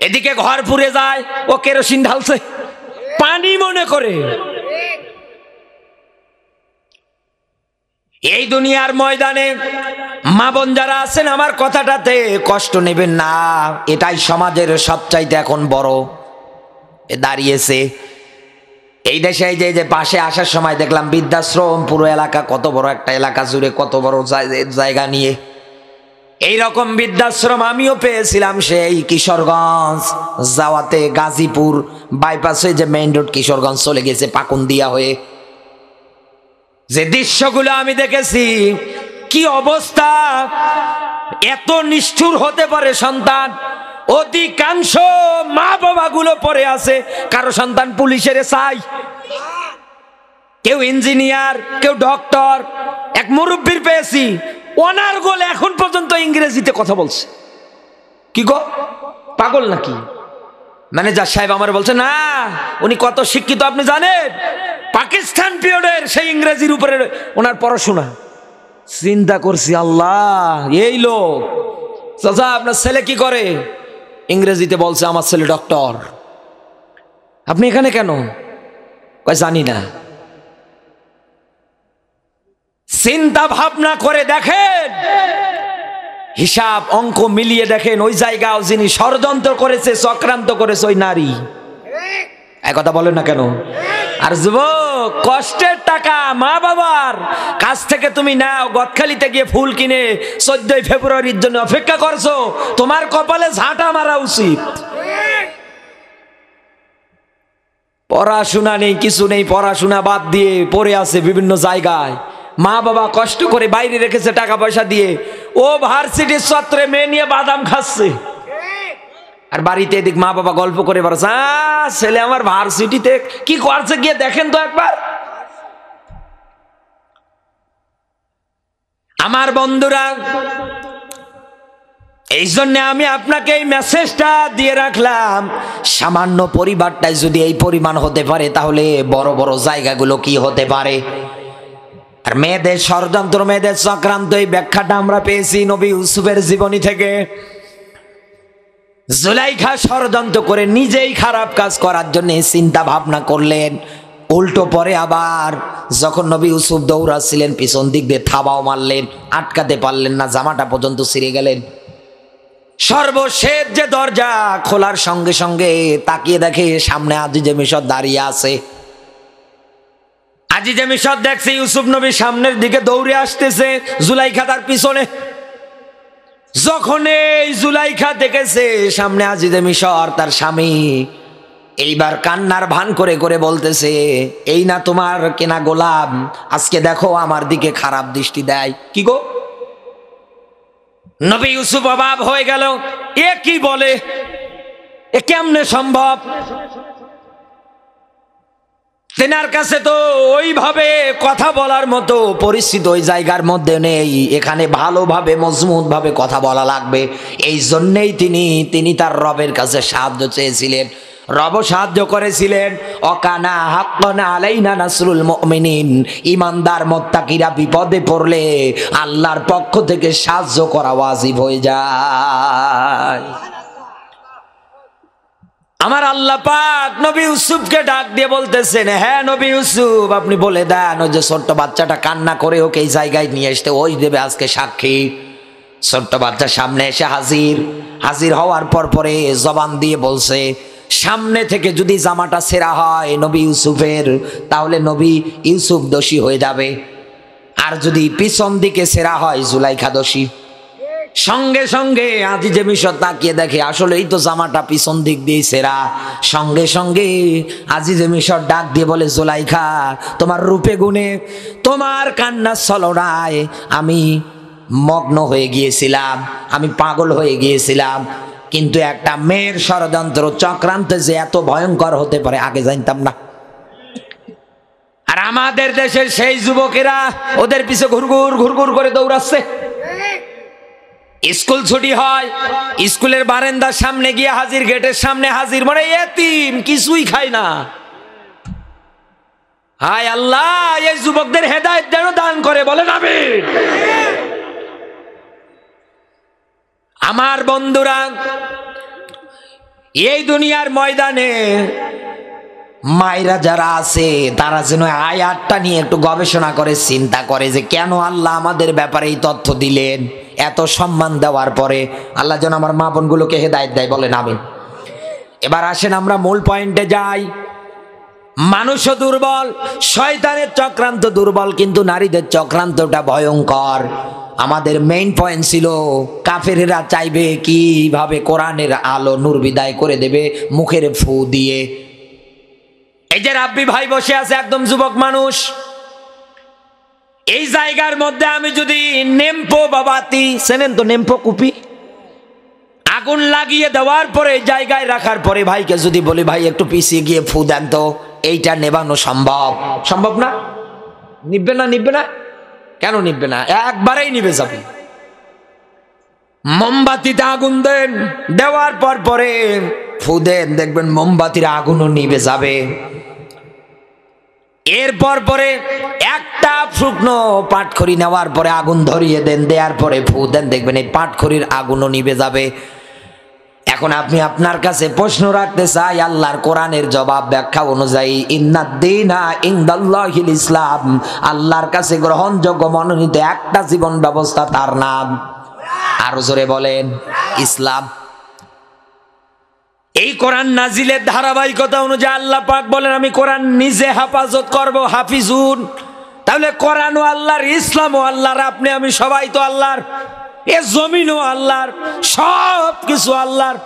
এদিকে ঘর পুড়ে যায়, ও কেরোসিন ঢালছে, পানি মনে করে। এই দুনিয়ার ময়দানে মা বোন যারা আছেন, আমার কথাটাতে কষ্ট নেবেন না, এটাই সমাজের সবচাইতে এখন বড় দাঁড়িয়েছে এই দেশে। এই যে পাশে আসার সময় দেখলাম বৃদ্ধাশ্রম, পুরো এলাকা, কত বড় একটা এলাকা জুড়ে কত বড় জায়গা নিয়ে এইরকম বৃদ্ধাশ্রম আমিও পেয়েছিলাম সেই কিশোরগঞ্জ যাওয়াতে, গাজীপুর বাইপাস হয়ে যে মেইন রোড কিশোরগঞ্জ চলে গেছে পাকুন্দিয়া হয়ে। যে দৃশ্যগুলো আমি দেখেছি, কি অবস্থা! এত নিষ্ঠুর হতে পারে সন্তান? অধিকাংশ মা বাবা গুলো পড়ে আছে, কারো সন্তান পুলিশের চাই, কেউ ইঞ্জিনিয়ার, কেউ ডক্টর। এক মুরব্বীর পেয়েছি, ওনার গোলে এখন পর্যন্ত ইংরেজিতে কথা বলছে। কি গো, পাগল নাকি? ম্যানেজার সাহেব আমার বলছে, না উনি কত শিক্ষিত আপনি জানেন? পাকিস্তান পিরিয়ডের সেই ইংরেজির উপরে ওনার পড়াশোনা। চিন্তা করছি, আল্লাহ, এই লোক। চাচা আপনার ছেলে কি করে? ইংরেজিতে বলছে, আমার ছেলে ডক্টর। আপনি এখানে কেন? কই জানি না। চিন্তা ভাবনা করে দেখেন, হিসাব অঙ্ক মিলিয়ে দেখেন, ওই জায়গাও যিনি ষড়যন্ত্র করেছে, চক্রান্ত করেছে, ওই নারী। এক কথা বলেন না কেন? আর যুবক, কষ্টের টাকা মা বাবার কাছ থেকে তুমি নাও, গদখালিতে গিয়ে ফুল কিনে 14 ফেব্রুয়ারির জন্য অপেক্ষা করছো, তোমার কপালে ঝাঁটা মারা উচিত। পড়াশোনা নেই, কিছু নেই, পড়াশোনা বাদ দিয়ে পড়ে আছে বিভিন্ন জায়গায়। মা বাবা কষ্ট করে বাইরে রেখেছে টাকা পয়সা দিয়ে, ও ভার্সিটির ছাত্রে মেয়ে নিয়ে বাদাম খাচ্ছে। আর বাড়িতে এদিক মা বাবা গল্প করে বেড়াচ্ছে, ছেলে আমার ভার্সিটিতে কি করছে গিয়ে দেখেন তো একবার। আমার বন্ধুরা, এই জন্য আমি আপনাকে এই মেসেজটা দিয়ে রাখলাম, সামান্য পরিবারটাই যদি এই পরিমাণ হতে পারে তাহলে বড় বড় জায়গাগুলো কি হতে পারে। আর মেয়েদের ষড়যন্ত্র, মেয়েদের চক্রান্ত, এই ব্যাখ্যাটা আমরা পেয়েছি নবী ইউসুফের জীবনী থেকে। জুলাইখা ষড়যন্ত্র করে নিজেই খারাপ কাজ করার জন্য চিন্তা ভাবনা করলেন। উল্টো পরে আবার যখন নবী ইউসুফ দৌড়াচ্ছিলেন পিছন দিক দিয়ে থাবাও মারলেন, আটকাতে পারলেন না, জামাটা পর্যন্ত ছিঁড়ে গেলেন। সর্বশেষ যে দরজা খোলার সঙ্গে সঙ্গে তাকিয়ে দেখে সামনে আজিজে মিশর দাঁড়িয়ে আছে। আজিজে মিশর দেখছে ইউসুফ নবী সামনের দিকে দৌড়ে আসতেছে, জুলাইখা তার পিছনে। যখন এই জুলাইখা দেখেছে সামনে আজিজে মিশর তার স্বামী, এইবার কান্নার ভান করে করে বলতেছে, এই না তোমার কেনা গোলাম, আজকে দেখো আমার দিকে খারাপ দৃষ্টি দেয়। কি গো? নবী ইউসুফ অবাক হয়ে গেল, এ কি বলে, এ কেমনে সম্ভব? তেনার কাছে তো ওইভাবে কথা বলার মতো পরিস্থিতি ওই জায়গার মধ্যে নেই, এখানে ভালোভাবে মজবুত ভাবে কথা বলা লাগবে। এই জন্যেই তিনি তার রবের কাছে সাহায্য চেয়েছিলেন, রব সাহায্য করেছিলেন। অকানা হাক্কানা আলাইনা নাসরুল মুমিনিন, ইমানদার মুত্তাকিরা বিপদে পড়লে আল্লাহর পক্ষ থেকে সাহায্য করা ওয়াজিব হয়ে যায়। আমার আল্লাহ পাক নবী ইউসুফকে ডাক দিয়ে বলতেছেন, হ্যাঁ নবী ইউসুফ, আপনি বলে দেন ওই যে ছোট্ট বাচ্চাটা কান্না করে ওকে এই জায়গায় নিয়ে আসতে, ওই দেবে আজকে সাক্ষী। ছোট্ট বাচ্চা সামনে এসে হাজির হওয়ার পরে জবান দিয়ে বলছে, সামনে থেকে যদি জামাটা ছেঁড়া হয় নবী ইউসুফের, তাহলে নবী ইউসুফ দোষী হয়ে যাবে, আর যদি পিছন দিকে ছেঁড়া হয় জুলাইখা দোষী। সঙ্গে সঙ্গে আজিজে মিশর তাকিয়ে দেখে আসলেই তো জামাটা পিছন দিক দিয়ে ছেঁড়া। সঙ্গে সঙ্গে আজিজে মিশর ডাক দিয়ে বলে, জুলাইখা, তোমার রূপে গুণে, তোমার কান্নার ছলনায় আমি মগ্ন হয়ে গিয়েছিলাম, আমি পাগল হয়ে গিয়েছিলাম, কিন্তু একটা মেয়ের ষড়যন্ত্র চক্রান্ত যে এত ভয়ঙ্কর হতে পারে আগে জানতাম না। আর আমাদের দেশের সেই যুবকেরা ওদের পিছে ঘুরঘুর করে দৌড়াচ্ছে। স্কুল ছুটি হয়, স্কুলের বারান্দার সামনে গিয়ে হাজির, গেটের সামনে হাজির, মানে এতিম, কিছুই খায় না। হায় আল্লাহ, এই যুবকদের হেদায়েত যেন দান করে, বলেন আমিন। আমার বন্ধুরা, এই দুনিয়ার ময়দানে মায়েরা যারা আছে তারা যেন আয়াতটা নিয়ে একটু গবেষণা করে চিন্তা করে যে কেন আল্লাহ আমাদের ব্যাপারে এই তথ্য দিলেন। এত সম্মান দেওয়ার পরে আল্লাহ যেন আমার মা বোনগুলোকে হেদায়েত দেয়, বলেন আমিন। এবার আসেন আমরা মূল পয়েন্টে যাই। মানুষও দুর্বল, শয়তানের চক্রান্ত দুর্বল, কিন্তু নারীদের চক্রান্তটা ভয়ঙ্কর। আমাদের মেইন পয়েন্ট ছিল কাফেরেরা চাইবে কিভাবে কোরআনের আলো নূর বিদায় করে দেবে মুখের ফু দিয়ে। এই যে রাব্বি ভাই বসে আছে, একদম যুবক মানুষ, এই জায়গার মধ্যে আমি যদি নেমপো বাবাতি, চেনেন তো নেমপো কুপি, আগুন লাগিয়ে দেওয়ার পরে জায়গায় রাখার পরে ভাইকে যদি বলি ভাই একটু পিছিয়ে গিয়ে ফু দেন তো, এইটা নেবানো সম্ভব না? নিবে না? কেন নিবে না? একবারেই নিবে যাবে। মোমবাতিতে আগুন দেন, দেওয়ার পরে ফু দেন, দেখবেন মোমবাতির আগুনও নিবে যাবে। এরপর পরে একটা শুকনো পাটখড়ি নেওয়ার পরে আগুন ধরিয়ে দেন, দেওয়ার পরে ফু দেন, দেখবেন এই পাটখড়ির আগুনও নিবে যাবে। এখন আপনি আপনার কাছে প্রশ্ন রাখতে চাই, আল্লাহর কোরআনের জবাব ব্যাখ্যা অনুযায়ী ইন্নাদ-দীনা ইনদাল্লাহিল ইসলাম, আল্লাহর কাছে গ্রহণযোগ্য মনোনীত একটা জীবন ব্যবস্থা, তার নাম, আরো জোরে বলেন, ইসলাম। এই কোরআন নাজিলের ধারাবাহিকতা অনুযায়ী আল্লাহ পাক বলেন আমি কোরআন নিজে হেফাজত করব, হাফিজুন। তাহলে কোরআনও আল্লাহর, ইসলামও আল্লাহর, আপনি আমি সবাই তো আল্লাহর, এ জমিনও আল্লাহর, সব কিছু আল্লাহর।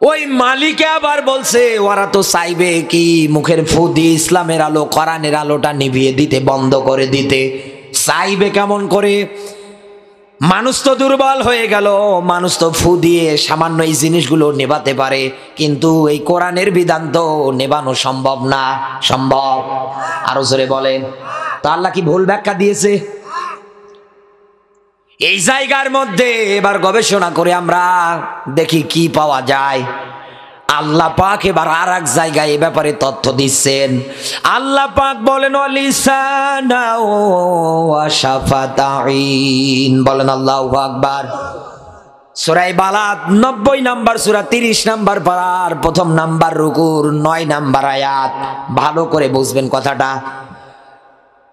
ওই মালিকে আবার বলছে ওরা তো চাইবে কি মুখের ফু দিয়ে ইসলামের আলো, কোরআনের আলোটা নিভিয়ে দিতে, বন্ধ করে দিতে। চাইবে কেমন করে? মানুষ তো দুর্বল হয়ে গেল, মানুষ তো ফু দিয়ে সামান্য এই জিনিসগুলো নেভাতে পারে, কিন্তু এই কোরআনের বিধান তো নেভানো সম্ভব না। সম্ভব? আরো জোরে বলেন। তো আল্লাহ কি ভুল ব্যাখ্যা দিয়েছে? এই জায়গার মধ্যে এবার গবেষণা করে আমরা দেখি কি পাওয়া যায়। আল্লাহ পাক এবার আর এক জায়গায় এ ব্যাপারে তথ্য দিচ্ছেন। আল্লাহ পাক বলেন লিসানা ওয়া শাফাতাইন, বলেন আল্লাহু আকবার। সূরা বালাদ 90 নাম্বার সূরা 30 নাম্বার পারার প্রথম নাম্বার রুকুর 9 নাম্বার আয়াত। ভালো করে বুঝবেন কথাটা।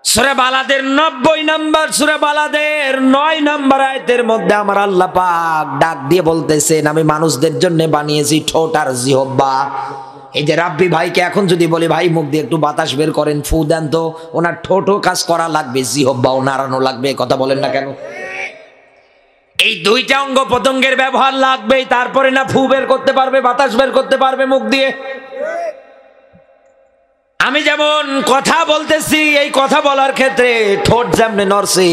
সূরা বালাদের 90 নাম্বার সূরা বালাদের 9 নাম্বার আয়াতের মধ্যে আমার আল্লাহ পাক ডাক দিয়ে বলতেছেন, আমি মানুষদের জন্য বানিয়েছি ঠোঁট আর জিহ্বা। এই যে রাব্বি ভাইকে এখন যদি বলি ভাই মুখ দিয়ে একটু বাতাস বের করেন, ফু দেন, তো ওনার ঠোঁটও কাজ করা লাগবে, জিহ্বাও নাড়ানো লাগবে। কথা বলেন না কেন? এই দুইটা অঙ্গ প্রত্যঙ্গের ব্যবহার লাগবেই, তারপরে না ফু বের করতে পারবে, বাতাস বের করতে পারবে মুখ দিয়ে। আমি যেমন কথা বলতেছি, এই কথা বলার ক্ষেত্রে ঠোঁট যেমন নড়ছে,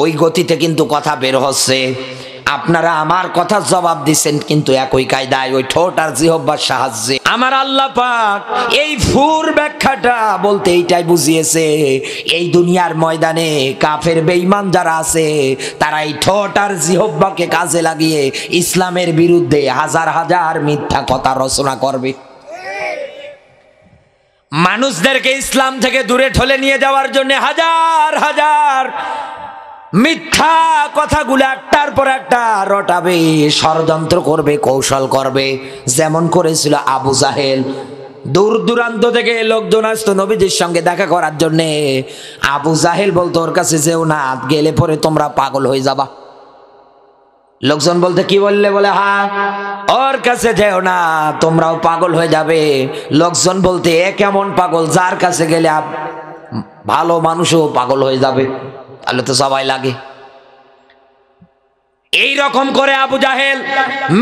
ওই গতিতে কিন্তু কথা বের হচ্ছে। আপনারা আমার কথা জবাব দিচ্ছেন কিন্তু একই কায়দায়, ওই ঠোঁট আর জিহ্বার সাহায্যে। আমার আল্লাহ পাক এই ফুর ব্যাখ্যাটা বলতে এইটাই বুঝিয়েছে, এই দুনিয়ার ময়দানে কাফের বেঈমান যারা আছে তারা এই ঠোঁট আর জিহ্বাকে কাজে লাগিয়ে ইসলামের বিরুদ্ধে হাজার হাজার মিথ্যা কথা রচনা করবে। মানুষদেরকে ইসলাম থেকে দূরে ঠেলে নিয়ে যাওয়ার জন্য হাজার হাজার মিথ্যা কথাগুলো একটার পর একটা রটাবে, ষড়যন্ত্র করবে, কৌশল করবে। যেমন করেছিল আবু জাহেল। দূর দূরান্ত থেকে লোকজন আসতো নবীজির সঙ্গে দেখা করার জন্য। আবু জাহেল বলতো ওর কাছে যেও না, গেলে পরে তোমরা পাগল হয়ে যাবা। লোকজন বলতে কি বললে? বলে হ্যাঁ, ওর কাছে যেও না, তোমরাও পাগল হয়ে যাবে। লোকজন বলতে এ কেমন পাগল, যার কাছে গেলে ভালো মানুষও পাগল হয়ে যাবে, তাহলে তো সবাই লাগে। এই রকম করে আবু জাহেল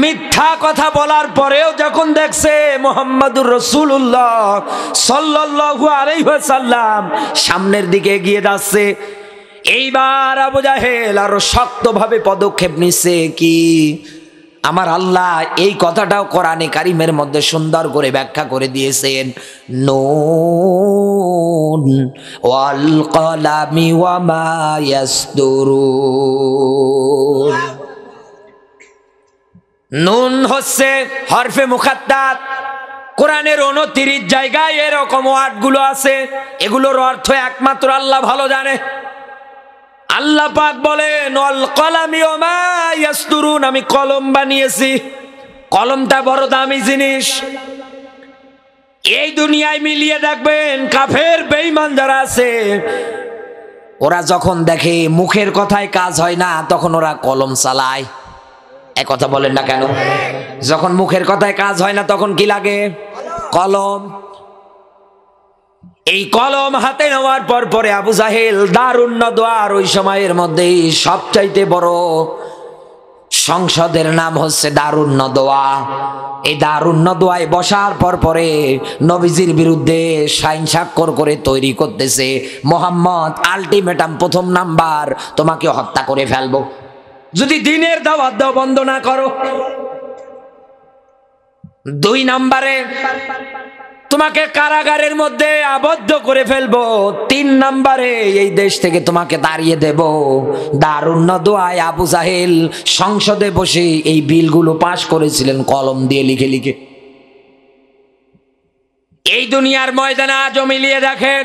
মিথ্যা কথা বলার পরেও যখন দেখছে মুহাম্মাদুর রাসূলুল্লাহ সাল্লাল্লাহু আলাইহি ওয়াসাল্লাম সামনের দিকে এগিয়ে যাচ্ছে, এইবার আবু জাহেল আরো শক্তভাবে পদক্ষেপ নিচ্ছে। কি? আমার আল্লাহ এই কথাটাও কোরআনে কারিমের মধ্যে সুন্দর করে ব্যাখ্যা করে দিয়েছেন, নুন ওয়াল কলামি ওয়া মা ইয়াসদুরুন। নুন হচ্ছে হরফে মুখাত্তাত। কোরআনের 29 জায়গায় এরকম ওয়ার্ডগুলো আছে, এগুলোর অর্থ একমাত্র আল্লাহ ভালো জানে। আল্লাহ পাক বলেন ওয়াল কলামি ওয়া মা ইয়াসদুরুন, আমি কলম বানিয়েছি। কলমটা বড় দামি জিনিস। এই দুনিয়ায় মিলিয়ে দেখবেন কাফের বেঈমান যারা আছে, ওরা যখন দেখে মুখের কথায় কাজ হয় না, তখন ওরা কলম চালায়। এক কথা বলেন না কেন? যখন মুখের কথায় কাজ হয় না তখন কি লাগে? কলম। এই কলম হাতে নেওয়ার পর পরে আবু জাহেল দারুন নদওয়ার ওই সময়ের মধ্যে সবচাইতে বড় সংসদের নাম হচ্ছে দারুন নদওয়া। এই দারুন নদওয়ায় বসার পর পরে নবীজির বিরুদ্ধে সাইন স্বাক্ষর করে তৈরি করতেছে, মোহাম্মদ আলটিমেটাম, প্রথম নাম্বার তোমাকে হত্যা করে ফেলবো যদি দিনের দাওয়াত দাও বন্ধ না করো। 2 নাম্বারে তোমাকে কারাগারের মধ্যে আবদ্ধ করে ফেলবো। 3 নাম্বারে এই দেশ থেকে তোমাকে তাড়িয়ে দেব। দারুন নদওয়ায় আবু জাহেল সংসদে বসে এই বিলগুলো পাশ করেছিলেন কলম দিয়ে লিখে লিখে। এই দুনিয়ার ময়দানে আজও মিলিয়ে দেখেন,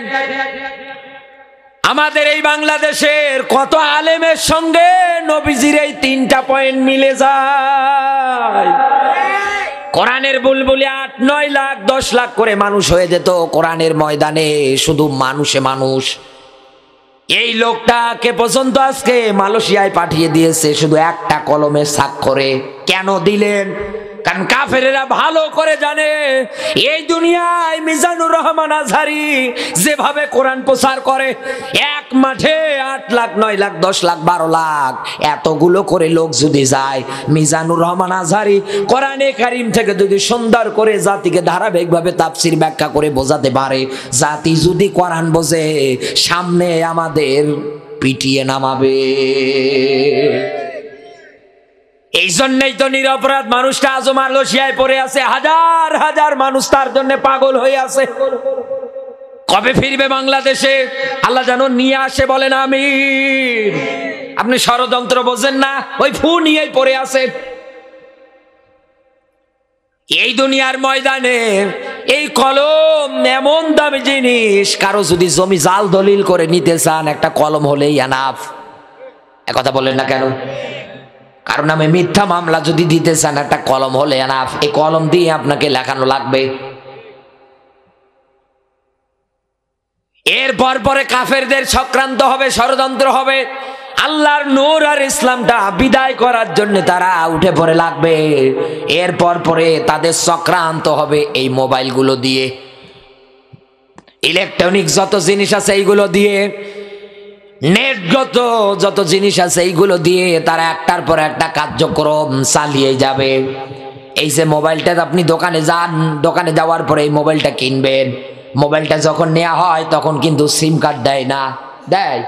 আমাদের এই বাংলাদেশের কত আলেমের সঙ্গে নবীজির এই 3টা পয়েন্ট মিলে যায়। কোরআনের বুলবুলি 8-9 লাখ 10 লাখ করে মানুষ হয়ে যেত কোরআনের ময়দানে, শুধু মানুষে মানুষ। এই লোকটাকে পর্যন্ত আজকে মালয়েশিয়ায় পাঠিয়ে দিয়েছে শুধু একটা কলমের স্বাক্ষরে। কেন দিলেন? কারণ কাফেরেরা ভালো করে জানে এই দুনিয়ায় মিজানুর রহমান আজহারি যেভাবে কোরআন প্রচার করে, এক মাঠে 8 লাখ 9 লাখ 10 লাখ 12 লাখ এতগুলো করে লোক যদি যায়, মিজানুর রহমান আজহারি কোরআনে কারিম থেকে যদি সুন্দর করে জাতিকে ধারাবাহিকভাবে তাফসির ব্যাখ্যা করে বোঝাতে পারে, জাতি যদি কোরআন বোঝে, সামনে আমাদের পিটিয়ে নামাবে। এই জন্যই তো নিরপরাধ মানুষটা আজও মালয়েশিয়ায় পড়ে আছে, হাজার হাজার মানুষ তার জন্য পাগল হয়ে আছে। কবে ফিরবে বাংলাদেশে আল্লাহ যেন নিয়ে আসে, বলেন আমিন। আপনি ষড়যন্ত্র বোঝেন না, ওই ফু নিয়েই পড়ে আছে। এই দুনিয়ার ময়দানে এই কলম এমন দামি জিনিস, কারো যদি জমি জাল দলিল করে নিতে চান একটা কলম হলেই এনাফ। একথা বলেন না কেন? কারণ নামে মিথ্যা মামলা যদি দিতে চান একটা কলম হলে এনাফ। এই কলম দিয়ে আপনাকে লেখানো লাগবে। এরপর পরে কাফেরদের চক্রান্ত হবে, ষড়যন্ত্র হবে। আল্লাহর নূর আর ইসলামটা বিদায় করার জন্য তারা উঠে পড়ে লাগবে। এরপর পরে তাদের চক্রান্ত হবে এই মোবাইলগুলো দিয়ে, ইলেকট্রনিক যত জিনিস আছে এইগুলো দিয়ে, নেটগত যত জিনিস আছে এইগুলো দিয়ে তারা একটার পর একটা কার্যক্রম চালিয়ে যাবে। এই যে মোবাইলটা আপনি দোকানে যান, দোকানে যাওয়ার পরে এই মোবাইলটা কিনবেন, মোবাইলটা যখন নেওয়া হয় তখন কিন্তু সিম কার্ড দেয় না, দেয়?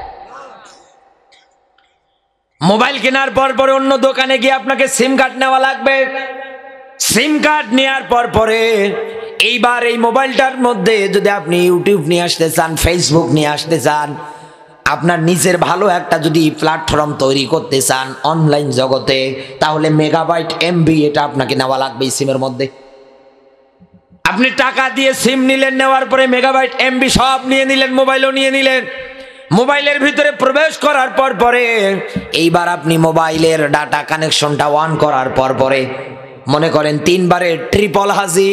মোবাইল কেনার পর পরে অন্য দোকানে গিয়ে আপনাকে সিম কার্ড নেওয়া লাগবে। সিম কার্ড নেওয়ার পর পরে এইবার এই মোবাইলটার মধ্যে যদি আপনি ইউটিউব নিয়ে আসতে চান, ফেসবুক নিয়ে আসতে চান, আপনার নিজের ভালো একটা যদি প্ল্যাটফর্ম তৈরি করতে চান অনলাইন জগতে, তাহলে মেগাবাইট এমবি এটা আপনাকে নেওয়া লাগবে এই সিমের মধ্যে। আপনি টাকা দিয়ে সিম নিলেন, নেওয়ার পরে মেগাবাইট এমবি সব নিয়ে নিলেন, মোবাইলও নিয়ে নিলেন। মোবাইলের ভিতরে প্রবেশ করার পর পরে এইবার আপনি মোবাইলের ডাটা কানেকশনটা অন করার পর পরে মনে করেন 3 বারে ট্রিপল হাজি,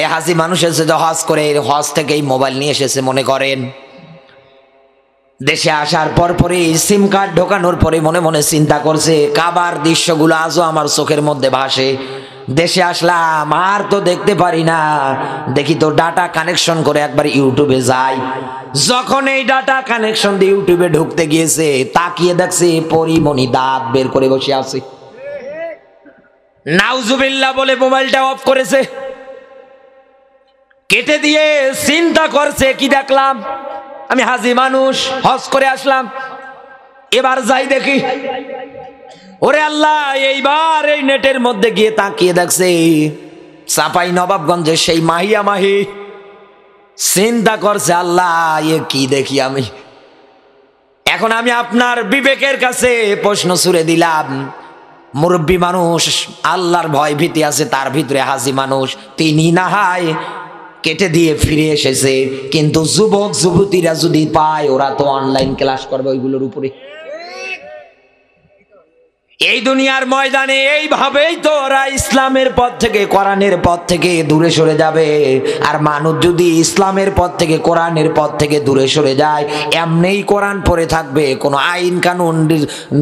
এই হাজি মানুষ এসে যে হজ করে, হজ থেকে এই মোবাইল নিয়ে এসেছে মনে করেন। দেশে আসার পর পরে সিম কার্ড ঢোকানোর পরে মনে মনে চিন্তা করছে, কাবার দৃশ্যগুলো আজও আমার চোখের মধ্যে ভাসে। দেশে আসলাম আর তো দেখতে পারি না, দেখি তো ডাটা কানেকশন করে একবার ইউটিউবে যাই। যখন এই ডাটা কানেকশন দিয়ে ইউটিউবে ঢুকতে গিয়েছে, তাকিয়ে দেখছে পরিমণি দাঁত বের করে বসে আছে। নাউজুবিল্লাহ বলে মোবাইলটা অফ করেছে, কেটে দিয়ে চিন্তা করছে, কি দেখলাম? আমি হাজি মানুষ, হজ করে আসলাম, এবার যাই দেখি। ওরে আল্লাহ, এইবার এই নেটের মধ্যে গিয়ে তাকিয়ে দেখছে চাপাই নবাবগঞ্জে সেই মাহিয়া মাহি। চিন্তা করছে, আল্লাহ এ কি দেখি আমি। এখন আমি আপনার বিবেকের কাছে প্রশ্ন ছুড়ে দিলাম, মুরব্বী মানুষ, আল্লাহর ভয় ভীতি আছে তার ভিতরে হাজি মানুষ, তিনি না হয় কেটে দিয়ে ফিরে এসেছে, কিন্তু যুবক যুবতীরা যদি পায় ওরা তো অনলাইন ক্লাস করবে ওইগুলোর উপরে। এই দুনিয়ার ময়দানে এইভাবেই তো ওরা ইসলামের পথ থেকে, কোরআনের পথ থেকে দূরে সরে যাবে। আর মানুষ যদি ইসলামের পথ থেকে, কোরআনের পথ থেকে দূরে সরে যায়, এমনিই কোরআন পড়ে থাকবে, কোনো আইন কানুন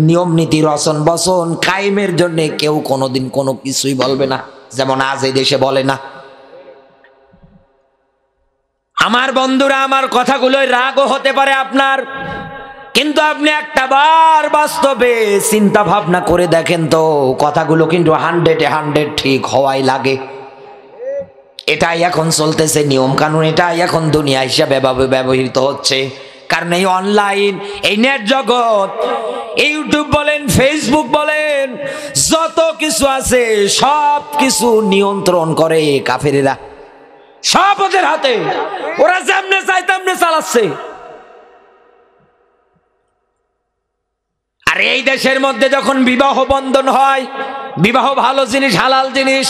নিয়ম নীতি রচন বচন কায়েমের জন্য কেউ কোনোদিন কোনো কিছুই বলবে না, যেমন আজ এই দেশে বলে না। আমার বন্ধুরা, আমার কথাগুলোয় রাগও হতে পারে আপনার, কিন্তু আপনি একটা বার বাস্তবে চিন্তা ভাবনা করে দেখেন তো, কথাগুলো কিন্তু 100-100 ঠিক হওয়াই লাগে। এটাই এখন চলতেছে নিয়ম কানুন, এটাই এখন দুনিয়া হিসাবে ব্যবহৃত হচ্ছে। কারণ এই অনলাইন, এই নেট জগৎ, ইউটিউব বলেন, ফেসবুক বলেন, যত কিছু আছে সব কিছু নিয়ন্ত্রণ করে কাফেরেরা, সব ওদের হাতে। ওরা যেমনে চায় তেমনে চালাচ্ছে। আর এই দেশের মধ্যে যখন বিবাহ বন্ধন হয়, বিবাহ ভালো জিনিস, হালাল জিনিস,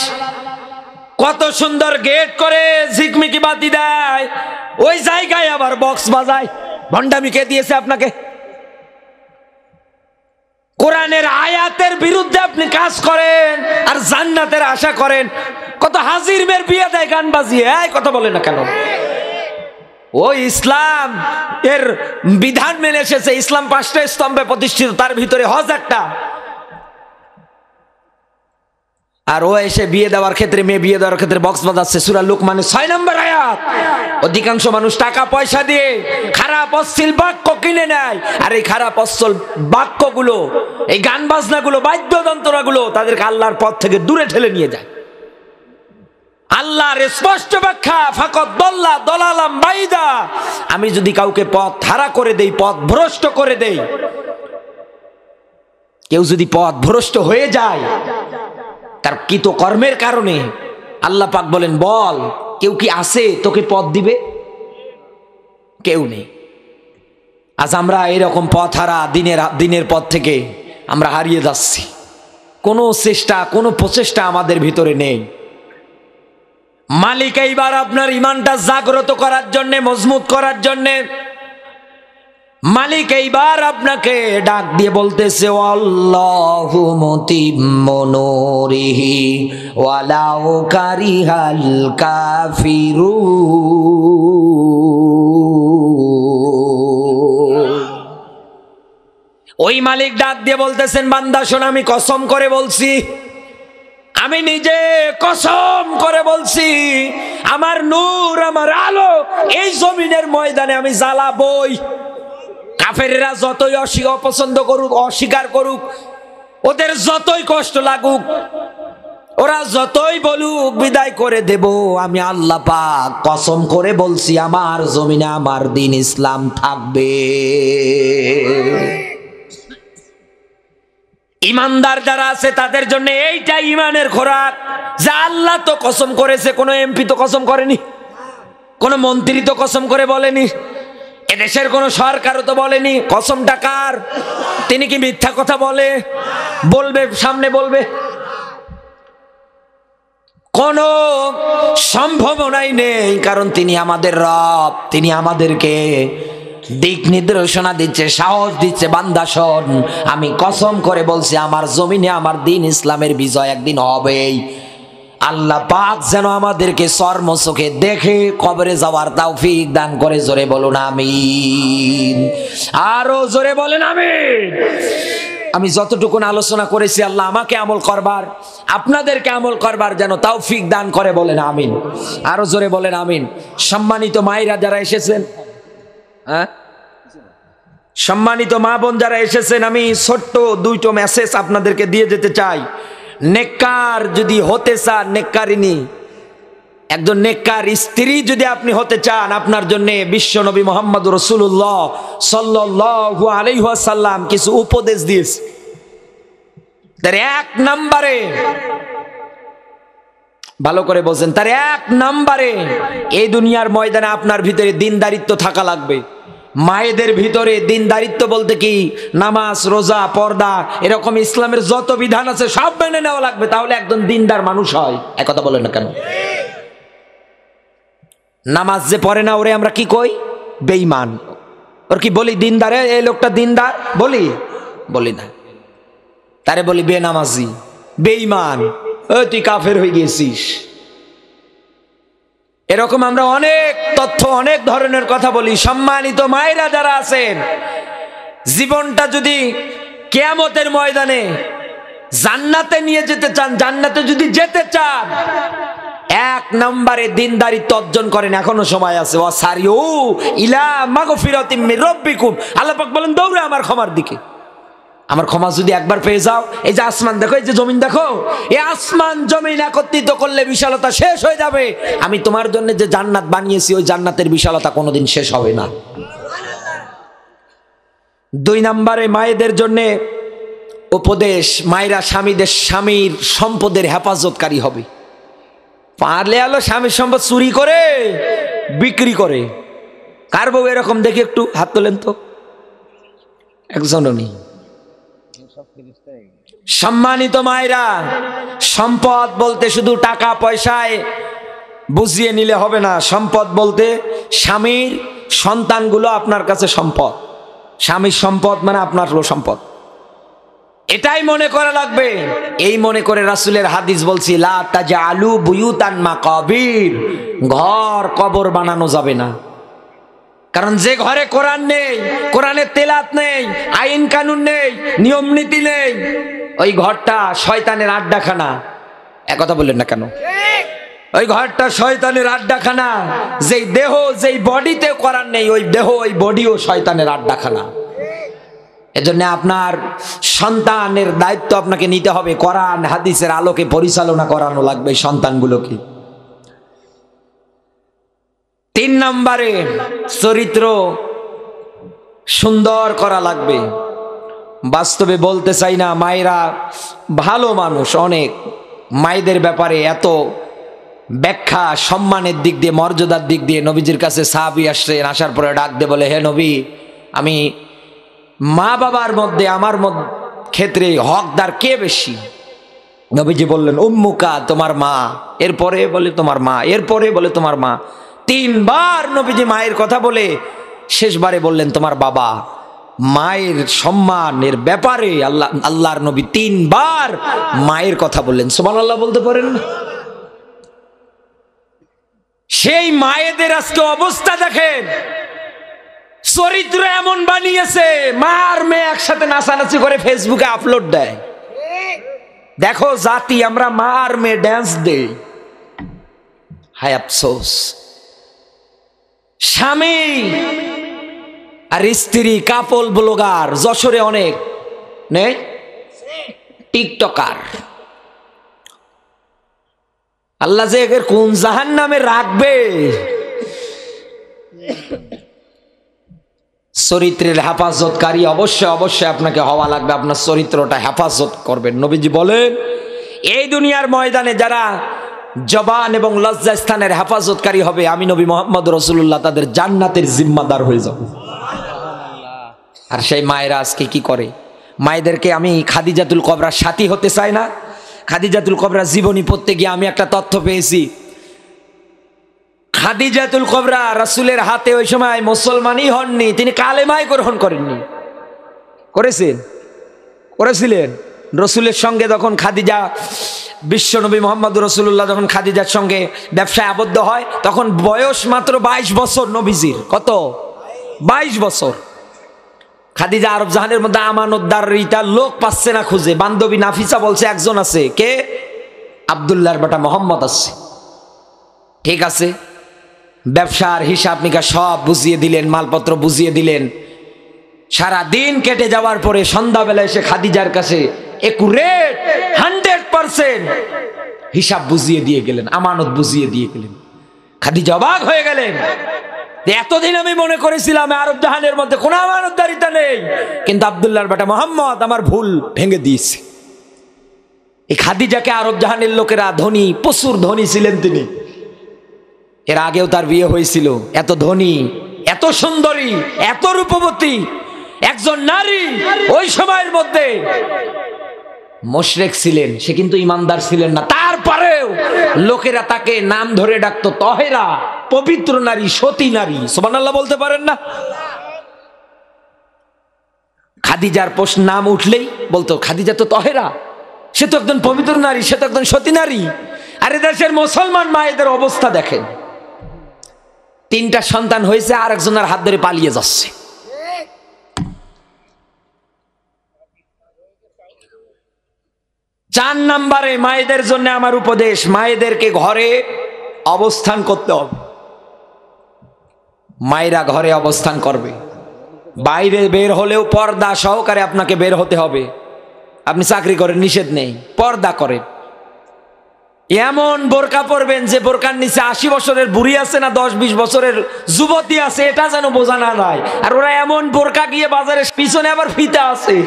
কত সুন্দর গেট করে ঝিকমিকি বাতি দেয়, ওই জায়গায় আবার বক্স বাজায়। ভণ্ডামি কে দিয়েছে আপনাকে? কোরআনের আয়াতের বিরুদ্ধে আপনি কাজ করেন আর জান্নাতের আশা করেন। কত হাজির মেয়ের বিয়ে দেয় গান বাজিয়ে, কথা বলে না কেন? ওই ইসলাম এর বিধান মেনে এসেছে, ইসলাম 5টা স্তম্ভে প্রতিষ্ঠিত, তার ভিতরে হজ একটা। আর ও এসে বিয়ে দেওয়ার ক্ষেত্রে, মেয়ে বিয়ে দেওয়ার ক্ষেত্রে বক্স বাজাচ্ছে। সূরা লুকমানের 6 নম্বর আয়াত। অধিকাংশ মানুষ টাকা পয়সা দিয়ে খারাপ অশ্লীল বাক্য কিনে নেয়, আর এই খারাপ অশ্লীল বাক্যগুলো, এই গান বাজনাগুলো, বাদ্যযন্ত্রগুলো তাদেরকে আল্লাহর পথ থেকে দূরে ঠেলে নিয়ে যায়। আল্লাহর স্পষ্ট ব্যাখ্যা, ফাকাদ দাল্লা দালালাম বাইদা। আমি যদি কাউকে পথ হারা করে দেই, পথ ভ্রষ্ট করে দেই, কেউ যদি পথ ভ্রষ্ট হয়ে যায় তার কৃত কর্মের কারণে, আল্লাহ পাক বলেন বল কেউ কি আছে তোকে পথ দিবে? কেউ নেই। আজ আমরা এরকম পথ হারা, দিনের পথ থেকে আমরা হারিয়ে যাচ্ছি। কোনো চেষ্টা, কোনো প্রচেষ্টা আমাদের ভিতরে নেই। মালিক এইবার আপনার ইমানটা জাগ্রত করার জন্য, মজবুত করার জন্য মালিক এইবার আপনাকে ডাক দিয়ে বলতেছে, আল্লাহু মুতিম্মু নূরিহি ওয়ালাউ কারিহাল কাফিরুন। ওই মালিক ডাক দিয়ে বলতেছেন, বান্দা শোন, আমি কসম করে বলছি, আমি নিজে কসম করে বলছি, আমার নূর, আমার আলো এই জমিনের ময়দানে আমি জ্বালাবই। কাফেররা যতই অপছন্দ করুক, অস্বীকার করুক, ওদের যতই কষ্ট লাগুক, ওরা যতই বলুক বিদায় করে দেব, আমি আল্লাহ পাক কসম করে বলছি আমার জমিনে আমার দ্বীন ইসলাম থাকবে। ইমানদার যারা আছে তাদের জন্য এইটা ইমানের খোরাক, যে আল্লাহ তো কসম করেছে, কোনো এমপি তো কসম করেনি, কোনো মন্ত্রী তো কসম করে বলেনি, এদেশের কোন সরকারও তো বলেনি। কসমটা কার? তিনি কি মিথ্যা কথা বলবে সামনে বলবে? কোন সম্ভাবনাই নেই, কারণ তিনি আমাদের রব, তিনি আমাদেরকে দিক নির্দেশনা দিচ্ছে, সাহস দিচ্ছে, বান্দা শোন, আমি কসম করে বলছি আমার জমিনে আমার দ্বীন ইসলামের বিজয় একদিন হবেই। আল্লাহ পাক যেন আমাদেরকে চর্ম চোখে দেখে কবরে যাওয়ার তৌফিক দান করে। জোরে বলুন আমিন, আরো জোরে বলেন আমিন। আমি যতটুকু আলোচনা করেছি আল্লাহ আমাকে আমল করবার, আপনাদেরকে আমল করবার যেন তৌফিক দান করে। বলেন আমিন, আরো জোরে বলেন আমিন। সম্মানিত মায়েরা যারা এসেছেন, সম্মানিত মা বোন যারা এসেছেন, আমি ছোট্ট দুইটো মেসেজ আপনাদেরকে দিয়ে যেতে চাই। নেককার যদি হতে চান, নেককারিনী, একজন নেককার স্ত্রী যদি আপনি হতে চান, আপনার জন্য বিশ্ব নবী মুহাম্মদ রাসূলুল্লাহ সাল্লাল্লাহু আলাইহি ওয়াসাল্লাম কিছু উপদেশ দিয়েছে। তার এক নম্বরে, ভালো করে বলছেন, তার এক নম্বরে এই দুনিয়ার ময়দানে আপনার ভিতরে দিনদারিত্ব থাকা লাগবে। মায়েদের ভিতরে দিনদারিত্ব বলতে কি, নামাজ, রোজা, পর্দা, এরকম ইসলামের যত বিধান আছে সব মেনে নেওয়া লাগবে, তাহলে একজন দিনদার মানুষ হয়। একথা বলেন না কেন? নামাজ যে পড়ে না ওরে আমরা কি কই? বেঈমান। ওর কি বলি দিনদারে? এই লোকটা দিনদার বলি না, তারে বলি বেনামাজি, বেঈমান, তুই কাফের হয়ে গেছিস। এরকম আমরা অনেক তথ্য, অনেক ধরনের কথা বলি। সম্মানিত মায়েরা যারা আছেন, জীবনটা যদি কিয়ামতের ময়দানে জান্নাতে নিয়ে যেতে চান, জান্নাতে যদি যেতে চান, এক নম্বরে দিনদারিত্ব অর্জন করেন, এখনো সময় আছে। ওয়াসারিউ ইলা মাগফিরাতিম মির রাব্বিকুম, আল্লাহ পাক বলেন দৌড়ে আমার ক্ষমার দিকে। আমার ক্ষমা যদি একবার পেয়ে যাও, এই যে আসমান দেখো, এই যে জমিন দেখো, এই আসমান জমিন একত্রিত করলে বিশালতা শেষ হয়ে যাবে। আমি তোমার জন্য যে জান্নাত বানিয়েছি, ওই জান্নাতের বিশালতা কোনোদিন শেষ হবে না। দুই নম্বরে মায়েদের জন্য উপদেশ, মায়েরা স্বামীর সম্পদের হেফাজতকারী হবে। পারলে আলো স্বামীর সম্পদ চুরি করে বিক্রি করে। কার বউ এরকম দেখি একটু হাত তোলেন তো, একজনও নেই। সম্মানিত মায়েরা, সম্পদ বলতে শুধু টাকা পয়সায় বুঝিয়ে নিলে হবে না। সম্পদ বলতে স্বামীর সন্তানগুলো আপনার কাছে সম্পদ। স্বামীর সম্পদ মানে আপনার সম্পদ, এটাই মনে করা লাগবে। এই মনে করে রাসূলের হাদিস বলছি, লা তাজআলু বুয়ুতান মাকাবির, ঘর কবর বানানো যাবে না। কারণ যে ঘরে কোরআন নেই, কোরআনের তেলাওয়াত নেই, আইন কানুন নেই, নিয়ম নীতি নেই, ওই ঘরটা শয়তানের আড্ডাখানা। একথা বললেন না কেন? ওই ঘরটা শয়তানের আড্ডাখানা। যেই দেহ, যেই বডিতে কোরআন নেই, ওই দেহ, ওই বডিও শয়তানের আড্ডাখানা। এজন্য আপনার সন্তানের দায়িত্ব আপনাকে নিতে হবে, কোরআন হাদিসের আলোকে পরিচালনা করানো লাগবে সন্তানগুলোকে। তিন নম্বরে চরিত্র সুন্দর করা লাগবে। বাস্তবে বলতে চাই না, মায়েরা ভালো মানুষ অনেক, মায়েদের ব্যাপারে এত ব্যাখ্যা সম্মানের দিক দিয়ে মর্যাদার দিক দিয়ে নবীজির কাছে সাহাবী আসছেন, আসার পরে ডাক দিয়ে বলে, হে নবী, আমি মা বাবার মধ্যে আমার ক্ষেত্রে হকদার কে বেশি? নবীজি বললেন উম্মুকা, তোমার মা। এরপরে বলে তোমার মা, এরপরে বলে তোমার মা। তিনবার নবীজি মায়ের কথা বলে শেষবারে বললেন তোমার বাবা। মায়ের সম্মানের ব্যাপারে আল্লাহর নবী তিনবার মায়ের কথা বললেন। সুবহানাল্লাহ বলতে পারেন না? সেই মায়েদের আজকে অবস্থা দেখেন, চরিত্র এমন বানিয়েছে, মা আর মেয়ে একসাথে নাচানাচি করে ফেসবুকে আপলোড দেয়। দেখো জাতি, আমরা মা আর মেয়ে ড্যান্স দেই, হায় আফসোস। স্বামী আর স্ত্রী কাপল ব্লগার যশোরে অনেক নেই, টিকটকার। আল্লাহ যে এর কোন জাহান্নামে রাখবে। চরিত্রের হেফাজতকারী অবশ্যই অবশ্যই আপনাকে হওয়া লাগবে, আপনার চরিত্রটা হেফাজত করবেন। নবীজি বলেন এই দুনিয়ার ময়দানে যারা জবান এবং লজ্জা স্থানের হেফাজতকারী হবে, আমি নবী মুহাম্মদ রাসূলুল্লাহ তাদের জান্নাতের জিম্মাদার হয়ে যাব। আর সেই মায়েরা আজকে কি করে? মায়েদেরকে আমি খাদিজাতুল কুবরার সাথী হতে চাই না। খাদিজাতুল কুবরার জীবনী পড়তে গিয়ে আমি একটা তথ্য পেয়েছি, খাদিজাতুল কুবরা রাসূলের হাতে ওই সময় মুসলমানই হননি, তিনি কালেমাই গ্রহণ করেননি। করেছিলেন রসুলের সঙ্গে যখন খাদিজা, বিশ্বনবী মুহাম্মদ রাসূলুল্লাহ যখন খাদিজার সঙ্গে ব্যবসায় আবদ্ধ হয়, তখন বয়স মাত্র 22 বছর নবীজির। কত? 22 বছর। খাদিজা আরব জাহানের মধ্যে আমানতদারিতা লোক পাচ্ছে না খুঁজে। বান্ধবী নাফিসা বলছে একজন আছে, কে? আব্দুল্লাহর বেটা মোহাম্মদ আছে। ঠিক আছে, ব্যবসার হিসাব নিকাশ সব বুঝিয়ে দিলেন, মালপত্র বুঝিয়ে দিলেন। সারা দিন কেটে যাওয়ার পরে সন্ধ্যাবেলা এসে খাদিজার কাছে একুরেট 100% হিসাব বুঝিয়ে দিয়ে গেলেন, আমানত বুঝিয়ে দিয়ে গেলেন। খাদিজা অবাক হয়ে গেলেন, এতদিন আমি মনে করেছিলাম আরব জাহানের মধ্যে কোনো আমানতদারিতা নেই, কিন্তু আব্দুল্লাহর বেটা মোহাম্মদ আমার ভুল ভেঙে দিয়েছে। এই খাদিজাকে আরব জাহানের লোকেরা ধনী, প্রচুর ধনী ছিলেন তিনি। এর আগেও তার বিয়ে হয়েছিল। এত ধনী, এত সুন্দরী, এত রূপবতী একজন নারী ওই সময়ের মধ্যে মুশরিক ছিলেন, সে কিন্তু ইমানদার ছিলেন না। তারপরেও লোকেরা তাকে নাম ধরে ডাকতো তহেরা, পবিত্র নারী, সতী নারী। সুবহানাল্লাহ বলতে পারেন না? খাদিজার নাম উঠলেই বলতো খাদিজা তো তহেরা, সে তো একজন পবিত্র নারী, সে তো একজন সতী নারী। আরে দেশের মুসলমান মায়েদের অবস্থা দেখেন, 3টা সন্তান হয়েছে, আর একজনের হাত ধরে পালিয়ে যাচ্ছে। চার নম্বরে মায়েদের জন্য আমার উপদেশ, মায়েদেরকে ঘরে অবস্থান করতে হবে। মায়েরা ঘরে অবস্থান করবে, বাইরে বের হলেও পর্দা সহকারে আপনাকে বের হতে হবে। আপনি চাকরি করেন, নিষেধ নেই, পর্দা করেন। এমন বোরকা পরবেন যে বোরকার নিচে 80 বছরের বুড়ি আছে না 10-20 বছরের যুবতী আছে, এটা যেন বোঝা না যায়। আর ওরা এমন বোরকা গিয়ে বাজারে পিছনে আবার ফিতা আছে।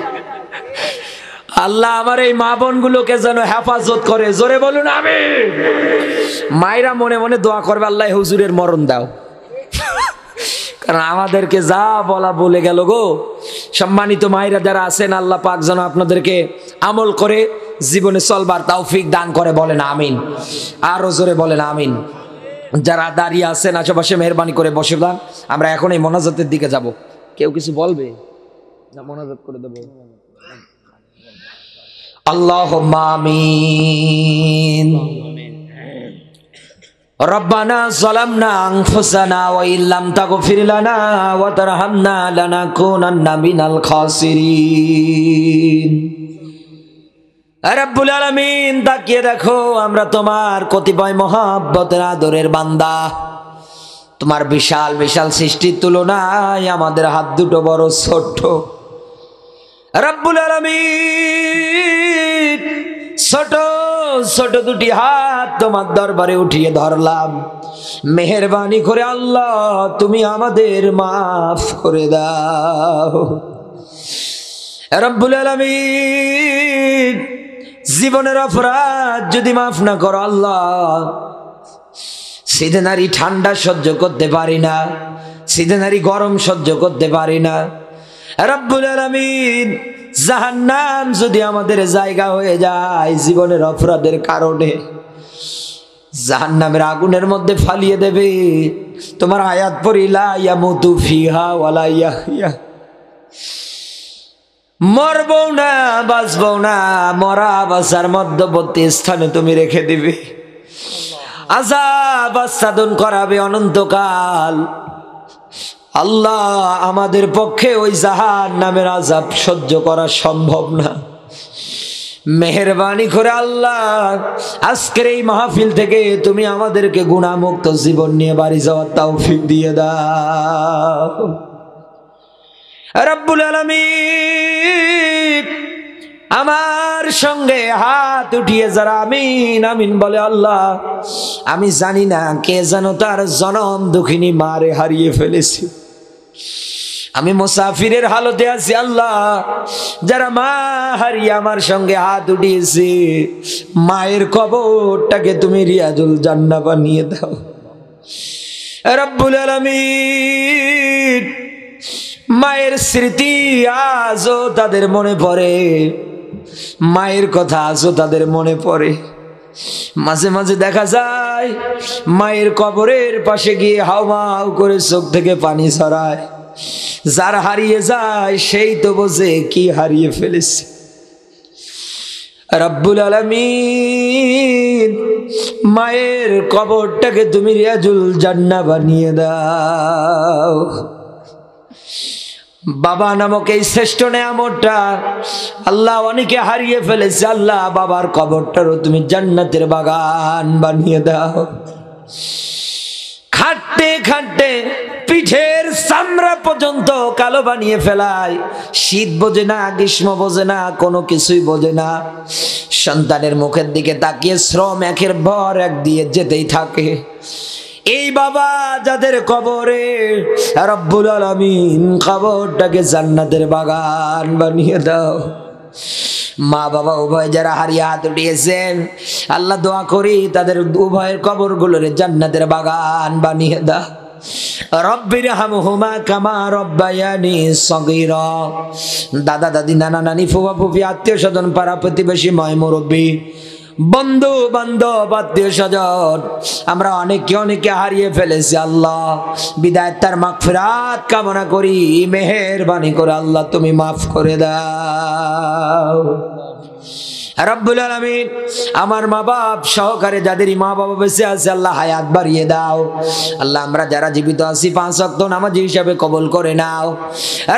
আল্লাহ আমার এই মা বোনগুলোকে যেন হেফাজত করে, জোরে বলুন আমিন। মায়েরা মনে মনে দোয়া করবে, আল্লাহ হুজুরের মরণ দাও, কারণ আমাদেরকে যা বলা বলে গেল গো। সম্মানিত মায়েরা যারা আছেন, আল্লাহ পাক যেন আপনাদেরকে আমল করে জীবনে চলবার তৌফিক দান করে, বলেন আমিন। আরো জোরে বলেন আমিন। যারা দাঁড়িয়ে আছেন আশেপাশে মেহরবানি করে বসে যান। আমরা এখন এই মোনাজাতের দিকে যাব। কেউ কিছু বলবে না? মোনাজাত করে দেব। আল্লাহুম্মা আমিন। রব্বানা যালামনা আনফুসানা ওয়া ইল্লাম তাগফির লানা ওয়া তারহামনা লানাকুনান্না মিনাল খাসিরিন। রব্বুল আলামিন, তাকিয়ে দেখো, আমরা তোমার কতিপয় মহব্বতের আদরের বান্দা। তোমার বিশাল বিশাল সৃষ্টির তুলনায় আমাদের হাত দুটো বড় ছোট্ট। রব্বুল আলামিন, ছোট ছোট দুটি হাত তোমার দরবারে উঠিয়ে ধরলাম, মেহেরবানি করে আল্লাহ তুমি আমাদের মাফ করে দাও। রব্বুল আলামিন, জীবনের অপরাধ যদি মাফ না করো আল্লাহ, শীতে নারী ঠান্ডা সহ্য করতে পারি না, শীতে নারী গরম সহ্য করতে পারি না। রব্বুল আলামিন, জাহান্নাম যদি আমাদের জায়গা হয়ে যায় জীবনের অপরাধের কারণে, জাহান্নামের আগুনের মধ্যে ফালিয়ে দেবে। তোমার আয়াত পড়ি, লা ইয়ামুতু ফিহা ওয়ালা ইয়াহইয়া, মরবো না বাঁচবো না, মরা বাঁচার মধ্যবর্তী স্থানে তুমি রেখে দিবে, আযাব আচ্ছাদন করাবে অনন্তকাল। আল্লাহ, আমাদের পক্ষে ওই জাহান্নামের আযাব সহ্য করা সম্ভব না। মেহেরবানি করে আল্লাহ, আজকের এই মাহফিল থেকে তুমি আমাদেরকে গুনাহমুক্ত জীবন নিয়ে বাড়ি যাওয়ার তৌফিক দিয়ে দাও। রব্বুল আলামিন, আমার সঙ্গে হাত উঠিয়ে যারা আমিন আমিন বলে আল্লাহ, আমি জানি না কে যেন তার জনম দুঃখিনী মারে হারিয়ে ফেলেছি। আমি মুসাফিরের হালতে আছি আল্লাহ, যারা মা হারিয়ে আমার সঙ্গে হাত উঠিয়েছে, মায়ের কবরটাকে তুমি রিয়াজুল জান্নাহ বানিয়ে দাও। রব্বুল আলামিন, মায়ের স্মৃতি আজও তাদের মনে পড়ে, মায়ের কথা আজও তাদের মনে পড়ে। মাঝে মাঝে দেখা যায় মায়ের কবরের পাশে গিয়ে হাউমাউ করে চোখ থেকে পানি ছড়ায়। যার হারিয়ে যায় সেই তো বোঝে কি হারিয়ে ফেলেছে। রব্বুল আলামিন, মায়ের কবরটাকে তুমি রিয়াজুল জান্নাহ বানিয়ে দাও। বাবা নামক এই শ্রেষ্ঠ নেয়ামতটা আল্লাহ অনেকে হারিয়ে ফেলেছে, আল্লাহ বাবার কবরটারও তুমি জান্নাতের বাগান বানিয়ে দাও। খাটতে খাটতে পিঠের চামড়া পর্যন্ত কালো বানিয়ে ফেলায়, শীত বোঝে না, গ্রীষ্ম বোঝে না, কোনো কিছুই বোঝে না। সন্তানের মুখের দিকে তাকিয়ে শ্রম একের পর এক দিয়ে যেতেই থাকে। এই বাবা যাদের কবরে, রব্বুল আলামিন কবরটাকে জান্নাতের বাগান বানিয়ে দাও। মা বাবা উভয় যারা হারিয়ে হাত উঠিয়েছেন, আল্লাহ দোয়া করি তাদের উভয়ের কবরগুলোর জান্নাতের বাগান বানিয়ে দাও। রব্বিরহামহুমা কামা রব্বায়ানি সগীরা। দাদা দাদি, নানা নানি, ফুফা ফুফি, আত্মীয় স্বজন, পাড়া প্রতিবেশী, ময় মুরব্বী, বন্ধু বান্ধব, আত্মীয় স্বজন, আমরা অনেকে হারিয়ে ফেলেছি আল্লাহ। বিদায় তার মাগফিরাত কামনা করি, মেহেরবানি করে আল্লাহ তুমি মাফ করে দাও। রব্বুল আলামিন, আমার মা বাপ সহকারে যাদের মা বাবা বেঁচে আছে আল্লাহ হায়াত বাড়িয়ে দাও। আল্লাহ, আমরা যারা জীবিত আছি 5 ওয়াক্ত নামাজি হিসাবে কবুল করে নাও।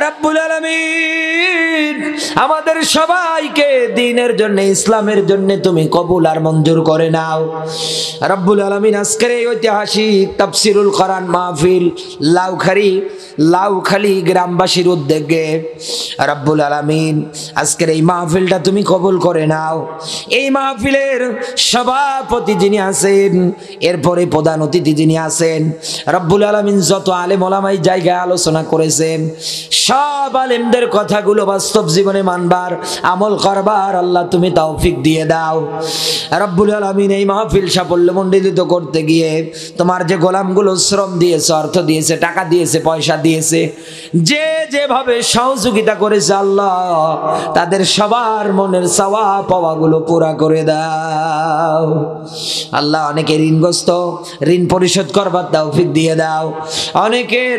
রব্বুল আলামিন, আমাদের সবাইকে দ্বীনের জন্য, ইসলামের জন্য তুমি কবুল আর মঞ্জুর করে নাও। রব্বুল আলামিন, আজকের এই ঐতিহাসিক তাফসীরুল কোরআন মাহফিল লাউখালী গ্রামবাসীর উদ্যোগে রব্বুল আলামিন আজকের এই মাহফিলটা তুমি কবুল করে নাও। এই মাহফিলের সভাপতি যিনি আছেন, এরপরে প্রধান অতিথি যিনি আছেন, রব্বুল আলামিন যত আলেম ওলামা এই জায়গায় আলোচনা করেছেন, সব আলেমদের কথাগুলো বাস্তব জীবনে মানবার, আমল করবার আল্লাহ তুমি তৌফিক দিয়ে দাও। রব্বুল আলামিন, এই মাহফিল সাফল্যমণ্ডিত করতে গিয়ে তোমার যে গোলামগুলো শ্রম দিয়েছে, অর্থ দিয়েছে, টাকা দিয়েছে, পয়সা দিয়েছে, যে যেভাবে সহযোগিতা করেছে আল্লাহ, তাদের সবার মনের চাওয়া পাওয়াগুলো পুরা করে দাও আল্লাহ। অনেকে ঋণগ্রস্ত, ঋণ পরিশোধ করবার তৌফিক দিয়ে দাও। অনেকের